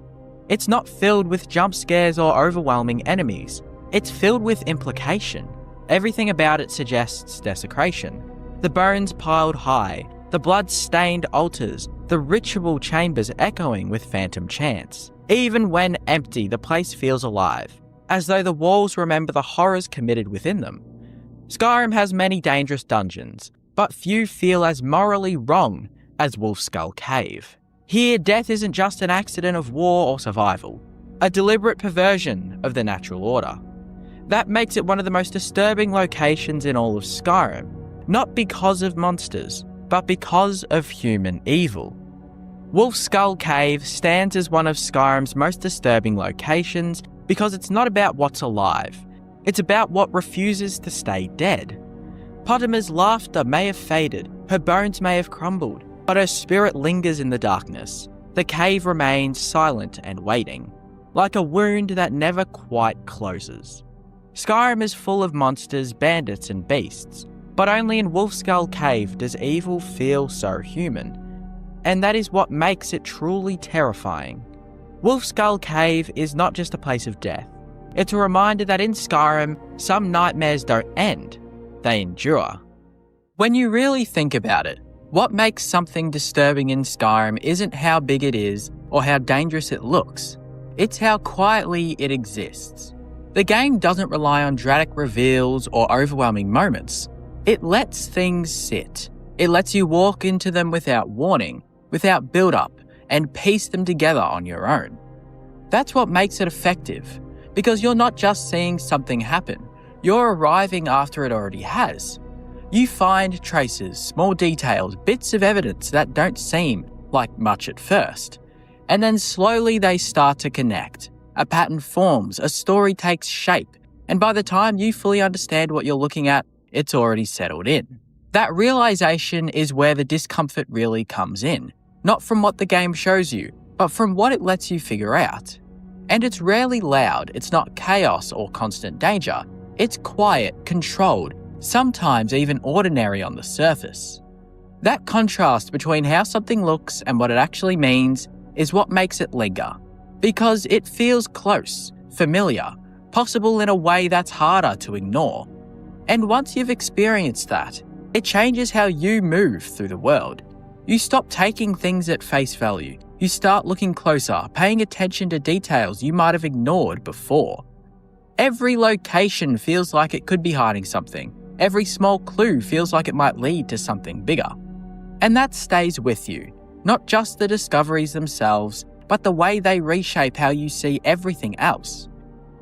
A: It's not filled with jump scares or overwhelming enemies. It's filled with implication. Everything about it suggests desecration. The bones piled high, the blood-stained altars, the ritual chambers echoing with phantom chants. Even when empty, the place feels alive, as though the walls remember the horrors committed within them. Skyrim has many dangerous dungeons, but few feel as morally wrong as Wolf Skull Cave. Here, death isn't just an accident of war or survival, a deliberate perversion of the natural order. That makes it one of the most disturbing locations in all of Skyrim, not because of monsters, but because of human evil. Wolf Skull Cave stands as one of Skyrim's most disturbing locations because it's not about what's alive, it's about what refuses to stay dead. Potter's laughter may have faded, her bones may have crumbled, but her spirit lingers in the darkness. The cave remains silent and waiting, like a wound that never quite closes. Skyrim is full of monsters, bandits and beasts, but only in Wolfskull Cave does evil feel so human. And that is what makes it truly terrifying. Wolfskull Cave is not just a place of death. It's a reminder that in Skyrim, some nightmares don't end, they endure. When you really think about it, what makes something disturbing in Skyrim isn't how big it is or how dangerous it looks. It's how quietly it exists. The game doesn't rely on dramatic reveals or overwhelming moments. It lets things sit. It lets you walk into them without warning, without build-up, and piece them together on your own. That's what makes it effective, because you're not just seeing something happen, you're arriving after it already has. You find traces, small details, bits of evidence that don't seem like much at first. And then slowly they start to connect. A pattern forms, a story takes shape, and by the time you fully understand what you're looking at, it's already settled in. That realization is where the discomfort really comes in, not from what the game shows you, but from what it lets you figure out. And it's rarely loud, it's not chaos or constant danger, it's quiet, controlled, sometimes even ordinary on the surface. That contrast between how something looks and what it actually means is what makes it linger, because it feels close, familiar, possible in a way that's harder to ignore. And once you've experienced that, it changes how you move through the world. You stop taking things at face value. You start looking closer, paying attention to details you might have ignored before. Every location feels like it could be hiding something. Every small clue feels like it might lead to something bigger. And that stays with you, not just the discoveries themselves, but the way they reshape how you see everything else.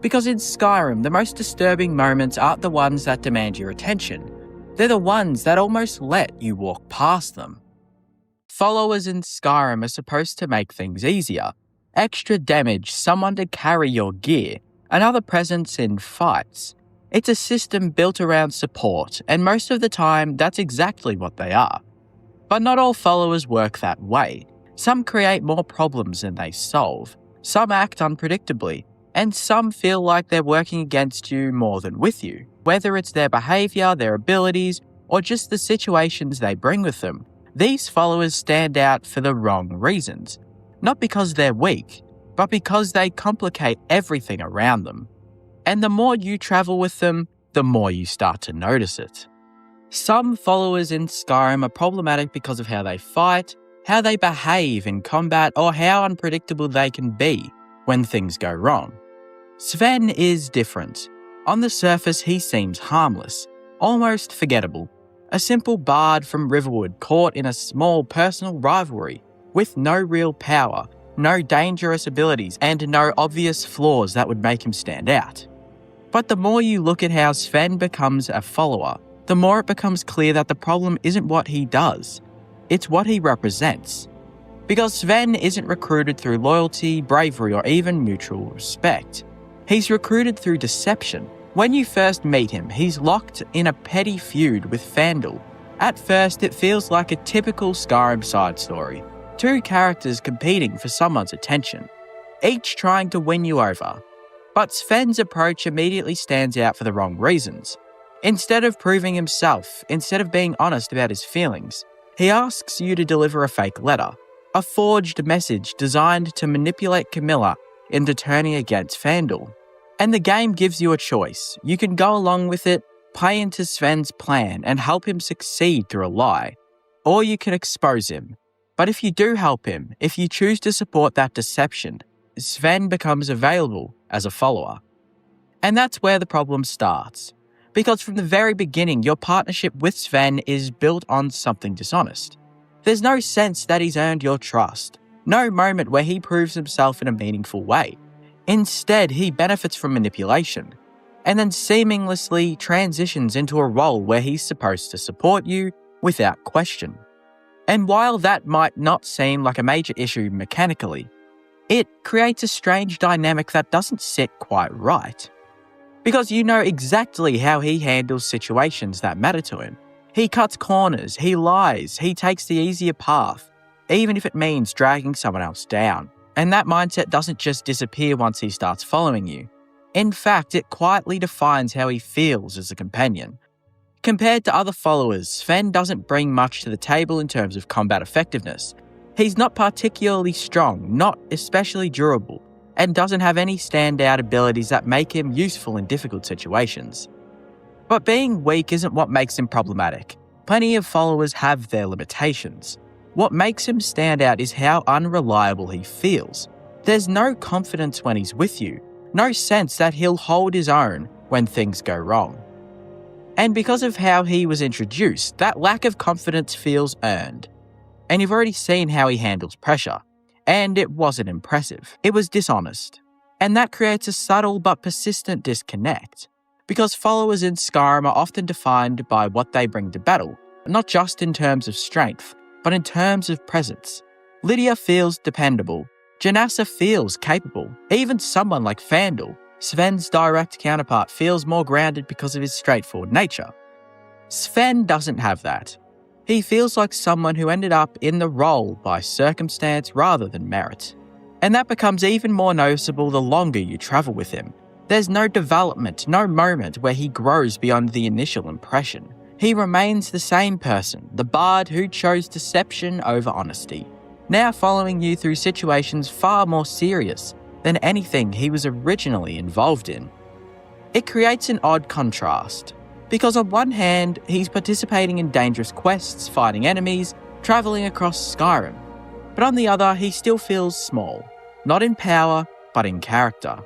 A: Because in Skyrim, the most disturbing moments aren't the ones that demand your attention. They're the ones that almost let you walk past them. Followers in Skyrim are supposed to make things easier. Extra damage, someone to carry your gear, another presence in fights. It's a system built around support, and most of the time, that's exactly what they are. But not all followers work that way. Some create more problems than they solve. Some act unpredictably, and some feel like they're working against you more than with you. Whether it's their behaviour, their abilities, or just the situations they bring with them, these followers stand out for the wrong reasons. Not because they're weak, but because they complicate everything around them. And the more you travel with them, the more you start to notice it. Some followers in Skyrim are problematic because of how they fight, how they behave in combat, or how unpredictable they can be when things go wrong. Sven is different. On the surface, he seems harmless, almost forgettable. A simple bard from Riverwood caught in a small personal rivalry, with no real power, no dangerous abilities, and no obvious flaws that would make him stand out. But the more you look at how Sven becomes a follower, the more it becomes clear that the problem isn't what he does, it's what he represents. Because Sven isn't recruited through loyalty, bravery, or even mutual respect. He's recruited through deception. When you first meet him, he's locked in a petty feud with Fandel. At first, it feels like a typical Skyrim side story. Two characters competing for someone's attention, each trying to win you over. But Sven's approach immediately stands out for the wrong reasons. Instead of proving himself, instead of being honest about his feelings, he asks you to deliver a fake letter, a forged message designed to manipulate Camilla into turning against Fandel. And the game gives you a choice. You can go along with it, play into Sven's plan, and help him succeed through a lie. Or you can expose him. But if you do help him, if you choose to support that deception, Sven becomes available as a follower. And that's where the problem starts. Because from the very beginning, your partnership with Sven is built on something dishonest. There's no sense that he's earned your trust. No moment where he proves himself in a meaningful way. Instead, he benefits from manipulation, and then seamlessly transitions into a role where he's supposed to support you without question. And while that might not seem like a major issue mechanically, it creates a strange dynamic that doesn't sit quite right. Because you know exactly how he handles situations that matter to him. He cuts corners, he lies, he takes the easier path, even if it means dragging someone else down. And that mindset doesn't just disappear once he starts following you. In fact, it quietly defines how he feels as a companion. Compared to other followers, Sven doesn't bring much to the table in terms of combat effectiveness. He's not particularly strong, not especially durable, and doesn't have any standout abilities that make him useful in difficult situations. But being weak isn't what makes him problematic. Plenty of followers have their limitations. What makes him stand out is how unreliable he feels. There's no confidence when he's with you, no sense that he'll hold his own when things go wrong. And because of how he was introduced, that lack of confidence feels earned. And you've already seen how he handles pressure. And it wasn't impressive. It was dishonest. And that creates a subtle but persistent disconnect. Because followers in Skyrim are often defined by what they bring to battle, not just in terms of strength, but in terms of presence. Lydia feels dependable. Janassa feels capable. Even someone like Fandel, Sven's direct counterpart, feels more grounded because of his straightforward nature. Sven doesn't have that. He feels like someone who ended up in the role by circumstance rather than merit. And that becomes even more noticeable the longer you travel with him. There's no development, no moment where he grows beyond the initial impression. He remains the same person, the bard who chose deception over honesty, now following you through situations far more serious than anything he was originally involved in. It creates an odd contrast. Because on one hand, he's participating in dangerous quests, fighting enemies, travelling across Skyrim. But on the other, he still feels small. Not in power, but in character.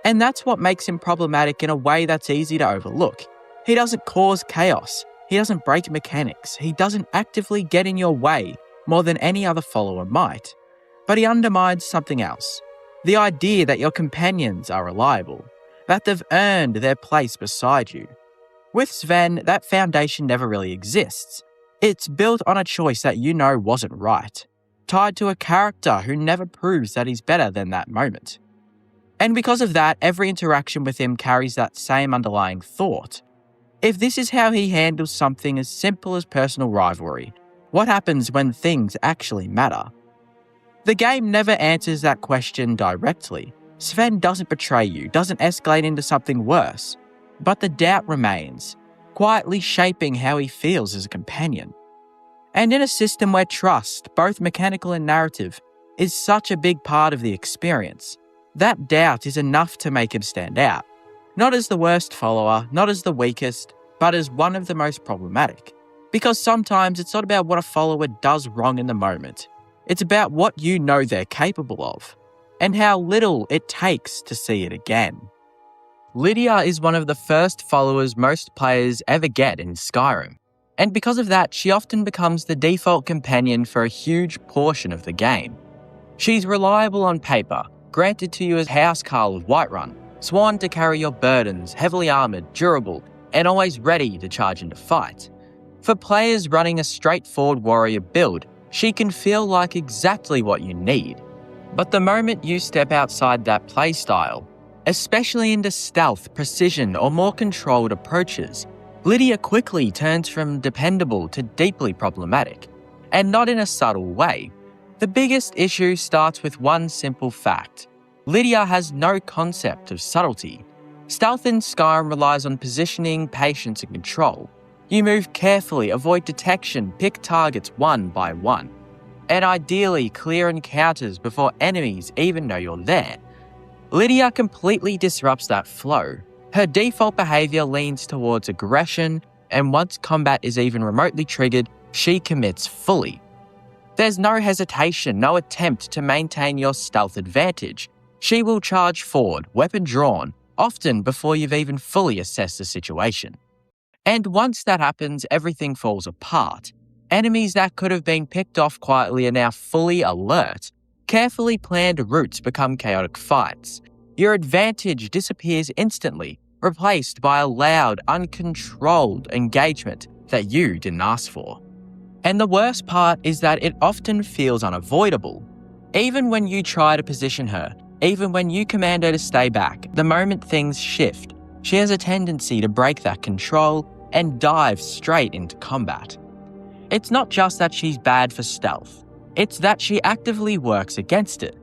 A: And that's what makes him problematic in a way that's easy to overlook. He doesn't cause chaos. He doesn't break mechanics. He doesn't actively get in your way more than any other follower might. But he undermines something else. The idea that your companions are reliable. That they've earned their place beside you. With Sven, that foundation never really exists. It's built on a choice that you know wasn't right, tied to a character who never proves that he's better than that moment. And because of that, every interaction with him carries that same underlying thought. If this is how he handles something as simple as personal rivalry, what happens when things actually matter? The game never answers that question directly. Sven doesn't betray you, doesn't escalate into something worse. But the doubt remains, quietly shaping how he feels as a companion. And in a system where trust, both mechanical and narrative, is such a big part of the experience, that doubt is enough to make him stand out. Not as the worst follower, not as the weakest, but as one of the most problematic. Because sometimes it's not about what a follower does wrong in the moment. It's about what you know they're capable of, and how little it takes to see it again. Lydia is one of the first followers most players ever get in Skyrim, and because of that, she often becomes the default companion for a huge portion of the game. She's reliable on paper, granted to you as Housecarl of Whiterun, sworn to carry your burdens, heavily armoured, durable, and always ready to charge into fight. For players running a straightforward warrior build, she can feel like exactly what you need. But the moment you step outside that playstyle, especially into stealth, precision, or more controlled approaches, Lydia quickly turns from dependable to deeply problematic, and not in a subtle way. The biggest issue starts with one simple fact. Lydia has no concept of subtlety. Stealth in Skyrim relies on positioning, patience, and control. You move carefully, avoid detection, pick targets one by one, and ideally clear encounters before enemies even know you're there. Lydia completely disrupts that flow. Her default behaviour leans towards aggression, and once combat is even remotely triggered, she commits fully. There's no hesitation, no attempt to maintain your stealth advantage. She will charge forward, weapon drawn, often before you've even fully assessed the situation. And once that happens, everything falls apart. Enemies that could have been picked off quietly are now fully alert. Carefully planned routes become chaotic fights. Your advantage disappears instantly, replaced by a loud, uncontrolled engagement that you didn't ask for. And the worst part is that it often feels unavoidable. Even when you try to position her, even when you command her to stay back, the moment things shift, she has a tendency to break that control and dive straight into combat. It's not just that she's bad for stealth, it's that she actively works against it.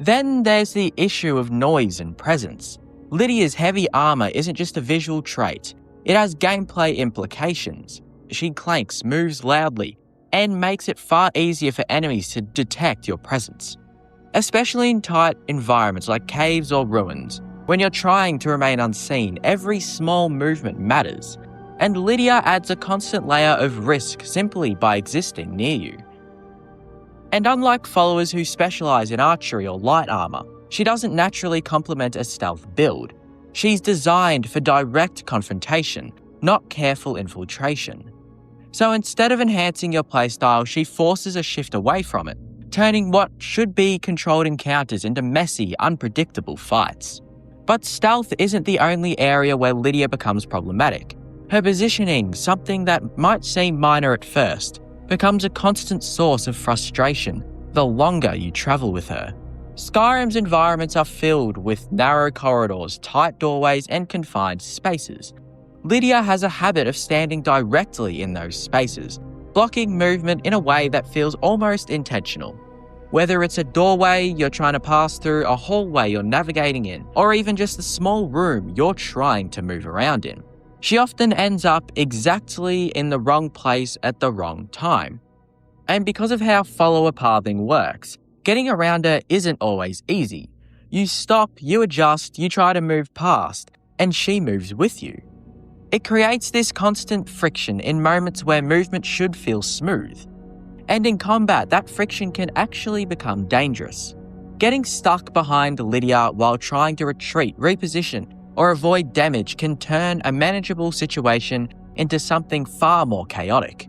A: Then there's the issue of noise and presence. Lydia's heavy armor isn't just a visual trait, it has gameplay implications. She clanks, moves loudly, and makes it far easier for enemies to detect your presence. Especially in tight environments like caves or ruins, when you're trying to remain unseen, every small movement matters, and Lydia adds a constant layer of risk simply by existing near you. And unlike followers who specialise in archery or light armour, she doesn't naturally complement a stealth build. She's designed for direct confrontation, not careful infiltration. So instead of enhancing your playstyle, she forces a shift away from it, turning what should be controlled encounters into messy, unpredictable fights. But stealth isn't the only area where Lydia becomes problematic. Her positioning, something that might seem minor at first, becomes a constant source of frustration the longer you travel with her. Skyrim's environments are filled with narrow corridors, tight doorways, and confined spaces. Lydia has a habit of standing directly in those spaces, blocking movement in a way that feels almost intentional. Whether it's a doorway you're trying to pass through, a hallway you're navigating in, or even just a small room you're trying to move around in, she often ends up exactly in the wrong place at the wrong time. And because of how follower pathing works, getting around her isn't always easy. You stop, you adjust, you try to move past, and she moves with you. It creates this constant friction in moments where movement should feel smooth. And in combat, that friction can actually become dangerous. Getting stuck behind Lydia while trying to retreat, reposition, or avoid damage can turn a manageable situation into something far more chaotic.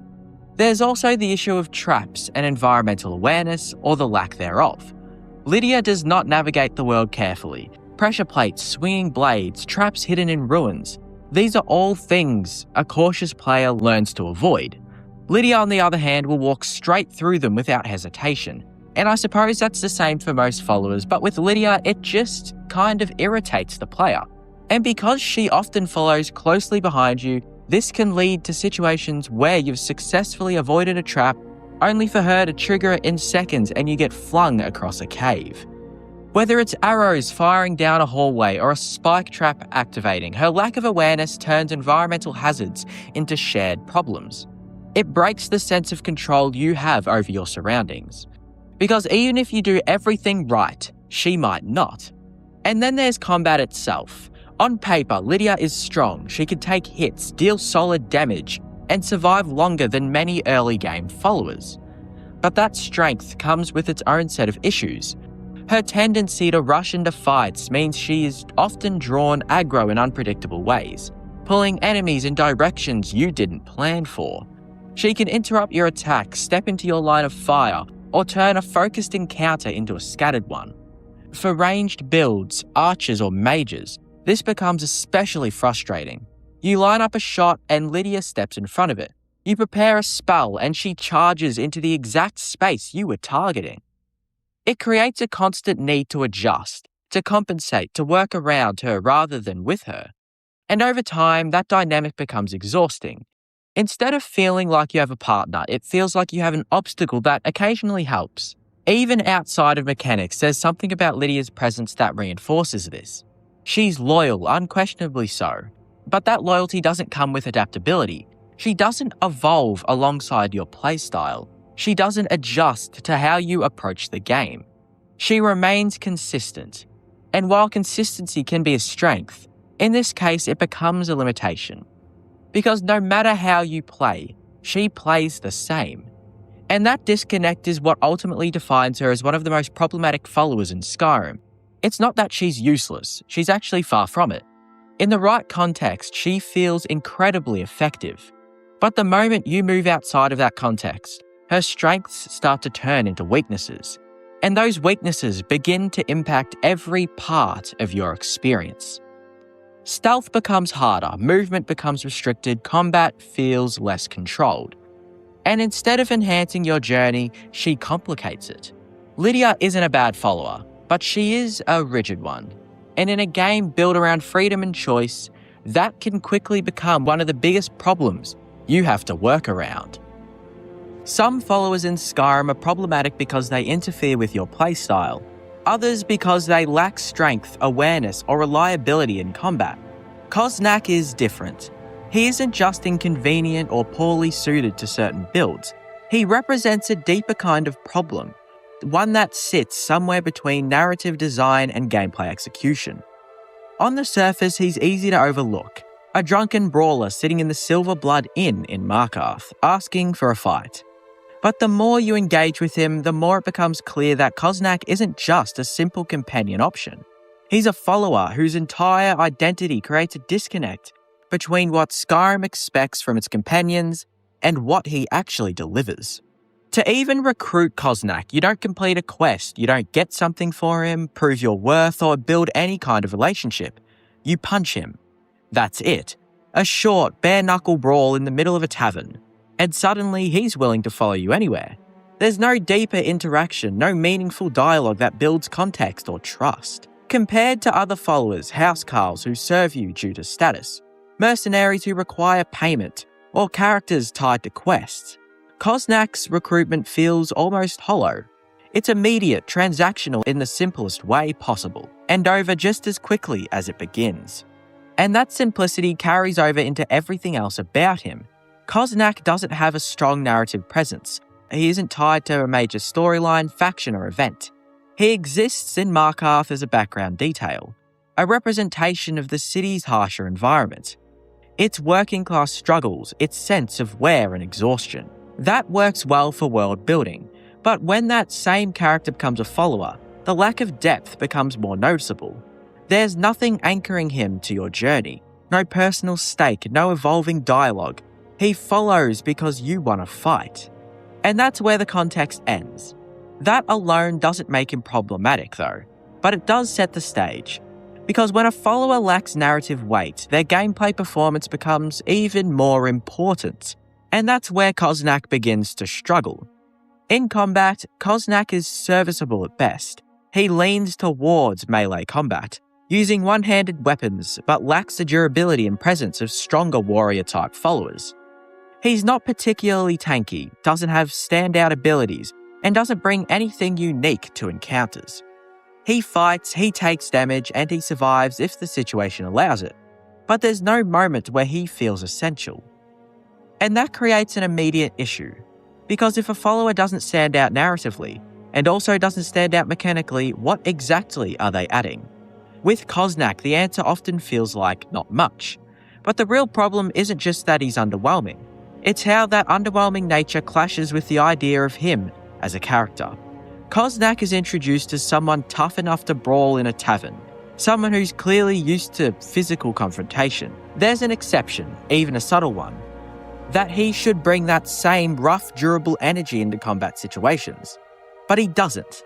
A: There's also the issue of traps and environmental awareness, or the lack thereof. Lydia does not navigate the world carefully. Pressure plates, swinging blades, traps hidden in ruins. These are all things a cautious player learns to avoid. Lydia, on the other hand, will walk straight through them without hesitation. And I suppose that's the same for most followers, but with Lydia, it just kind of irritates the player. And because she often follows closely behind you, this can lead to situations where you've successfully avoided a trap only for her to trigger it in seconds and you get flung across a cave. Whether it's arrows firing down a hallway or a spike trap activating, her lack of awareness turns environmental hazards into shared problems. It breaks the sense of control you have over your surroundings. Because even if you do everything right, she might not. And then there's combat itself. On paper, Lydia is strong. She can take hits, deal solid damage, and survive longer than many early game followers. But that strength comes with its own set of issues. Her tendency to rush into fights means she is often drawn aggro in unpredictable ways, pulling enemies in directions you didn't plan for. She can interrupt your attack, step into your line of fire, or turn a focused encounter into a scattered one. For ranged builds, archers or mages, this becomes especially frustrating. You line up a shot and Lydia steps in front of it. You prepare a spell and she charges into the exact space you were targeting. It creates a constant need to adjust, to compensate, to work around her rather than with her. And over time, that dynamic becomes exhausting. Instead of feeling like you have a partner, it feels like you have an obstacle that occasionally helps. Even outside of mechanics, there's something about Lydia's presence that reinforces this. She's loyal, unquestionably so, but that loyalty doesn't come with adaptability. She doesn't evolve alongside your playstyle. She doesn't adjust to how you approach the game. She remains consistent. And while consistency can be a strength, in this case it becomes a limitation. Because no matter how you play, she plays the same. And that disconnect is what ultimately defines her as one of the most problematic followers in Skyrim. It's not that she's useless, she's actually far from it. In the right context, she feels incredibly effective. But the moment you move outside of that context, her strengths start to turn into weaknesses. And those weaknesses begin to impact every part of your experience. Stealth becomes harder, movement becomes restricted, combat feels less controlled. And instead of enhancing your journey, she complicates it. Lydia isn't a bad follower, but she is a rigid one. And in a game built around freedom and choice, that can quickly become one of the biggest problems you have to work around. Some followers in Skyrim are problematic because they interfere with your playstyle, others because they lack strength, awareness, or reliability in combat. Koznak is different. He isn't just inconvenient or poorly suited to certain builds. He represents a deeper kind of problem, one that sits somewhere between narrative design and gameplay execution. On the surface, he's easy to overlook, a drunken brawler sitting in the Silver Blood Inn in Markarth, asking for a fight. But the more you engage with him, the more it becomes clear that Koznak isn't just a simple companion option. He's a follower whose entire identity creates a disconnect between what Skyrim expects from its companions and what he actually delivers. To even recruit Koznak, you don't complete a quest, you don't get something for him, prove your worth, or build any kind of relationship. You punch him. That's it. A short, bare-knuckle brawl in the middle of a tavern. And suddenly he's willing to follow you anywhere. There's no deeper interaction, no meaningful dialogue that builds context or trust. Compared to other followers, housecarls who serve you due to status, mercenaries who require payment, or characters tied to quests, Koznak's recruitment feels almost hollow. It's immediate, transactional in the simplest way possible, and over just as quickly as it begins. And that simplicity carries over into everything else about him. Koznak doesn't have a strong narrative presence. He isn't tied to a major storyline, faction, or event. He exists in Markarth as a background detail, a representation of the city's harsher environment. Its working-class struggles, its sense of wear and exhaustion. That works well for world building, but when that same character becomes a follower, the lack of depth becomes more noticeable. There's nothing anchoring him to your journey, no personal stake, no evolving dialogue. He follows because you want to fight. And that's where the context ends. That alone doesn't make him problematic though, but it does set the stage. Because when a follower lacks narrative weight, their gameplay performance becomes even more important. And that's where Koznak begins to struggle. In combat, Koznak is serviceable at best. He leans towards melee combat, using one-handed weapons, but lacks the durability and presence of stronger warrior-type followers. He's not particularly tanky, doesn't have standout abilities, and doesn't bring anything unique to encounters. He fights, he takes damage, and he survives if the situation allows it. But there's no moment where he feels essential. And that creates an immediate issue. Because if a follower doesn't stand out narratively, and also doesn't stand out mechanically, what exactly are they adding? With Koznak, the answer often feels like not much. But the real problem isn't just that he's underwhelming. It's how that underwhelming nature clashes with the idea of him as a character. Koznak is introduced as someone tough enough to brawl in a tavern, someone who's clearly used to physical confrontation. There's an exception, even a subtle one, that he should bring that same rough, durable energy into combat situations. But he doesn't.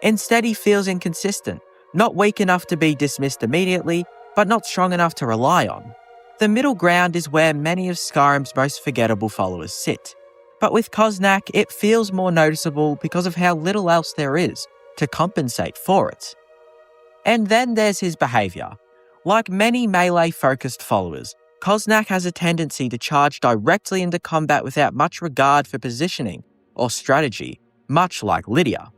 A: Instead, he feels inconsistent, not weak enough to be dismissed immediately, but not strong enough to rely on. The middle ground is where many of Skyrim's most forgettable followers sit. But with Koznak, it feels more noticeable because of how little else there is to compensate for it. And then there's his behaviour. Like many melee-focused followers, Koznak has a tendency to charge directly into combat without much regard for positioning or strategy, much like Lydia.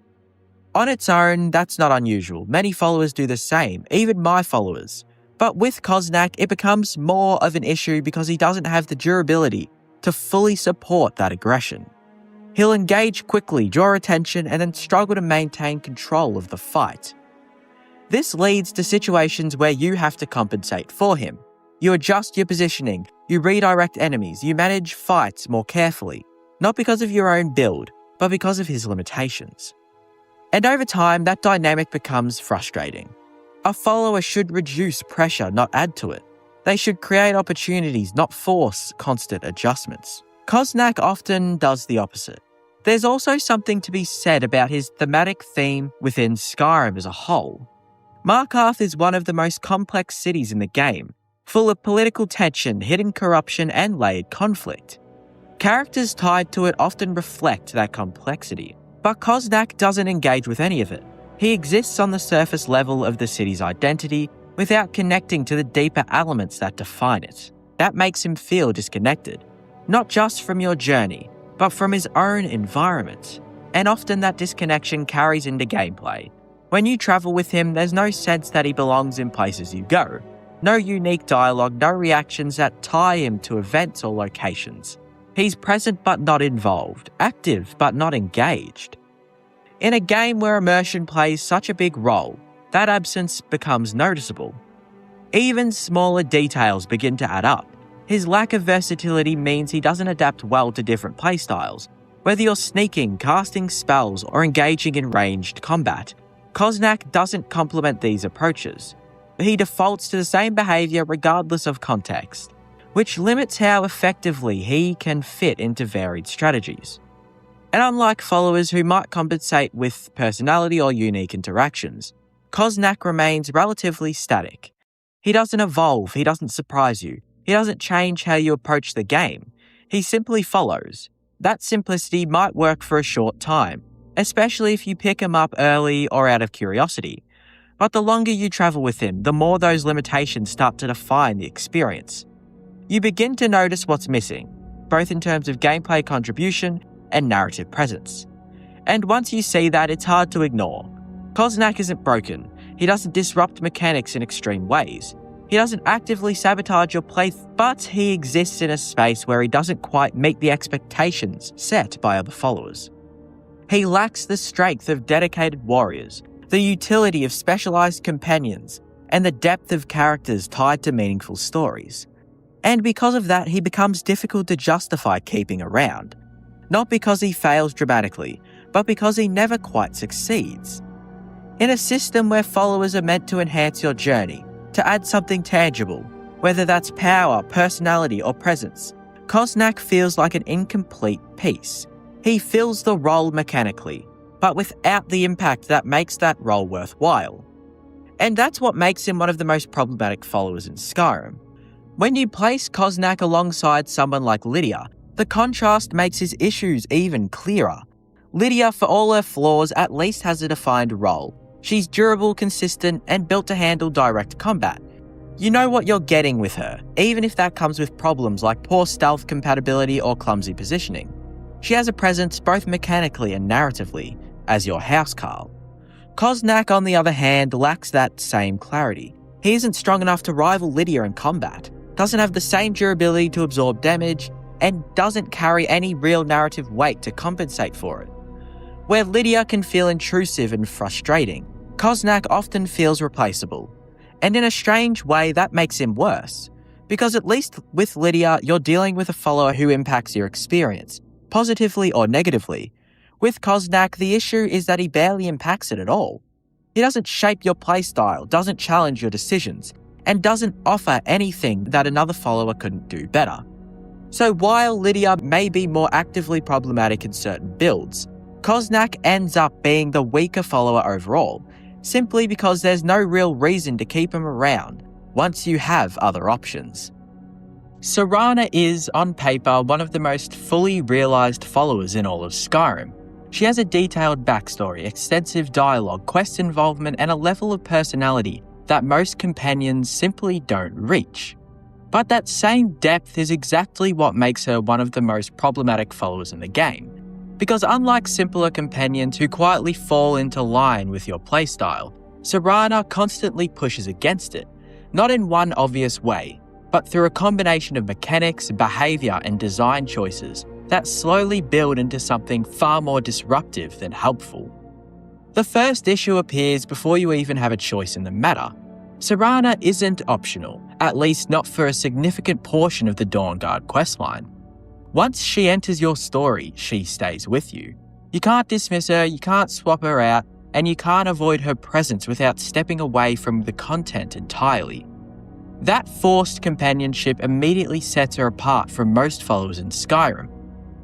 A: On its own, that's not unusual. Many followers do the same, even my followers. But with Koznak, it becomes more of an issue because he doesn't have the durability to fully support that aggression. He'll engage quickly, draw attention, and then struggle to maintain control of the fight. This leads to situations where you have to compensate for him. You adjust your positioning, you redirect enemies, you manage fights more carefully, not because of your own build, but because of his limitations. And over time, that dynamic becomes frustrating. A follower should reduce pressure, not add to it. They should create opportunities, not force constant adjustments. Koznak often does the opposite. There's also something to be said about his thematic theme within Skyrim as a whole. Markarth is one of the most complex cities in the game, full of political tension, hidden corruption, and layered conflict. Characters tied to it often reflect that complexity, but Koznak doesn't engage with any of it. He exists on the surface level of the city's identity without connecting to the deeper elements that define it. That makes him feel disconnected, not just from your journey, but from his own environment. And often that disconnection carries into gameplay. When you travel with him, there's no sense that he belongs in places you go. No unique dialogue, no reactions that tie him to events or locations. He's present but not involved, active but not engaged. In a game where immersion plays such a big role, that absence becomes noticeable. Even smaller details begin to add up. His lack of versatility means he doesn't adapt well to different playstyles. Whether you're sneaking, casting spells, or engaging in ranged combat, Koznak doesn't complement these approaches. He defaults to the same behaviour regardless of context, which limits how effectively he can fit into varied strategies. And unlike followers who might compensate with personality or unique interactions, Koznak remains relatively static. He doesn't evolve, he doesn't surprise you, he doesn't change how you approach the game. He simply follows. That simplicity might work for a short time, especially if you pick him up early or out of curiosity. But the longer you travel with him, the more those limitations start to define the experience. You begin to notice what's missing, both in terms of gameplay contribution and narrative presence. And once you see that, it's hard to ignore. Koznak isn't broken. He doesn't disrupt mechanics in extreme ways. He doesn't actively sabotage your play, but he exists in a space where he doesn't quite meet the expectations set by other followers. He lacks the strength of dedicated warriors, the utility of specialized companions, and the depth of characters tied to meaningful stories. And because of that, he becomes difficult to justify keeping around. Not because he fails dramatically, but because he never quite succeeds. In a system where followers are meant to enhance your journey, to add something tangible, whether that's power, personality, or presence, Koznak feels like an incomplete piece. He fills the role mechanically, but without the impact that makes that role worthwhile. And that's what makes him one of the most problematic followers in Skyrim. When you place Koznak alongside someone like Lydia, the contrast makes his issues even clearer. Lydia, for all her flaws, at least has a defined role. She's durable, consistent, and built to handle direct combat. You know what you're getting with her, even if that comes with problems like poor stealth compatibility or clumsy positioning. She has a presence both mechanically and narratively, as your housecarl. Koznak, on the other hand, lacks that same clarity. He isn't strong enough to rival Lydia in combat, doesn't have the same durability to absorb damage, and doesn't carry any real narrative weight to compensate for it. Where Lydia can feel intrusive and frustrating, Koznak often feels replaceable. And in a strange way, that makes him worse. Because at least with Lydia, you're dealing with a follower who impacts your experience, positively or negatively. With Koznak, the issue is that he barely impacts it at all. He doesn't shape your playstyle, doesn't challenge your decisions, and doesn't offer anything that another follower couldn't do better. So while Lydia may be more actively problematic in certain builds, Koznak ends up being the weaker follower overall, simply because there's no real reason to keep him around once you have other options. Serana is, on paper, one of the most fully realised followers in all of Skyrim. She has a detailed backstory, extensive dialogue, quest involvement, and a level of personality that most companions simply don't reach. But that same depth is exactly what makes her one of the most problematic followers in the game. Because unlike simpler companions who quietly fall into line with your playstyle, Serana constantly pushes against it, not in one obvious way, but through a combination of mechanics, behaviour and design choices that slowly build into something far more disruptive than helpful. The first issue appears before you even have a choice in the matter. Serana isn't optional, at least not for a significant portion of the Dawnguard questline. Once she enters your story, she stays with you. You can't dismiss her, you can't swap her out, and you can't avoid her presence without stepping away from the content entirely. That forced companionship immediately sets her apart from most followers in Skyrim.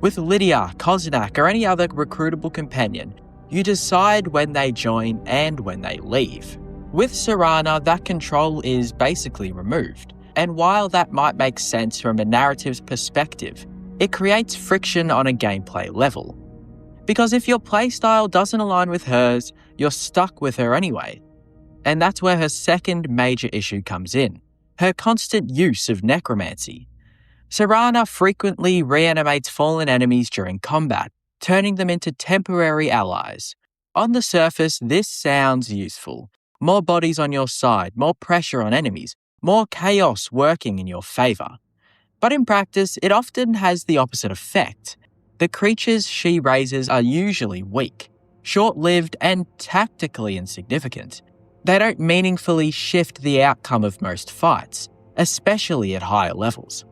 A: With Lydia, Koznak, or any other recruitable companion, you decide when they join and when they leave. With Serana, that control is basically removed, and while that might make sense from a narrative's perspective, It creates friction on a gameplay level. Because if your playstyle doesn't align with hers, you're stuck with her anyway. And that's where her second major issue comes in, her constant use of necromancy. Serana frequently reanimates fallen enemies during combat, turning them into temporary allies. On the surface, this sounds useful. More bodies on your side, more pressure on enemies, more chaos working in your favour. But in practice, it often has the opposite effect. The creatures she raises are usually weak, short-lived, and tactically insignificant. They don't meaningfully shift the outcome of most fights, especially at higher levels.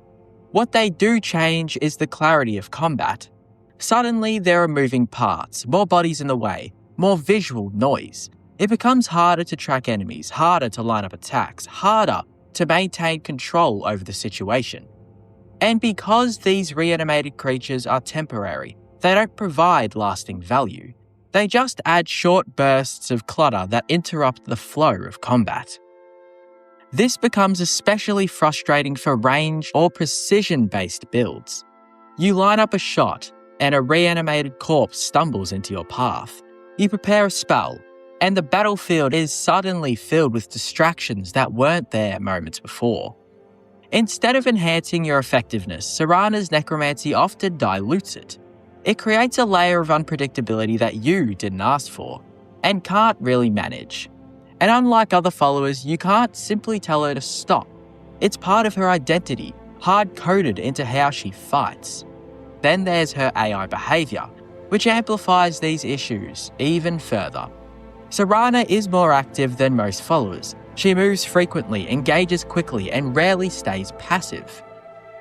A: What they do change is the clarity of combat. Suddenly, there are moving parts, more bodies in the way, more visual noise. It becomes harder to track enemies, harder to line up attacks, harder to maintain control over the situation. And because these reanimated creatures are temporary, they don't provide lasting value. They just add short bursts of clutter that interrupt the flow of combat. This becomes especially frustrating for range or precision-based builds. You line up a shot, and a reanimated corpse stumbles into your path. You prepare a spell, and the battlefield is suddenly filled with distractions that weren't there moments before. Instead of enhancing your effectiveness, Serana's necromancy often dilutes it. It creates a layer of unpredictability that you didn't ask for, and can't really manage. And unlike other followers, you can't simply tell her to stop. It's part of her identity, hard-coded into how she fights. Then there's her AI behaviour, which amplifies these issues even further. Serana is more active than most followers. She moves frequently, engages quickly, and rarely stays passive.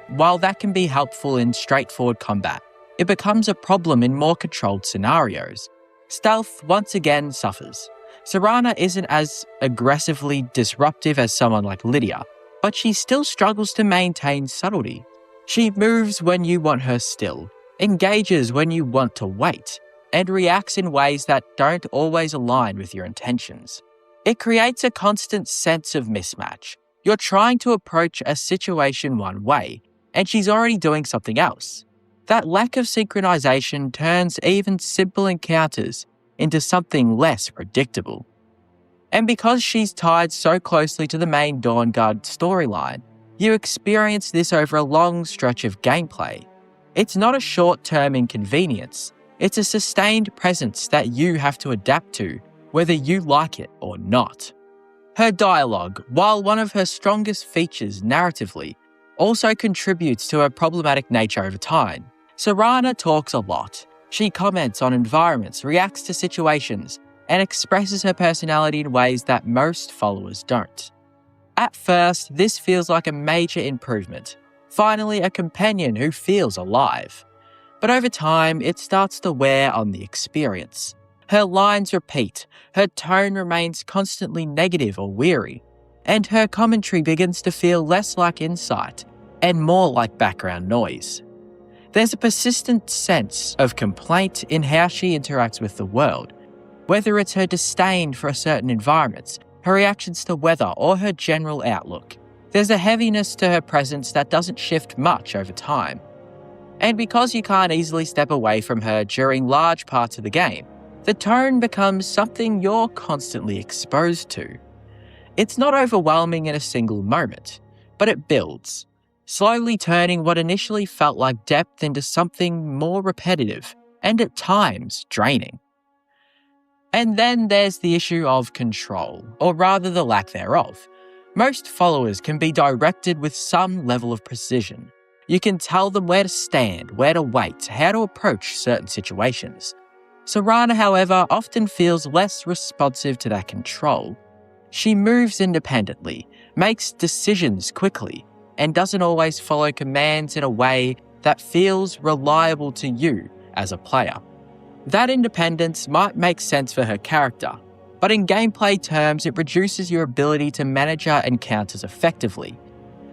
A: While that can be helpful in straightforward combat, it becomes a problem in more controlled scenarios. Stealth once again suffers. Serana isn't as aggressively disruptive as someone like Lydia, but she still struggles to maintain subtlety. She moves when you want her still, engages when you want to wait, and reacts in ways that don't always align with your intentions. It creates a constant sense of mismatch. You're trying to approach a situation one way, and she's already doing something else. That lack of synchronization turns even simple encounters into something less predictable. And because she's tied so closely to the main Dawnguard storyline, you experience this over a long stretch of gameplay. It's not a short-term inconvenience, it's a sustained presence that you have to adapt to, whether you like it or not. Her dialogue, while one of her strongest features narratively, also contributes to her problematic nature over time. Serana talks a lot. She comments on environments, reacts to situations, and expresses her personality in ways that most followers don't. At first, this feels like a major improvement. Finally, a companion who feels alive. But over time, it starts to wear on the experience. Her lines repeat, her tone remains constantly negative or weary, and her commentary begins to feel less like insight and more like background noise. There's a persistent sense of complaint in how she interacts with the world, whether it's her disdain for certain environments, her reactions to weather, or her general outlook. There's a heaviness to her presence that doesn't shift much over time. And because you can't easily step away from her during large parts of the game, the tone becomes something you're constantly exposed to. It's not overwhelming in a single moment, but it builds, slowly turning what initially felt like depth into something more repetitive and at times draining. And then there's the issue of control, or rather the lack thereof. Most followers can be directed with some level of precision. You can tell them where to stand, where to wait, how to approach certain situations. Serana, however, often feels less responsive to that control. She moves independently, makes decisions quickly, and doesn't always follow commands in a way that feels reliable to you as a player. That independence might make sense for her character, but in gameplay terms, it reduces your ability to manage her encounters effectively.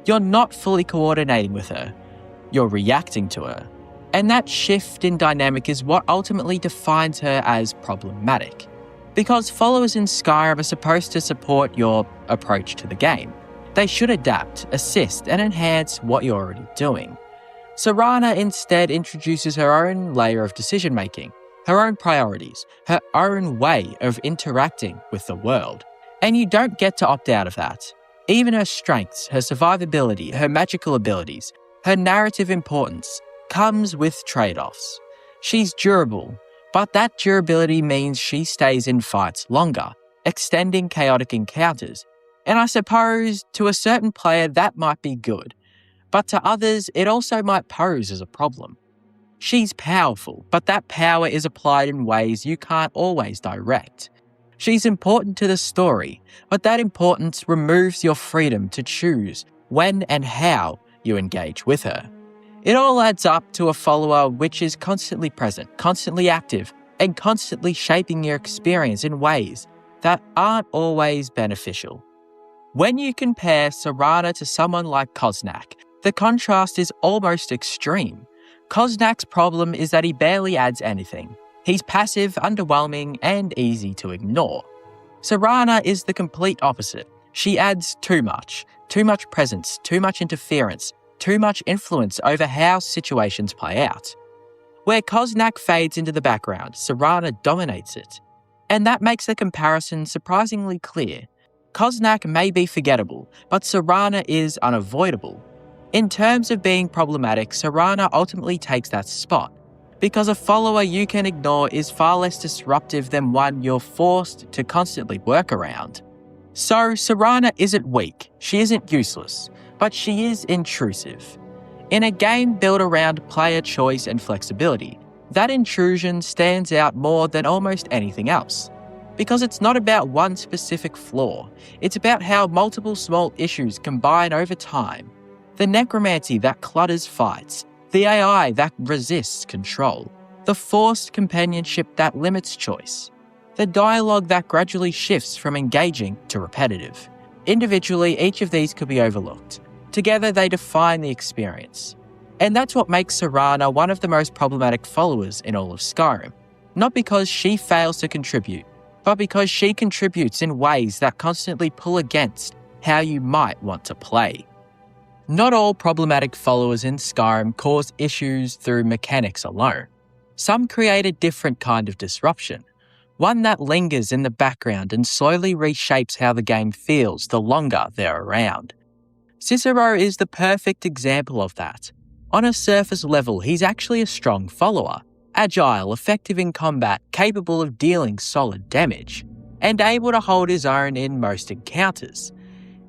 A: You're not fully coordinating with her, you're reacting to her. And that shift in dynamic is what ultimately defines her as problematic. Because followers in Skyrim are supposed to support your approach to the game. They should adapt, assist, and enhance what you're already doing. Serana instead introduces her own layer of decision-making, her own priorities, her own way of interacting with the world. And you don't get to opt out of that. Even her strengths, her survivability, her magical abilities, her narrative importance comes with trade-offs. She's durable, but that durability means she stays in fights longer, extending chaotic encounters. And I suppose to a certain player that might be good, but to others it also might pose as a problem. She's powerful, but that power is applied in ways you can't always direct. She's important to the story, but that importance removes your freedom to choose when and how you engage with her. It all adds up to a follower which is constantly present, constantly active, and constantly shaping your experience in ways that aren't always beneficial. When you compare Serana to someone like Koznak, the contrast is almost extreme. Koznak's problem is that he barely adds anything. He's passive, underwhelming, and easy to ignore. Serana is the complete opposite. She adds too much presence, too much interference, too much influence over how situations play out. Where Koznak fades into the background, Serana dominates it. And that makes the comparison surprisingly clear. Koznak may be forgettable, but Serana is unavoidable. In terms of being problematic, Serana ultimately takes that spot, because a follower you can ignore is far less disruptive than one you're forced to constantly work around. So Serana isn't weak, she isn't useless, but she is intrusive. In a game built around player choice and flexibility, that intrusion stands out more than almost anything else. Because it's not about one specific flaw, it's about how multiple small issues combine over time. The necromancy that clutters fights, the AI that resists control, the forced companionship that limits choice, the dialogue that gradually shifts from engaging to repetitive. Individually, each of these could be overlooked. Together, they define the experience. And that's what makes Serana one of the most problematic followers in all of Skyrim. Not because she fails to contribute, but because she contributes in ways that constantly pull against how you might want to play. Not all problematic followers in Skyrim cause issues through mechanics alone. Some create a different kind of disruption, one that lingers in the background and slowly reshapes how the game feels the longer they're around. Cicero is the perfect example of that. On a surface level, he's actually a strong follower, agile, effective in combat, capable of dealing solid damage, and able to hold his own in most encounters.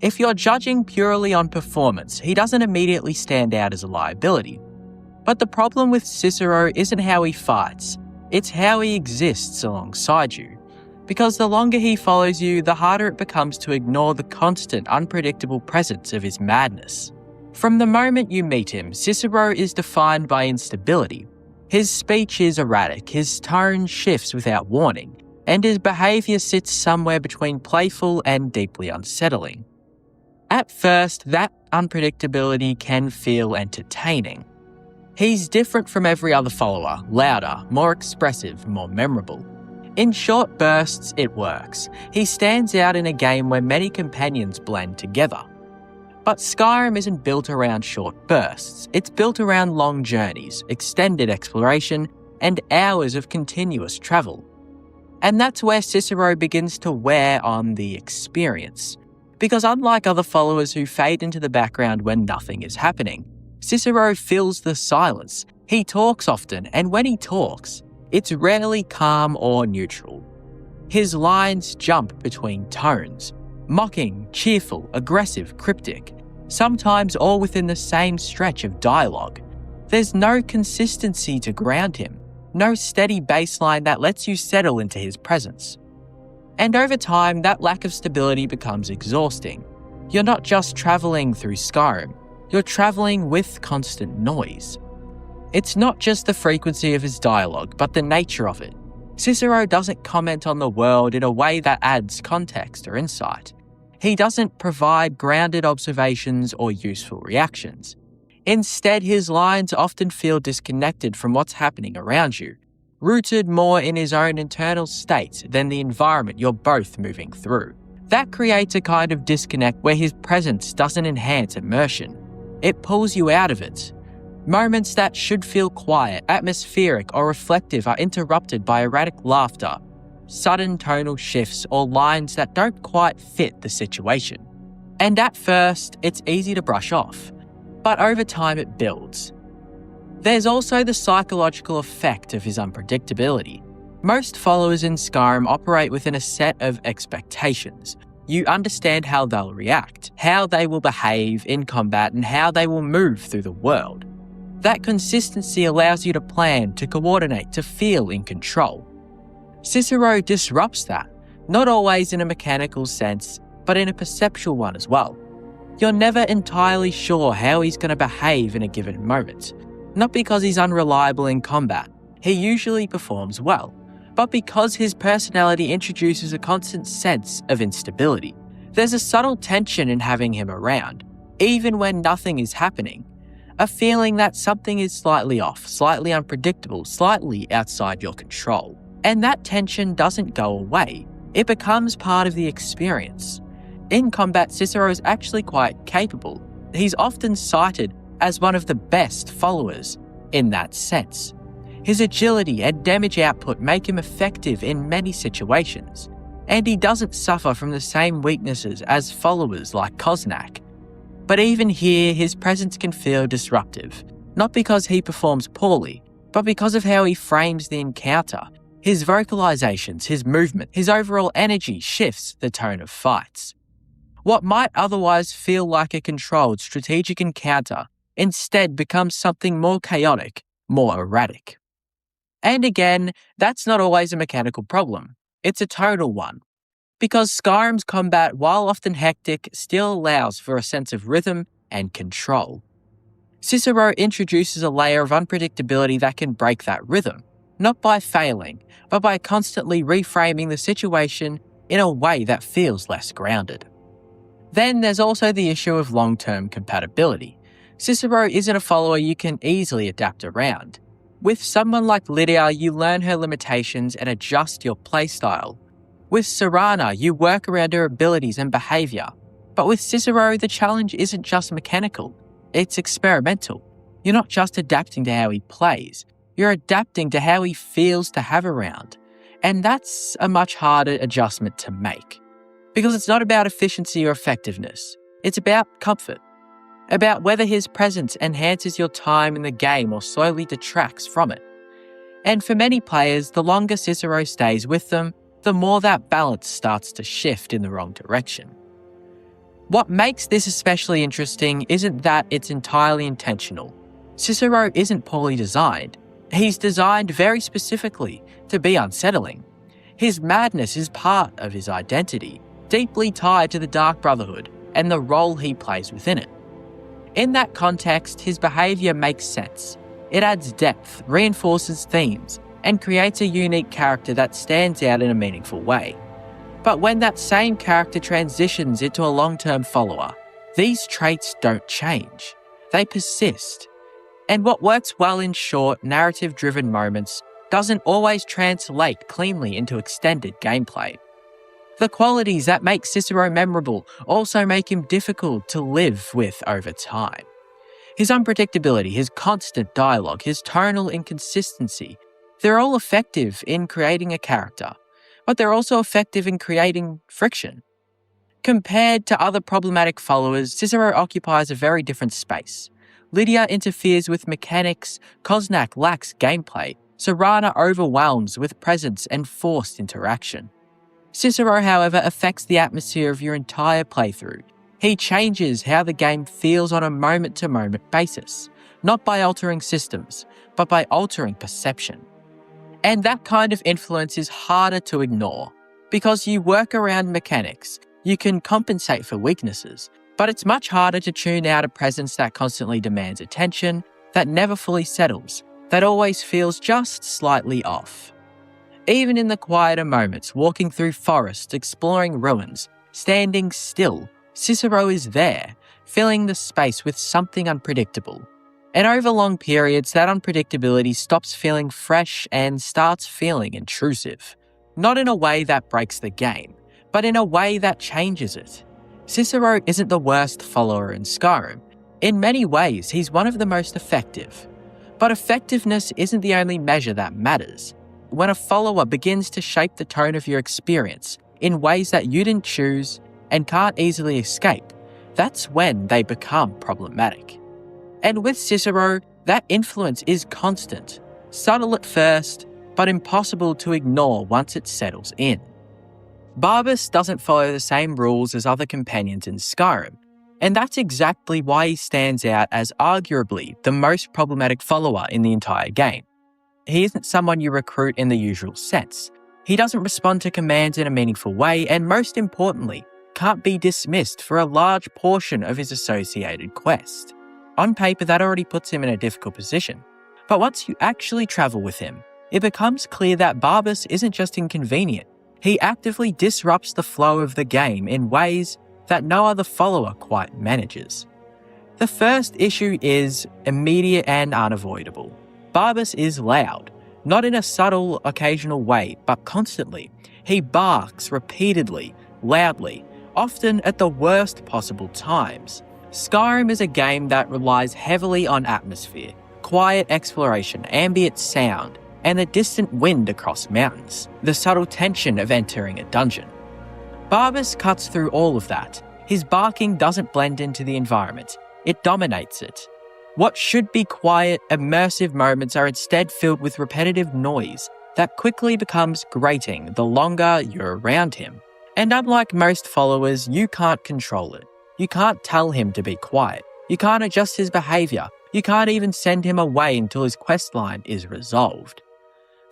A: If you're judging purely on performance, he doesn't immediately stand out as a liability. But the problem with Cicero isn't how he fights, it's how he exists alongside you. Because the longer he follows you, the harder it becomes to ignore the constant, unpredictable presence of his madness. From the moment you meet him, Cicero is defined by instability. His speech is erratic, his tone shifts without warning, and his behaviour sits somewhere between playful and deeply unsettling. At first, that unpredictability can feel entertaining. He's different from every other follower, louder, more expressive, more memorable. In short bursts, it works. He stands out in a game where many companions blend together. But Skyrim isn't built around short bursts. It's built around long journeys, extended exploration, and hours of continuous travel. And that's where Cicero begins to wear on the experience. Because unlike other followers who fade into the background when nothing is happening, Cicero fills the silence. He talks often, and when he talks, it's rarely calm or neutral. His lines jump between tones, mocking, cheerful, aggressive, cryptic, sometimes all within the same stretch of dialogue. There's no consistency to ground him, no steady baseline that lets you settle into his presence. And over time, that lack of stability becomes exhausting. You're not just travelling through Skyrim, you're travelling with constant noise. It's not just the frequency of his dialogue, but the nature of it. Cicero doesn't comment on the world in a way that adds context or insight. He doesn't provide grounded observations or useful reactions. Instead, his lines often feel disconnected from what's happening around you, rooted more in his own internal state than the environment you're both moving through. That creates a kind of disconnect where his presence doesn't enhance immersion. It pulls you out of it. Moments that should feel quiet, atmospheric, or reflective are interrupted by erratic laughter, sudden tonal shifts, or lines that don't quite fit the situation. And at first, it's easy to brush off, but over time it builds. There's also the psychological effect of his unpredictability. Most followers in Skyrim operate within a set of expectations. You understand how they'll react, how they will behave in combat, and how they will move through the world. That consistency allows you to plan, to coordinate, to feel in control. Cicero disrupts that, not always in a mechanical sense, but in a perceptual one as well. You're never entirely sure how he's going to behave in a given moment. Not because he's unreliable in combat, he usually performs well, but because his personality introduces a constant sense of instability. There's a subtle tension in having him around, even when nothing is happening. A feeling that something is slightly off, slightly unpredictable, slightly outside your control. And that tension doesn't go away. It becomes part of the experience. In combat, Cicero is actually quite capable. He's often cited as one of the best followers in that sense. His agility and damage output make him effective in many situations, and he doesn't suffer from the same weaknesses as followers like Koznak. But even here, his presence can feel disruptive, not because he performs poorly, but because of how he frames the encounter. His vocalizations, his movement, his overall energy shifts the tone of fights. What might otherwise feel like a controlled strategic encounter instead becomes something more chaotic, more erratic. And again, that's not always a mechanical problem. It's a tonal one. Because Skyrim's combat, while often hectic, still allows for a sense of rhythm and control. Cicero introduces a layer of unpredictability that can break that rhythm, not by failing, but by constantly reframing the situation in a way that feels less grounded. Then there's also the issue of long-term compatibility. Cicero isn't a follower you can easily adapt around. With someone like Lydia, you learn her limitations and adjust your playstyle. With Serana, you work around her abilities and behaviour. But with Cicero, the challenge isn't just mechanical, it's experimental. You're not just adapting to how he plays, you're adapting to how he feels to have around. And that's a much harder adjustment to make. Because it's not about efficiency or effectiveness, it's about comfort. About whether his presence enhances your time in the game or slowly detracts from it. And for many players, the longer Cicero stays with them, the more that balance starts to shift in the wrong direction. What makes this especially interesting isn't that it's entirely intentional. Cicero isn't poorly designed. He's designed very specifically to be unsettling. His madness is part of his identity, deeply tied to the Dark Brotherhood and the role he plays within it. In that context, his behaviour makes sense. It adds depth, reinforces themes, and creates a unique character that stands out in a meaningful way. But when that same character transitions into a long-term follower, these traits don't change. They persist. And what works well in short, narrative-driven moments doesn't always translate cleanly into extended gameplay. The qualities that make Cicero memorable also make him difficult to live with over time. His unpredictability, his constant dialogue, his tonal inconsistency, they're all effective in creating a character, but they're also effective in creating friction. Compared to other problematic followers, Cicero occupies a very different space. Lydia interferes with mechanics, Koznak lacks gameplay, Serana overwhelms with presence and forced interaction. Cicero, however, affects the atmosphere of your entire playthrough. He changes how the game feels on a moment-to-moment basis, not by altering systems, but by altering perception. And that kind of influence is harder to ignore, because you work around mechanics, you can compensate for weaknesses, but it's much harder to tune out a presence that constantly demands attention, that never fully settles, that always feels just slightly off. Even in the quieter moments, walking through forests, exploring ruins, standing still, Cicero is there, filling the space with something unpredictable. And over long periods, that unpredictability stops feeling fresh and starts feeling intrusive. Not in a way that breaks the game, but in a way that changes it. Cicero isn't the worst follower in Skyrim. In many ways, he's one of the most effective. But effectiveness isn't the only measure that matters. When a follower begins to shape the tone of your experience in ways that you didn't choose and can't easily escape, that's when they become problematic. And with Cicero, that influence is constant, subtle at first, but impossible to ignore once it settles in. Barbas doesn't follow the same rules as other companions in Skyrim, and that's exactly why he stands out as arguably the most problematic follower in the entire game. He isn't someone you recruit in the usual sense. He doesn't respond to commands in a meaningful way, and most importantly, can't be dismissed for a large portion of his associated quest. On paper, that already puts him in a difficult position. But once you actually travel with him, it becomes clear that Barbas isn't just inconvenient. He actively disrupts the flow of the game in ways that no other follower quite manages. The first issue is immediate and unavoidable. Barbas is loud, not in a subtle, occasional way, but constantly. He barks repeatedly, loudly, often at the worst possible times. Skyrim is a game that relies heavily on atmosphere, quiet exploration, ambient sound, and the distant wind across mountains, the subtle tension of entering a dungeon. Barbas cuts through all of that. His barking doesn't blend into the environment, it dominates it. What should be quiet, immersive moments are instead filled with repetitive noise that quickly becomes grating the longer you're around him. And unlike most followers, you can't control it. You can't tell him to be quiet. You can't adjust his behaviour. You can't even send him away until his questline is resolved.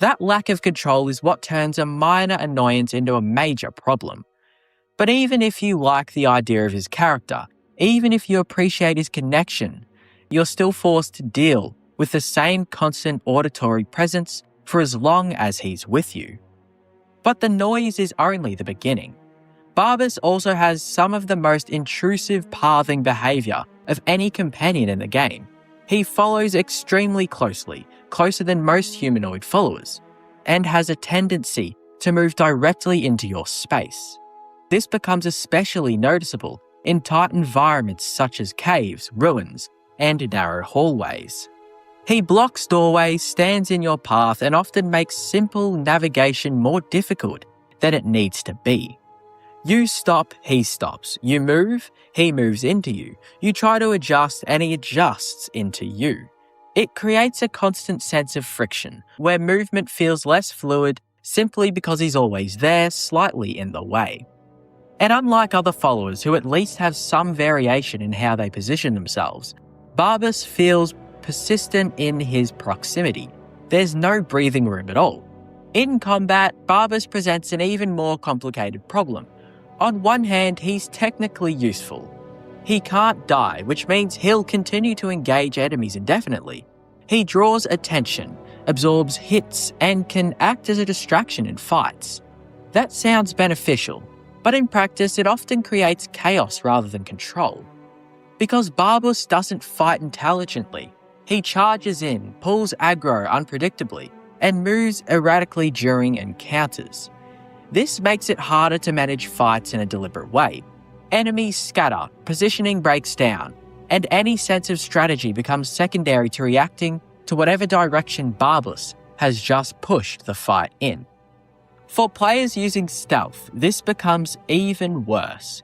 A: That lack of control is what turns a minor annoyance into a major problem. But even if you like the idea of his character, even if you appreciate his connection, you're still forced to deal with the same constant auditory presence for as long as he's with you. But the noise is only the beginning. Barbas also has some of the most intrusive pathing behaviour of any companion in the game. He follows extremely closely, closer than most humanoid followers, and has a tendency to move directly into your space. This becomes especially noticeable in tight environments such as caves, ruins, and narrow hallways. He blocks doorways, stands in your path, and often makes simple navigation more difficult than it needs to be. You stop, he stops. You move, he moves into you. You try to adjust, and he adjusts into you. It creates a constant sense of friction, where movement feels less fluid simply because he's always there, slightly in the way. And unlike other followers who at least have some variation in how they position themselves, Barbas feels persistent in his proximity. There's no breathing room at all. In combat, Barbas presents an even more complicated problem. On one hand, he's technically useful. He can't die, which means he'll continue to engage enemies indefinitely. He draws attention, absorbs hits, and can act as a distraction in fights. That sounds beneficial, but in practice it often creates chaos rather than control. Because Barbas doesn't fight intelligently, he charges in, pulls aggro unpredictably, and moves erratically during encounters. This makes it harder to manage fights in a deliberate way. Enemies scatter, positioning breaks down, and any sense of strategy becomes secondary to reacting to whatever direction Barbas has just pushed the fight in. For players using stealth, this becomes even worse.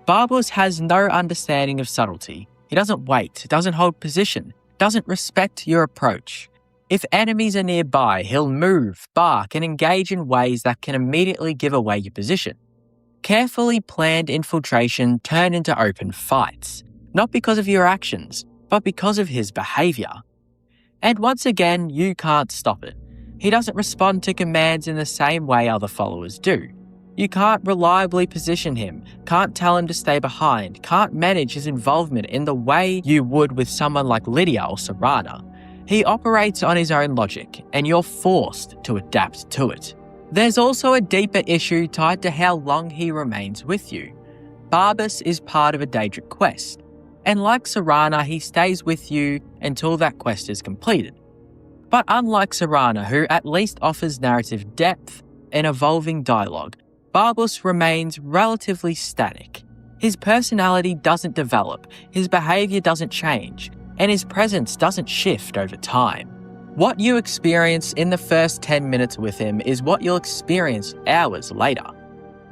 A: Barbas has no understanding of subtlety. He doesn't wait, doesn't hold position, doesn't respect your approach. If enemies are nearby, he'll move, bark, and engage in ways that can immediately give away your position. Carefully planned infiltration turn into open fights, not because of your actions, but because of his behaviour. And once again, you can't stop it. He doesn't respond to commands in the same way other followers do. You can't reliably position him, can't tell him to stay behind, can't manage his involvement in the way you would with someone like Lydia or Serana. He operates on his own logic, and you're forced to adapt to it. There's also a deeper issue tied to how long he remains with you. Barbas is part of a Daedric quest, and like Serana, he stays with you until that quest is completed. But unlike Serana, who at least offers narrative depth and evolving dialogue, Barbas remains relatively static. His personality doesn't develop, his behaviour doesn't change, and his presence doesn't shift over time. What you experience in the first 10 minutes with him is what you'll experience hours later.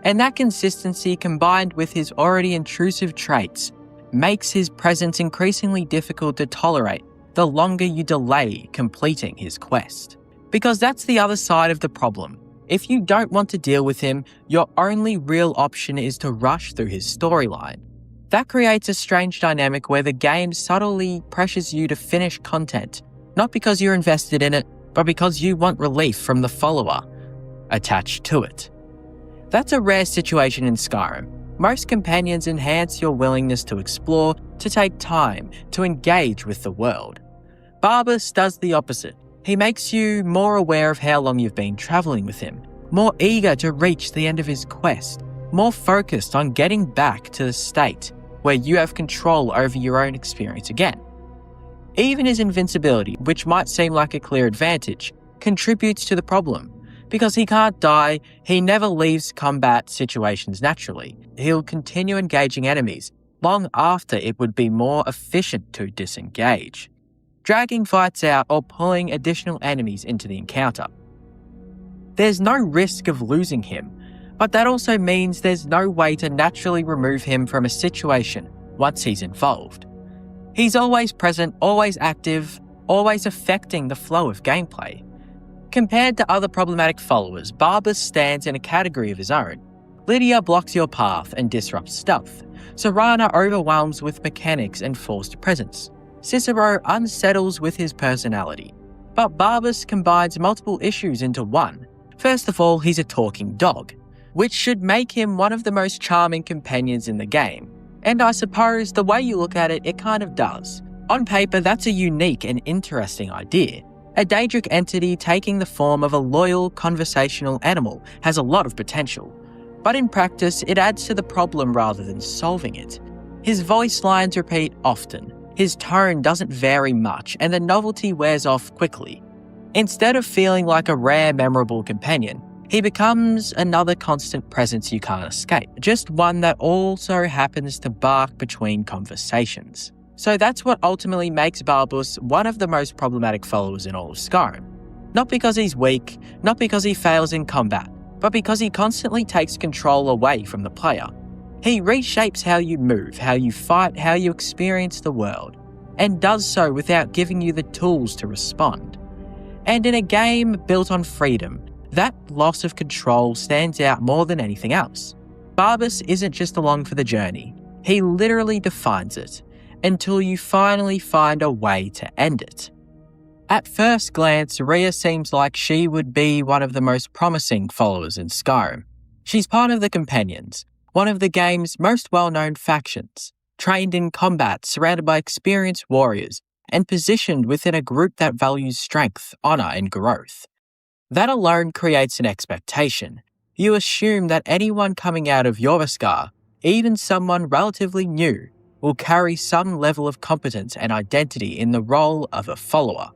A: And that consistency, combined with his already intrusive traits, makes his presence increasingly difficult to tolerate the longer you delay completing his quest. Because that's the other side of the problem. If you don't want to deal with him, your only real option is to rush through his storyline. That creates a strange dynamic where the game subtly pressures you to finish content, not because you're invested in it, but because you want relief from the follower attached to it. That's a rare situation in Skyrim. Most companions enhance your willingness to explore, to take time, to engage with the world. Barbas does the opposite. He makes you more aware of how long you've been travelling with him, more eager to reach the end of his quest, more focused on getting back to the state where you have control over your own experience again. Even his invincibility, which might seem like a clear advantage, contributes to the problem. Because he can't die, he never leaves combat situations naturally. He'll continue engaging enemies long after it would be more efficient to disengage, dragging fights out or pulling additional enemies into the encounter. There's no risk of losing him, but that also means there's no way to naturally remove him from a situation once he's involved. He's always present, always active, always affecting the flow of gameplay. Compared to other problematic followers, Barbas stands in a category of his own. Lydia blocks your path and disrupts stealth. Serana overwhelms with mechanics and forced presence. Cicero unsettles with his personality. But Barbas combines multiple issues into one. First of all, he's a talking dog, which should make him one of the most charming companions in the game. And I suppose the way you look at it, it kind of does. On paper, that's a unique and interesting idea. A Daedric entity taking the form of a loyal, conversational animal has a lot of potential. But in practice, it adds to the problem rather than solving it. His voice lines repeat often, his tone doesn't vary much, and the novelty wears off quickly. Instead of feeling like a rare, memorable companion, he becomes another constant presence you can't escape, just one that also happens to bark between conversations. So that's what ultimately makes Barbas one of the most problematic followers in all of Skyrim. Not because he's weak, not because he fails in combat, but because he constantly takes control away from the player. He reshapes how you move, how you fight, how you experience the world, and does so without giving you the tools to respond. And in a game built on freedom, that loss of control stands out more than anything else. Barbas isn't just along for the journey, he literally defines it, until you finally find a way to end it. At first glance, Rhea seems like she would be one of the most promising followers in Skyrim. She's part of the Companions, one of the game's most well-known factions, trained in combat, surrounded by experienced warriors, and positioned within a group that values strength, honor, and growth. That alone creates an expectation. You assume that anyone coming out of Jorrvaskr, even someone relatively new, will carry some level of competence and identity in the role of a follower.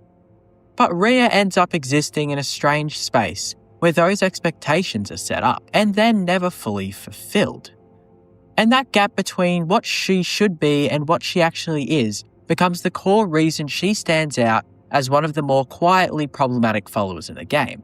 A: But Rhea ends up existing in a strange space where those expectations are set up and then never fully fulfilled. And that gap between what she should be and what she actually is becomes the core reason she stands out as one of the more quietly problematic followers in the game.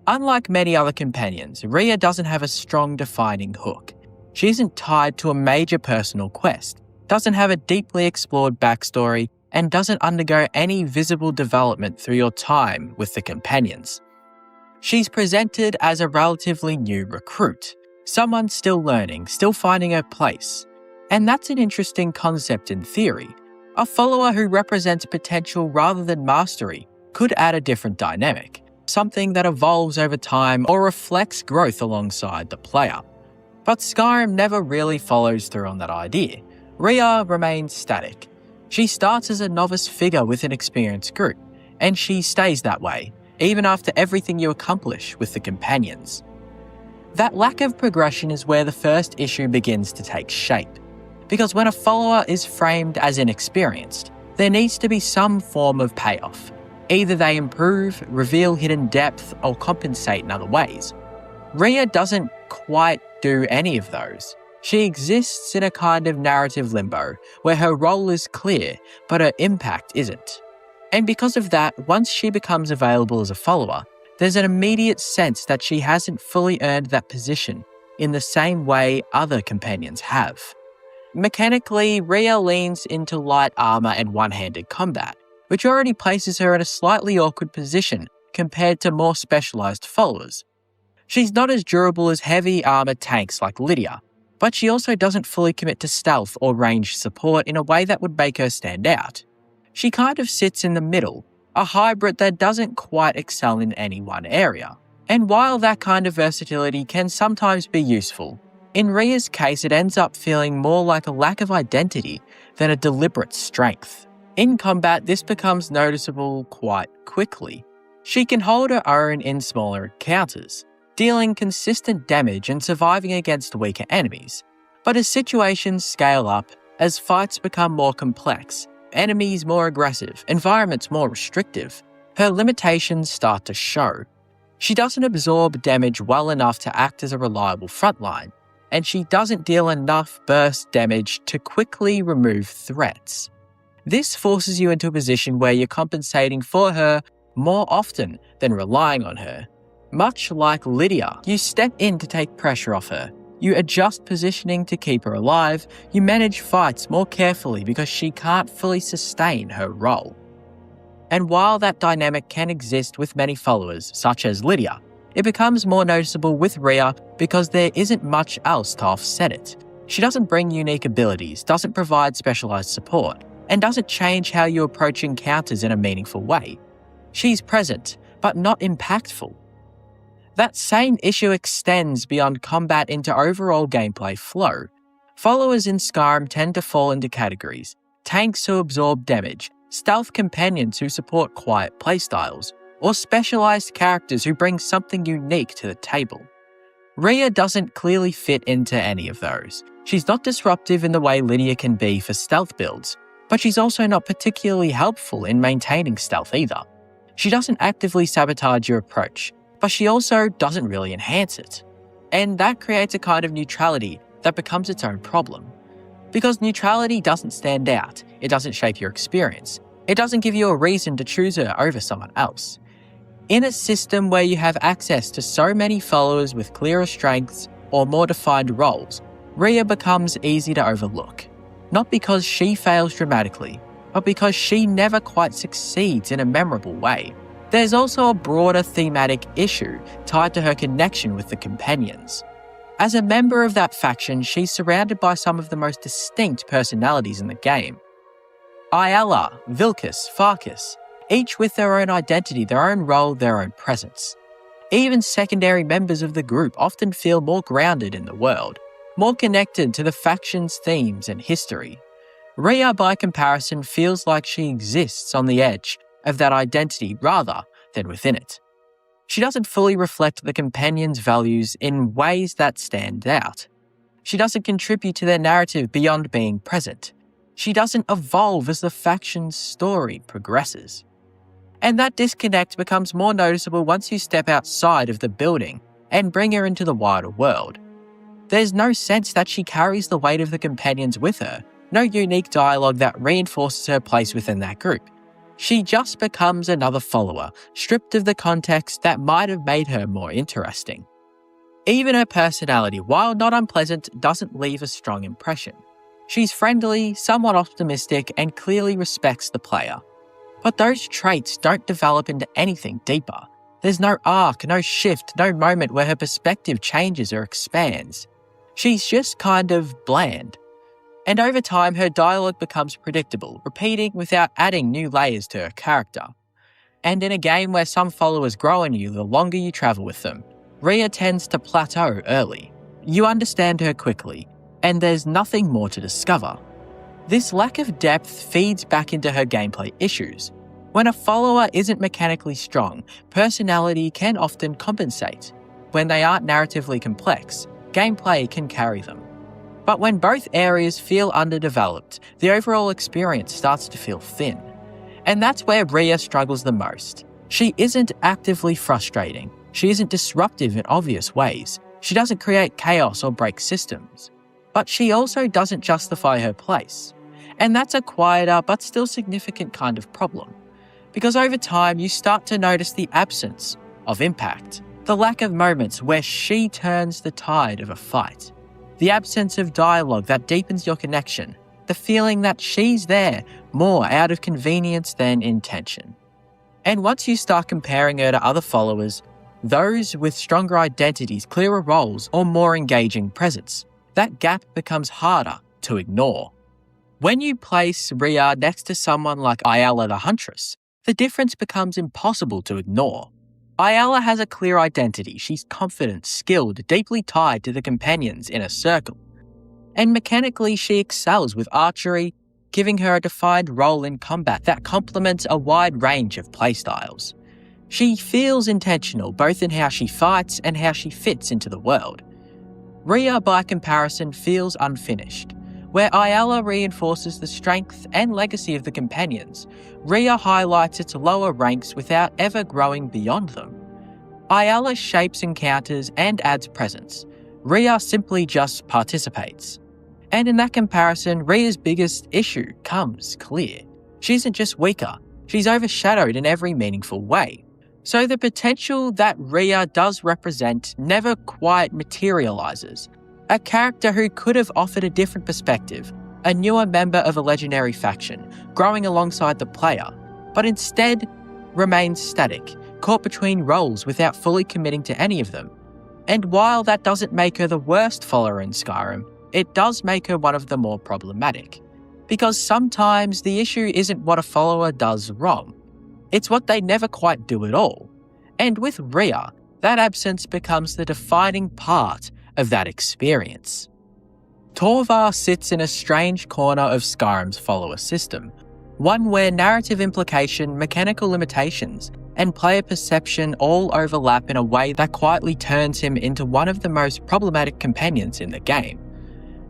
A: Unlike many other companions, Rhea doesn't have a strong defining hook. She isn't tied to a major personal quest, doesn't have a deeply explored backstory, and doesn't undergo any visible development through your time with the Companions. She's presented as a relatively new recruit, someone still learning, still finding her place. And that's an interesting concept in theory. A follower who represents potential rather than mastery could add a different dynamic, something that evolves over time or reflects growth alongside the player. But Skyrim never really follows through on that idea. Rhea remains static. She starts as a novice figure with an experienced group, and she stays that way, even after everything you accomplish with the Companions. That lack of progression is where the first issue begins to take shape, because when a follower is framed as inexperienced, there needs to be some form of payoff. Either they improve, reveal hidden depth, or compensate in other ways. Rhea doesn't quite do any of those. She exists in a kind of narrative limbo where her role is clear, but her impact isn't. And because of that, once she becomes available as a follower, there's an immediate sense that she hasn't fully earned that position in the same way other companions have. Mechanically, Rhea leans into light armor and one-handed combat, which already places her in a slightly awkward position compared to more specialized followers. She's not as durable as heavy armor tanks like Lydia, but she also doesn't fully commit to stealth or ranged support in a way that would make her stand out. She kind of sits in the middle, a hybrid that doesn't quite excel in any one area. And while that kind of versatility can sometimes be useful, in Rhea's case it ends up feeling more like a lack of identity than a deliberate strength. In combat, this becomes noticeable quite quickly. She can hold her own in smaller encounters, dealing consistent damage and surviving against weaker enemies. But as situations scale up, as fights become more complex, enemies more aggressive, environments more restrictive, her limitations start to show. She doesn't absorb damage well enough to act as a reliable frontline, and she doesn't deal enough burst damage to quickly remove threats. This forces you into a position where you're compensating for her more often than relying on her. Much like Lydia, you step in to take pressure off her. You adjust positioning to keep her alive. You manage fights more carefully because she can't fully sustain her role. And while that dynamic can exist with many followers, such as Lydia, it becomes more noticeable with Rhea because there isn't much else to offset it. She doesn't bring unique abilities, doesn't provide specialized support, and doesn't change how you approach encounters in a meaningful way. She's present, but not impactful. That same issue extends beyond combat into overall gameplay flow. Followers in Skyrim tend to fall into categories: tanks who absorb damage, stealth companions who support quiet playstyles, or specialized characters who bring something unique to the table. Rhea doesn't clearly fit into any of those. She's not disruptive in the way Lydia can be for stealth builds, but she's also not particularly helpful in maintaining stealth either. She doesn't actively sabotage your approach, but she also doesn't really enhance it. And that creates a kind of neutrality that becomes its own problem. Because neutrality doesn't stand out, it doesn't shape your experience, it doesn't give you a reason to choose her over someone else. In a system where you have access to so many followers with clearer strengths or more defined roles, Rhea becomes easy to overlook. Not because she fails dramatically, but because she never quite succeeds in a memorable way. There's also a broader thematic issue tied to her connection with the companions. As a member of that faction, she's surrounded by some of the most distinct personalities in the game. Ayala, Vilkas, Farkas, each with their own identity, their own role, their own presence. Even secondary members of the group often feel more grounded in the world, more connected to the faction's themes and history. Rhea, by comparison, feels like she exists on the edge of that identity rather than within it. She doesn't fully reflect the companions' values in ways that stand out. She doesn't contribute to their narrative beyond being present. She doesn't evolve as the faction's story progresses. And that disconnect becomes more noticeable once you step outside of the building and bring her into the wider world. There's no sense that she carries the weight of the companions with her, no unique dialogue that reinforces her place within that group. She just becomes another follower, stripped of the context that might have made her more interesting. Even her personality, while not unpleasant, doesn't leave a strong impression. She's friendly, somewhat optimistic, and clearly respects the player. But those traits don't develop into anything deeper. There's no arc, no shift, no moment where her perspective changes or expands. She's just kind of bland. And over time, her dialogue becomes predictable, repeating without adding new layers to her character. And in a game where some followers grow on you the longer you travel with them, Rhea tends to plateau early. You understand her quickly, and there's nothing more to discover. This lack of depth feeds back into her gameplay issues. When a follower isn't mechanically strong, personality can often compensate. When they aren't narratively complex, gameplay can carry them. But when both areas feel underdeveloped, the overall experience starts to feel thin. And that's where Rhea struggles the most. She isn't actively frustrating. She isn't disruptive in obvious ways. She doesn't create chaos or break systems. But she also doesn't justify her place. And that's a quieter but still significant kind of problem. Because over time you start to notice the absence of impact, the lack of moments where she turns the tide of a fight, the absence of dialogue that deepens your connection, the feeling that she's there more out of convenience than intention. And once you start comparing her to other followers, those with stronger identities, clearer roles, or more engaging presence, that gap becomes harder to ignore. When you place Rhea next to someone like Ayala the Huntress, the difference becomes impossible to ignore. Ayala has a clear identity. She's confident, skilled, deeply tied to the companions in a circle. And mechanically, she excels with archery, giving her a defined role in combat that complements a wide range of playstyles. She feels intentional both in how she fights and how she fits into the world. Rhea, by comparison, feels unfinished. Where Ayala reinforces the strength and legacy of the companions, Rhea highlights its lower ranks without ever growing beyond them. Ayala shapes encounters and adds presence. Rhea simply just participates. And in that comparison, Rhea's biggest issue comes clear. She isn't just weaker, she's overshadowed in every meaningful way. So the potential that Rhea does represent never quite materializes. A character who could have offered a different perspective, a newer member of a legendary faction, growing alongside the player, but instead remains static, caught between roles without fully committing to any of them. And while that doesn't make her the worst follower in Skyrim, it does make her one of the more problematic. Because sometimes the issue isn't what a follower does wrong, it's what they never quite do at all. And with Rhea, that absence becomes the defining part of that experience. Torvar sits in a strange corner of Skyrim's follower system, one where narrative implication, mechanical limitations, and player perception all overlap in a way that quietly turns him into one of the most problematic companions in the game.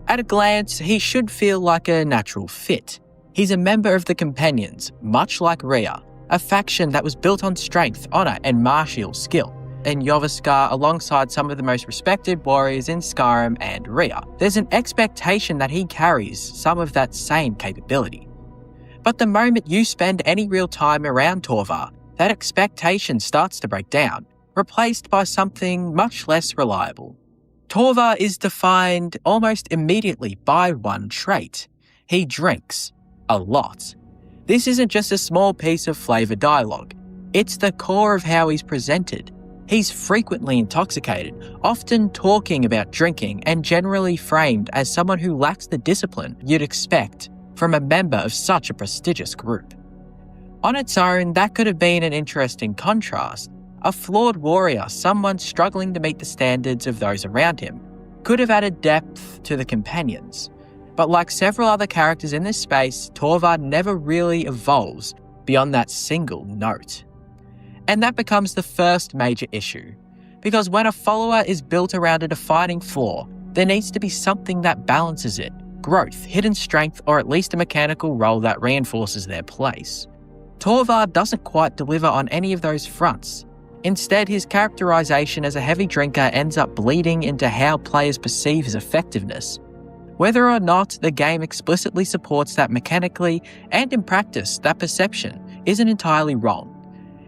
A: At a glance, he should feel like a natural fit. He's a member of the Companions, much like Rhea, a faction that was built on strength, honour, and martial skill. In Yovaskar, alongside some of the most respected warriors in Skyrim and Rhea, there's an expectation that he carries some of that same capability. But the moment you spend any real time around Torvar, that expectation starts to break down, replaced by something much less reliable. Torvar is defined almost immediately by one trait. He drinks a lot. This isn't just a small piece of flavour dialogue. It's the core of how he's presented. He's frequently intoxicated, often talking about drinking, and generally framed as someone who lacks the discipline you'd expect from a member of such a prestigious group. On its own, that could have been an interesting contrast. A flawed warrior, someone struggling to meet the standards of those around him, could have added depth to the companions. But like several other characters in this space, Torvar never really evolves beyond that single note. And that becomes the first major issue. Because when a follower is built around a defining flaw, there needs to be something that balances it. Growth, hidden strength, or at least a mechanical role that reinforces their place. Torvar doesn't quite deliver on any of those fronts. Instead, his characterization as a heavy drinker ends up bleeding into how players perceive his effectiveness. Whether or not the game explicitly supports that mechanically, and in practice, that perception isn't entirely wrong.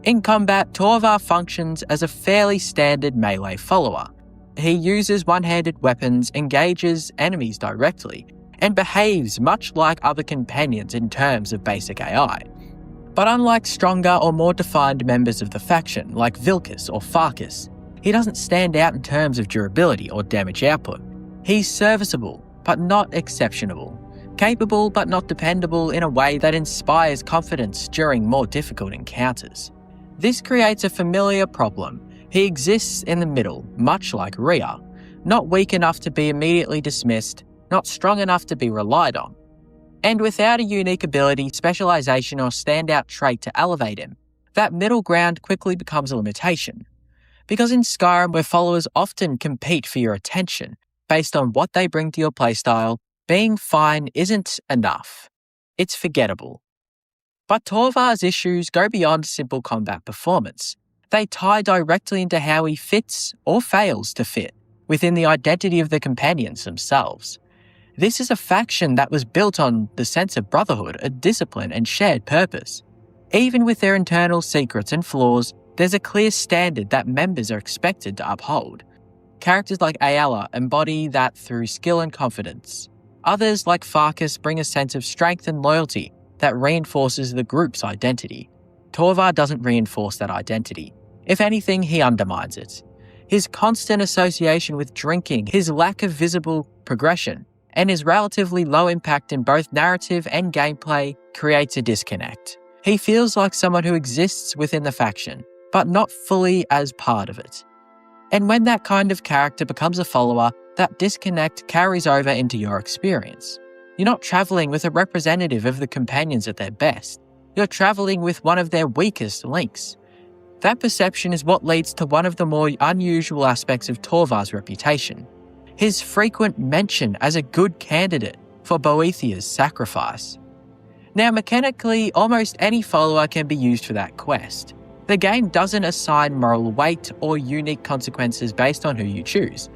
A: In combat, Torvar functions as a fairly standard melee follower. He uses one-handed weapons, engages enemies directly, and behaves much like other companions in terms of basic AI. But unlike stronger or more defined members of the faction, like Vilkas or Farkas, he doesn't stand out in terms of durability or damage output. He's serviceable, but not exceptional. Capable, but not dependable in a way that inspires confidence during more difficult encounters. This creates a familiar problem. He exists in the middle, much like Rhea, not weak enough to be immediately dismissed, not strong enough to be relied on. And without a unique ability, specialization, or standout trait to elevate him, that middle ground quickly becomes a limitation. Because in Skyrim, where followers often compete for your attention based on what they bring to your playstyle, being fine isn't enough. It's forgettable. But Torvar's issues go beyond simple combat performance. They tie directly into how he fits or fails to fit within the identity of the companions themselves. This is a faction that was built on the sense of brotherhood, a discipline, and shared purpose. Even with their internal secrets and flaws, there's a clear standard that members are expected to uphold. Characters like Ayala embody that through skill and confidence. Others, like Farkas, bring a sense of strength and loyalty that reinforces the group's identity. Torvar doesn't reinforce that identity. If anything, he undermines it. His constant association with drinking, his lack of visible progression, and his relatively low impact in both narrative and gameplay creates a disconnect. He feels like someone who exists within the faction, but not fully as part of it. And when that kind of character becomes a follower, that disconnect carries over into your experience. You're not travelling with a representative of the companions at their best. You're travelling with one of their weakest links. That perception is what leads to one of the more unusual aspects of Torvar's reputation: his frequent mention as a good candidate for Boethiah's sacrifice. Now, mechanically, almost any follower can be used for that quest. The game doesn't assign moral weight or unique consequences based on who you choose,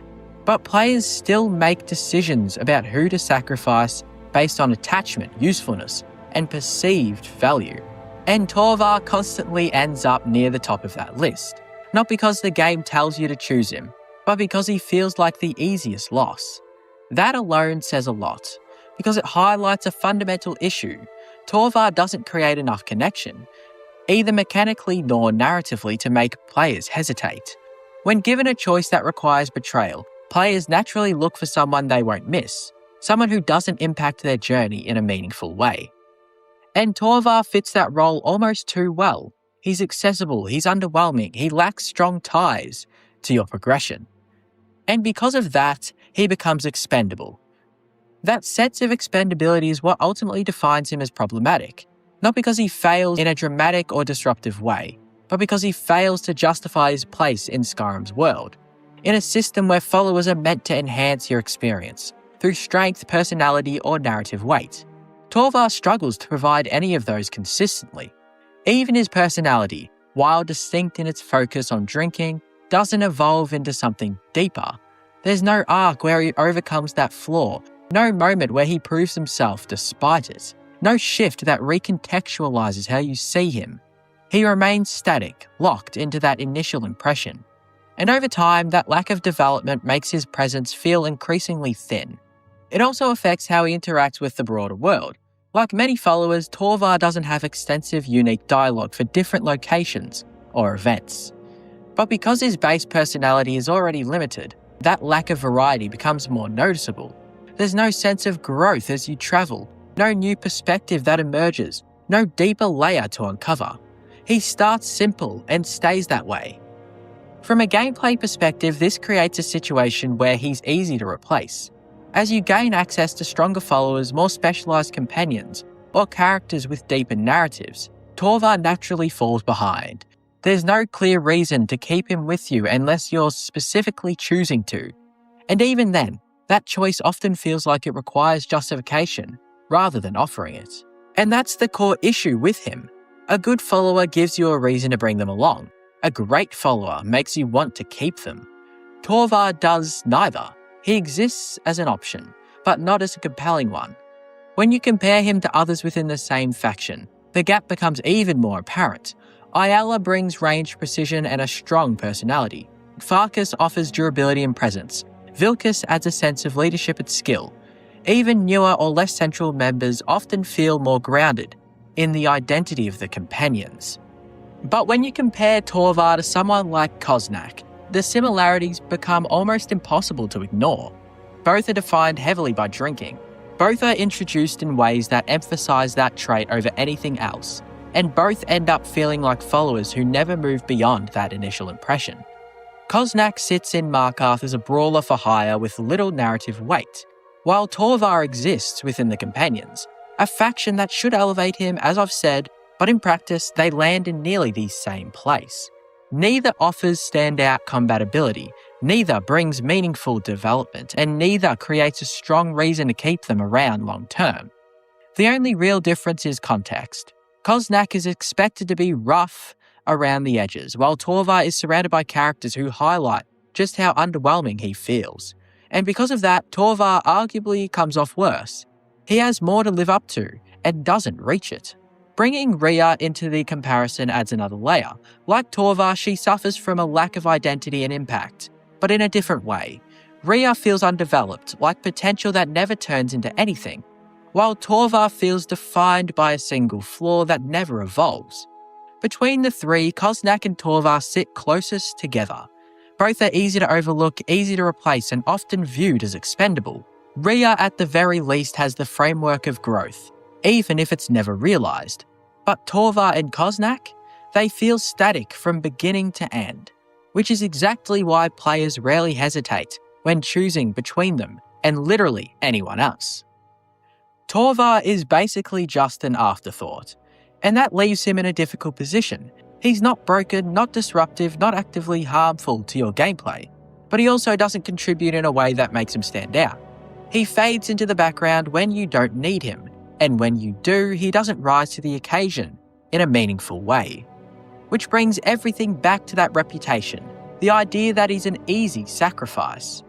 A: but players still make decisions about who to sacrifice based on attachment, usefulness, and perceived value. And Torvar constantly ends up near the top of that list, not because the game tells you to choose him, but because he feels like the easiest loss. That alone says a lot, because it highlights a fundamental issue. Torvar doesn't create enough connection, either mechanically nor narratively, to make players hesitate. When given a choice that requires betrayal, players naturally look for someone they won't miss, someone who doesn't impact their journey in a meaningful way. And Torvar fits that role almost too well. He's accessible, he's underwhelming, he lacks strong ties to your progression. And because of that, he becomes expendable. That sense of expendability is what ultimately defines him as problematic, not because he fails in a dramatic or disruptive way, but because he fails to justify his place in Skyrim's world, in a system where followers are meant to enhance your experience through strength, personality, or narrative weight. Torvar struggles to provide any of those consistently. Even his personality, while distinct in its focus on drinking, doesn't evolve into something deeper. There's no arc where he overcomes that flaw, no moment where he proves himself despite it, no shift that recontextualizes how you see him. He remains static, locked into that initial impression. And over time, that lack of development makes his presence feel increasingly thin. It also affects how he interacts with the broader world. Like many followers, Torvar doesn't have extensive unique dialogue for different locations or events. But because his base personality is already limited, that lack of variety becomes more noticeable. There's no sense of growth as you travel, no new perspective that emerges, no deeper layer to uncover. He starts simple and stays that way. From a gameplay perspective, this creates a situation where he's easy to replace. As you gain access to stronger followers, more specialised companions, or characters with deeper narratives, Torvar naturally falls behind. There's no clear reason to keep him with you unless you're specifically choosing to. And even then, that choice often feels like it requires justification rather than offering it. And that's the core issue with him. A good follower gives you a reason to bring them along. A great follower makes you want to keep them. Torvar does neither. He exists as an option, but not as a compelling one. When you compare him to others within the same faction, the gap becomes even more apparent. Ayala brings range, precision, and a strong personality. Farkas offers durability and presence. Vilkas adds a sense of leadership and skill. Even newer or less central members often feel more grounded in the identity of the companions. But when you compare Torvar to someone like Koznak, the similarities become almost impossible to ignore. Both are defined heavily by drinking. Both are introduced in ways that emphasize that trait over anything else, and both end up feeling like followers who never move beyond that initial impression. Koznak sits in Markarth as a brawler for hire with little narrative weight, while Torvar exists within the Companions, a faction that should elevate him, as I've said, but in practice they land in nearly the same place. Neither offers standout compatibility, neither brings meaningful development, and neither creates a strong reason to keep them around long term. The only real difference is context. Koznak is expected to be rough around the edges, while Torvar is surrounded by characters who highlight just how underwhelming he feels. And because of that, Torvar arguably comes off worse. He has more to live up to and doesn't reach it. Bringing Rhea into the comparison adds another layer. Like Torvar, she suffers from a lack of identity and impact, but in a different way. Rhea feels undeveloped, like potential that never turns into anything, while Torvar feels defined by a single flaw that never evolves. Between the three, Koznak and Torvar sit closest together. Both are easy to overlook, easy to replace, and often viewed as expendable. Rhea, at the very least, has the framework of growth, even if it's never realised. But Torvar and Koznak, they feel static from beginning to end, which is exactly why players rarely hesitate when choosing between them and literally anyone else. Torvar is basically just an afterthought, and that leaves him in a difficult position. He's not broken, not disruptive, not actively harmful to your gameplay, but he also doesn't contribute in a way that makes him stand out. He fades into the background when you don't need him, and when you do, he doesn't rise to the occasion in a meaningful way. Which brings everything back to that reputation, the idea that he's an easy sacrifice.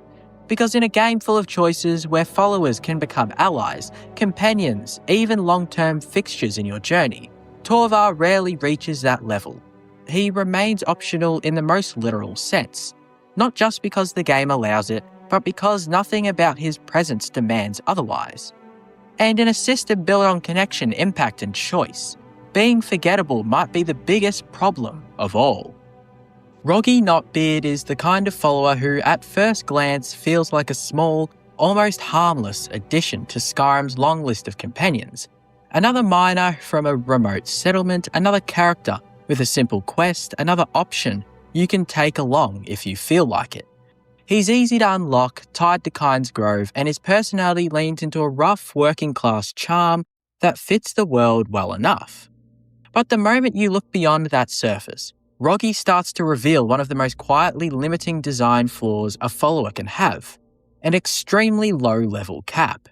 A: Because in a game full of choices where followers can become allies, companions, even long-term fixtures in your journey, Torvar rarely reaches that level. He remains optional in the most literal sense, not just because the game allows it, but because nothing about his presence demands otherwise. And in a system built on connection, impact, and choice, being forgettable might be the biggest problem of all. Roggy Knotbeard is the kind of follower who, at first glance, feels like a small, almost harmless addition to Skyrim's long list of companions. Another miner from a remote settlement, another character with a simple quest, another option you can take along if you feel like it. He's easy to unlock, tied to Kyne's Grove, and his personality leans into a rough working-class charm that fits the world well enough. But the moment you look beyond that surface, Roggy starts to reveal one of the most quietly limiting design flaws a follower can have, an extremely low-level cap.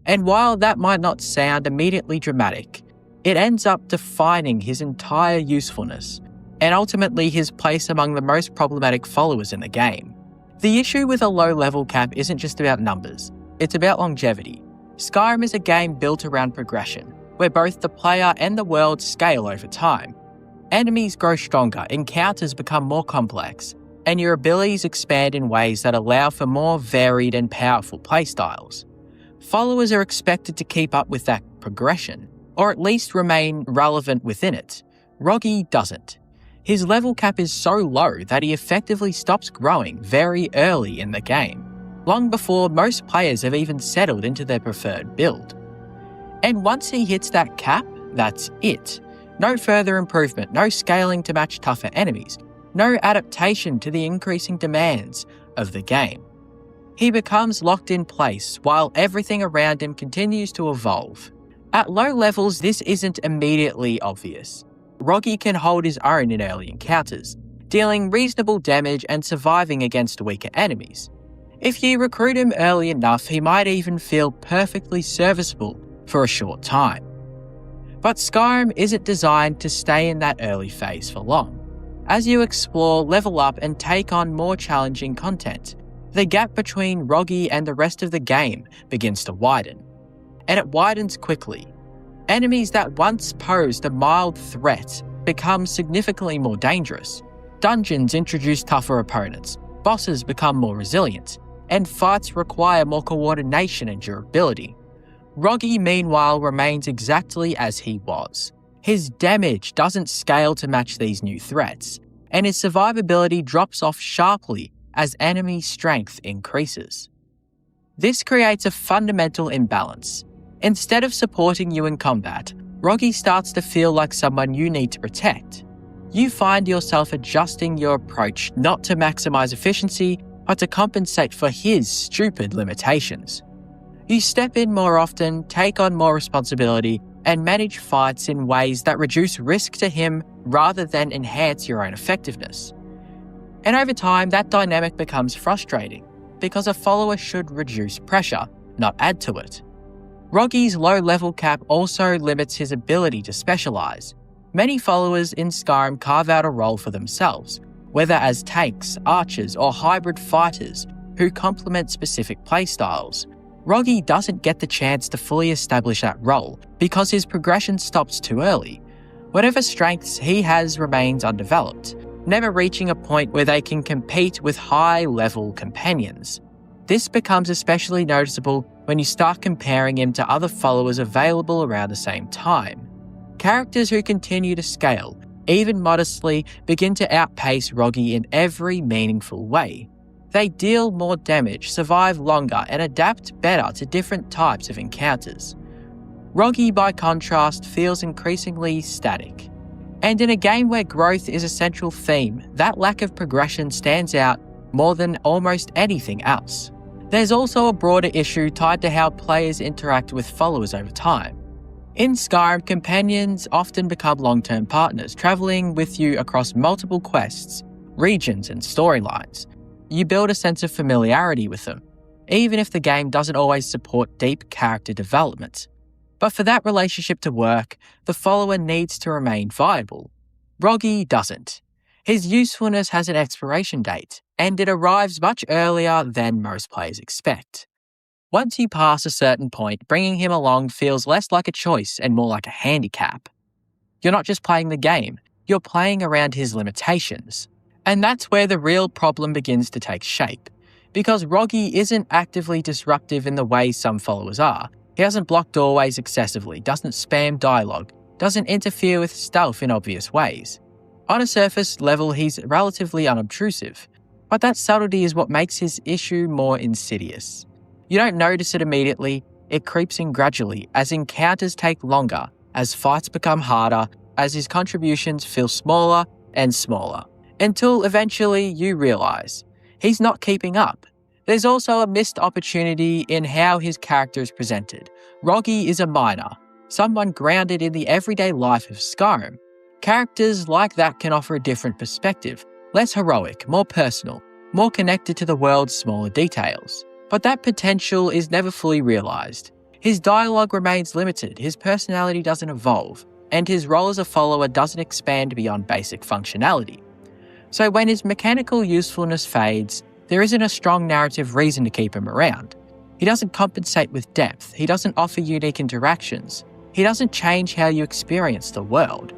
A: And while that might not sound immediately dramatic, it ends up defining his entire usefulness, and ultimately his place among the most problematic followers in the game. The issue with a low-level cap isn't just about numbers, it's about longevity. Skyrim is a game built around progression, where both the player and the world scale over time. Enemies grow stronger, encounters become more complex, and your abilities expand in ways that allow for more varied and powerful playstyles. Followers are expected to keep up with that progression, or at least remain relevant within it. Roggy doesn't. His level cap is so low that he effectively stops growing very early in the game, long before most players have even settled into their preferred build. And once he hits that cap, that's it. No further improvement, no scaling to match tougher enemies, no adaptation to the increasing demands of the game. He becomes locked in place while everything around him continues to evolve. At low levels, this isn't immediately obvious. Roggy can hold his own in early encounters, dealing reasonable damage and surviving against weaker enemies. If you recruit him early enough, he might even feel perfectly serviceable for a short time. But Skyrim isn't designed to stay in that early phase for long. As you explore, level up, and take on more challenging content, the gap between Roggy and the rest of the game begins to widen. And it widens quickly. Enemies that once posed a mild threat become significantly more dangerous. Dungeons introduce tougher opponents, bosses become more resilient, and fights require more coordination and durability. Roggy, meanwhile, remains exactly as he was. His damage doesn't scale to match these new threats, and his survivability drops off sharply as enemy strength increases. This creates a fundamental imbalance. Instead of supporting you in combat, Roggy starts to feel like someone you need to protect. You find yourself adjusting your approach not to maximize efficiency, but to compensate for his stupid limitations. You step in more often, take on more responsibility, and manage fights in ways that reduce risk to him rather than enhance your own effectiveness. And over time, that dynamic becomes frustrating, because a follower should reduce pressure, not add to it. Roggy's low-level cap also limits his ability to specialise. Many followers in Skyrim carve out a role for themselves, whether as tanks, archers, or hybrid fighters, who complement specific playstyles. Roggy doesn't get the chance to fully establish that role because his progression stops too early. Whatever strengths he has remains undeveloped, never reaching a point where they can compete with high-level companions. This becomes especially noticeable when you start comparing him to other followers available around the same time. Characters who continue to scale, even modestly, begin to outpace Roggy in every meaningful way. They deal more damage, survive longer, and adapt better to different types of encounters. Roggy, by contrast, feels increasingly static. And in a game where growth is a central theme, that lack of progression stands out more than almost anything else. There's also a broader issue tied to how players interact with followers over time. In Skyrim, companions often become long-term partners, travelling with you across multiple quests, regions, and storylines. You build a sense of familiarity with them, even if the game doesn't always support deep character development. But for that relationship to work, the follower needs to remain viable. Roggy doesn't. His usefulness has an expiration date, and it arrives much earlier than most players expect. Once you pass a certain point, bringing him along feels less like a choice and more like a handicap. You're not just playing the game, you're playing around his limitations. And that's where the real problem begins to take shape. Because Roggy isn't actively disruptive in the way some followers are. He doesn't block doorways excessively, doesn't spam dialogue, doesn't interfere with stealth in obvious ways. On a surface level, he's relatively unobtrusive, but that subtlety is what makes his issue more insidious. You don't notice it immediately, it creeps in gradually as encounters take longer, as fights become harder, as his contributions feel smaller and smaller, until eventually you realise he's not keeping up. There's also a missed opportunity in how his character is presented. Roggy is a miner, someone grounded in the everyday life of Skyrim. Characters like that can offer a different perspective, less heroic, more personal, more connected to the world's smaller details. But that potential is never fully realised. His dialogue remains limited, his personality doesn't evolve, and his role as a follower doesn't expand beyond basic functionality. So when his mechanical usefulness fades, there isn't a strong narrative reason to keep him around. He doesn't compensate with depth, he doesn't offer unique interactions, he doesn't change how you experience the world.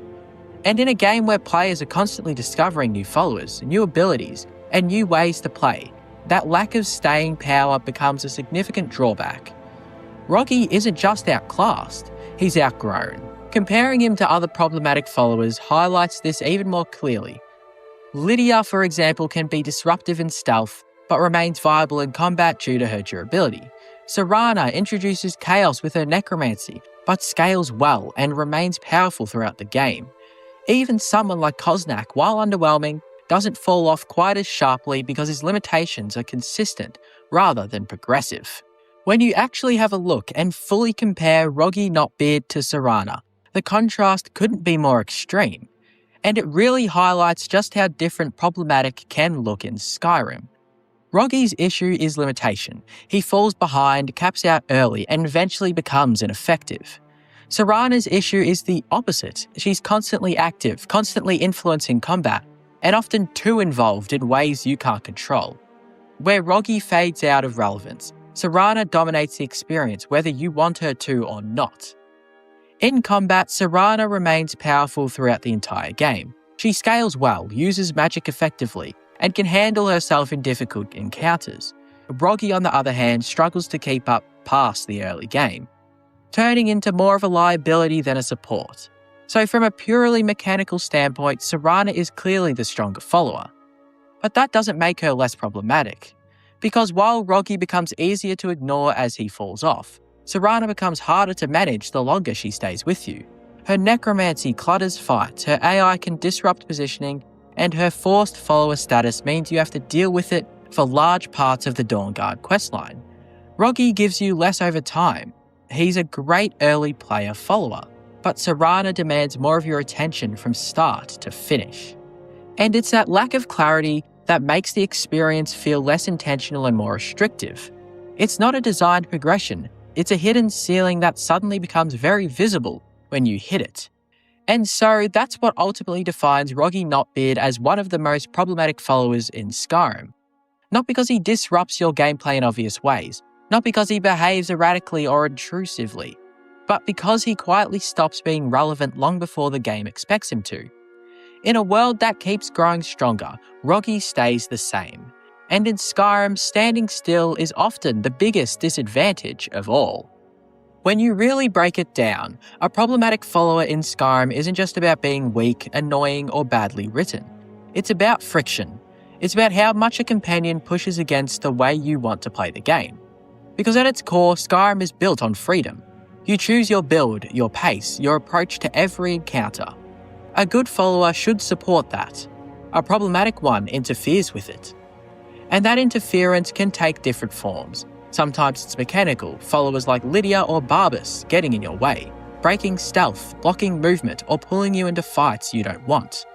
A: And in a game where players are constantly discovering new followers, new abilities, and new ways to play, that lack of staying power becomes a significant drawback. Roggy isn't just outclassed, he's outgrown. Comparing him to other problematic followers highlights this even more clearly. Lydia, for example, can be disruptive in stealth, but remains viable in combat due to her durability. Serana introduces chaos with her necromancy, but scales well and remains powerful throughout the game. Even someone like Koznak, while underwhelming, doesn't fall off quite as sharply because his limitations are consistent rather than progressive. When you actually have a look and fully compare Roggy Notbeard to Serana, the contrast couldn't be more extreme, and it really highlights just how different problematic can look in Skyrim. Roggy's issue is limitation. He falls behind, caps out early, and eventually becomes ineffective. Serana's issue is the opposite. She's constantly active, constantly influencing combat, and often too involved in ways you can't control. Where Roggy fades out of relevance, Serana dominates the experience whether you want her to or not. In combat, Serana remains powerful throughout the entire game. She scales well, uses magic effectively, and can handle herself in difficult encounters. Roggy, on the other hand, struggles to keep up past the early game, turning into more of a liability than a support. So from a purely mechanical standpoint, Serana is clearly the stronger follower. But that doesn't make her less problematic, because while Roggy becomes easier to ignore as he falls off, Serana becomes harder to manage the longer she stays with you. Her necromancy clutters fights, her AI can disrupt positioning, and her forced follower status means you have to deal with it for large parts of the Dawnguard questline. Roggy gives you less over time. He's a great early player follower, but Serana demands more of your attention from start to finish. And it's that lack of clarity that makes the experience feel less intentional and more restrictive. It's not a designed progression, it's a hidden ceiling that suddenly becomes very visible when you hit it. And so that's what ultimately defines Roggy Notbeard as one of the most problematic followers in Skyrim. Not because he disrupts your gameplay in obvious ways, not because he behaves erratically or intrusively, but because he quietly stops being relevant long before the game expects him to. In a world that keeps growing stronger, Roggy stays the same. And in Skyrim, standing still is often the biggest disadvantage of all. When you really break it down, a problematic follower in Skyrim isn't just about being weak, annoying, or badly written. It's about friction. It's about how much a companion pushes against the way you want to play the game. Because at its core, Skyrim is built on freedom. You choose your build, your pace, your approach to every encounter. A good follower should support that. A problematic one interferes with it. And that interference can take different forms. Sometimes it's mechanical, followers like Lydia or Barbas getting in your way, breaking stealth, blocking movement, or pulling you into fights you don't want.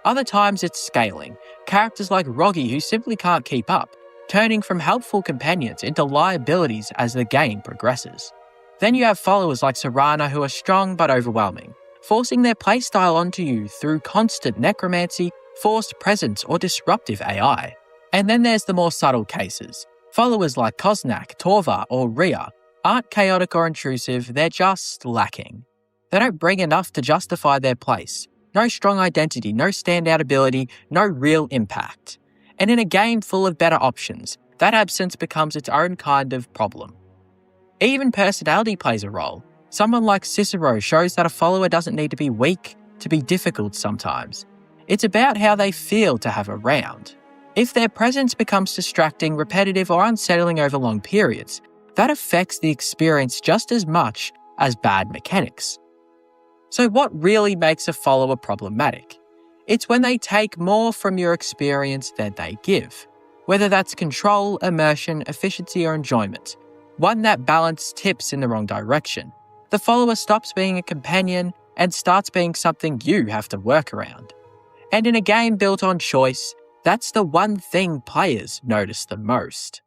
A: Other times it's scaling, characters like Roggy who simply can't keep up, turning from helpful companions into liabilities as the game progresses. Then you have followers like Serana who are strong but overwhelming, forcing their playstyle onto you through constant necromancy, forced presence, or disruptive AI. And then there's the more subtle cases. Followers like Koznak, Torva, or Rhea aren't chaotic or intrusive, they're just lacking. They don't bring enough to justify their place. No strong identity, no standout ability, no real impact. And in a game full of better options, that absence becomes its own kind of problem. Even personality plays a role. Someone like Cicero shows that a follower doesn't need to be weak to be difficult sometimes. It's about how they feel to have around. If their presence becomes distracting, repetitive, or unsettling over long periods, that affects the experience just as much as bad mechanics. So what really makes a follower problematic? It's when they take more from your experience than they give. Whether that's control, immersion, efficiency, or enjoyment. One that balance tips in the wrong direction. The follower stops being a companion and starts being something you have to work around. And in a game built on choice, that's the one thing players notice the most.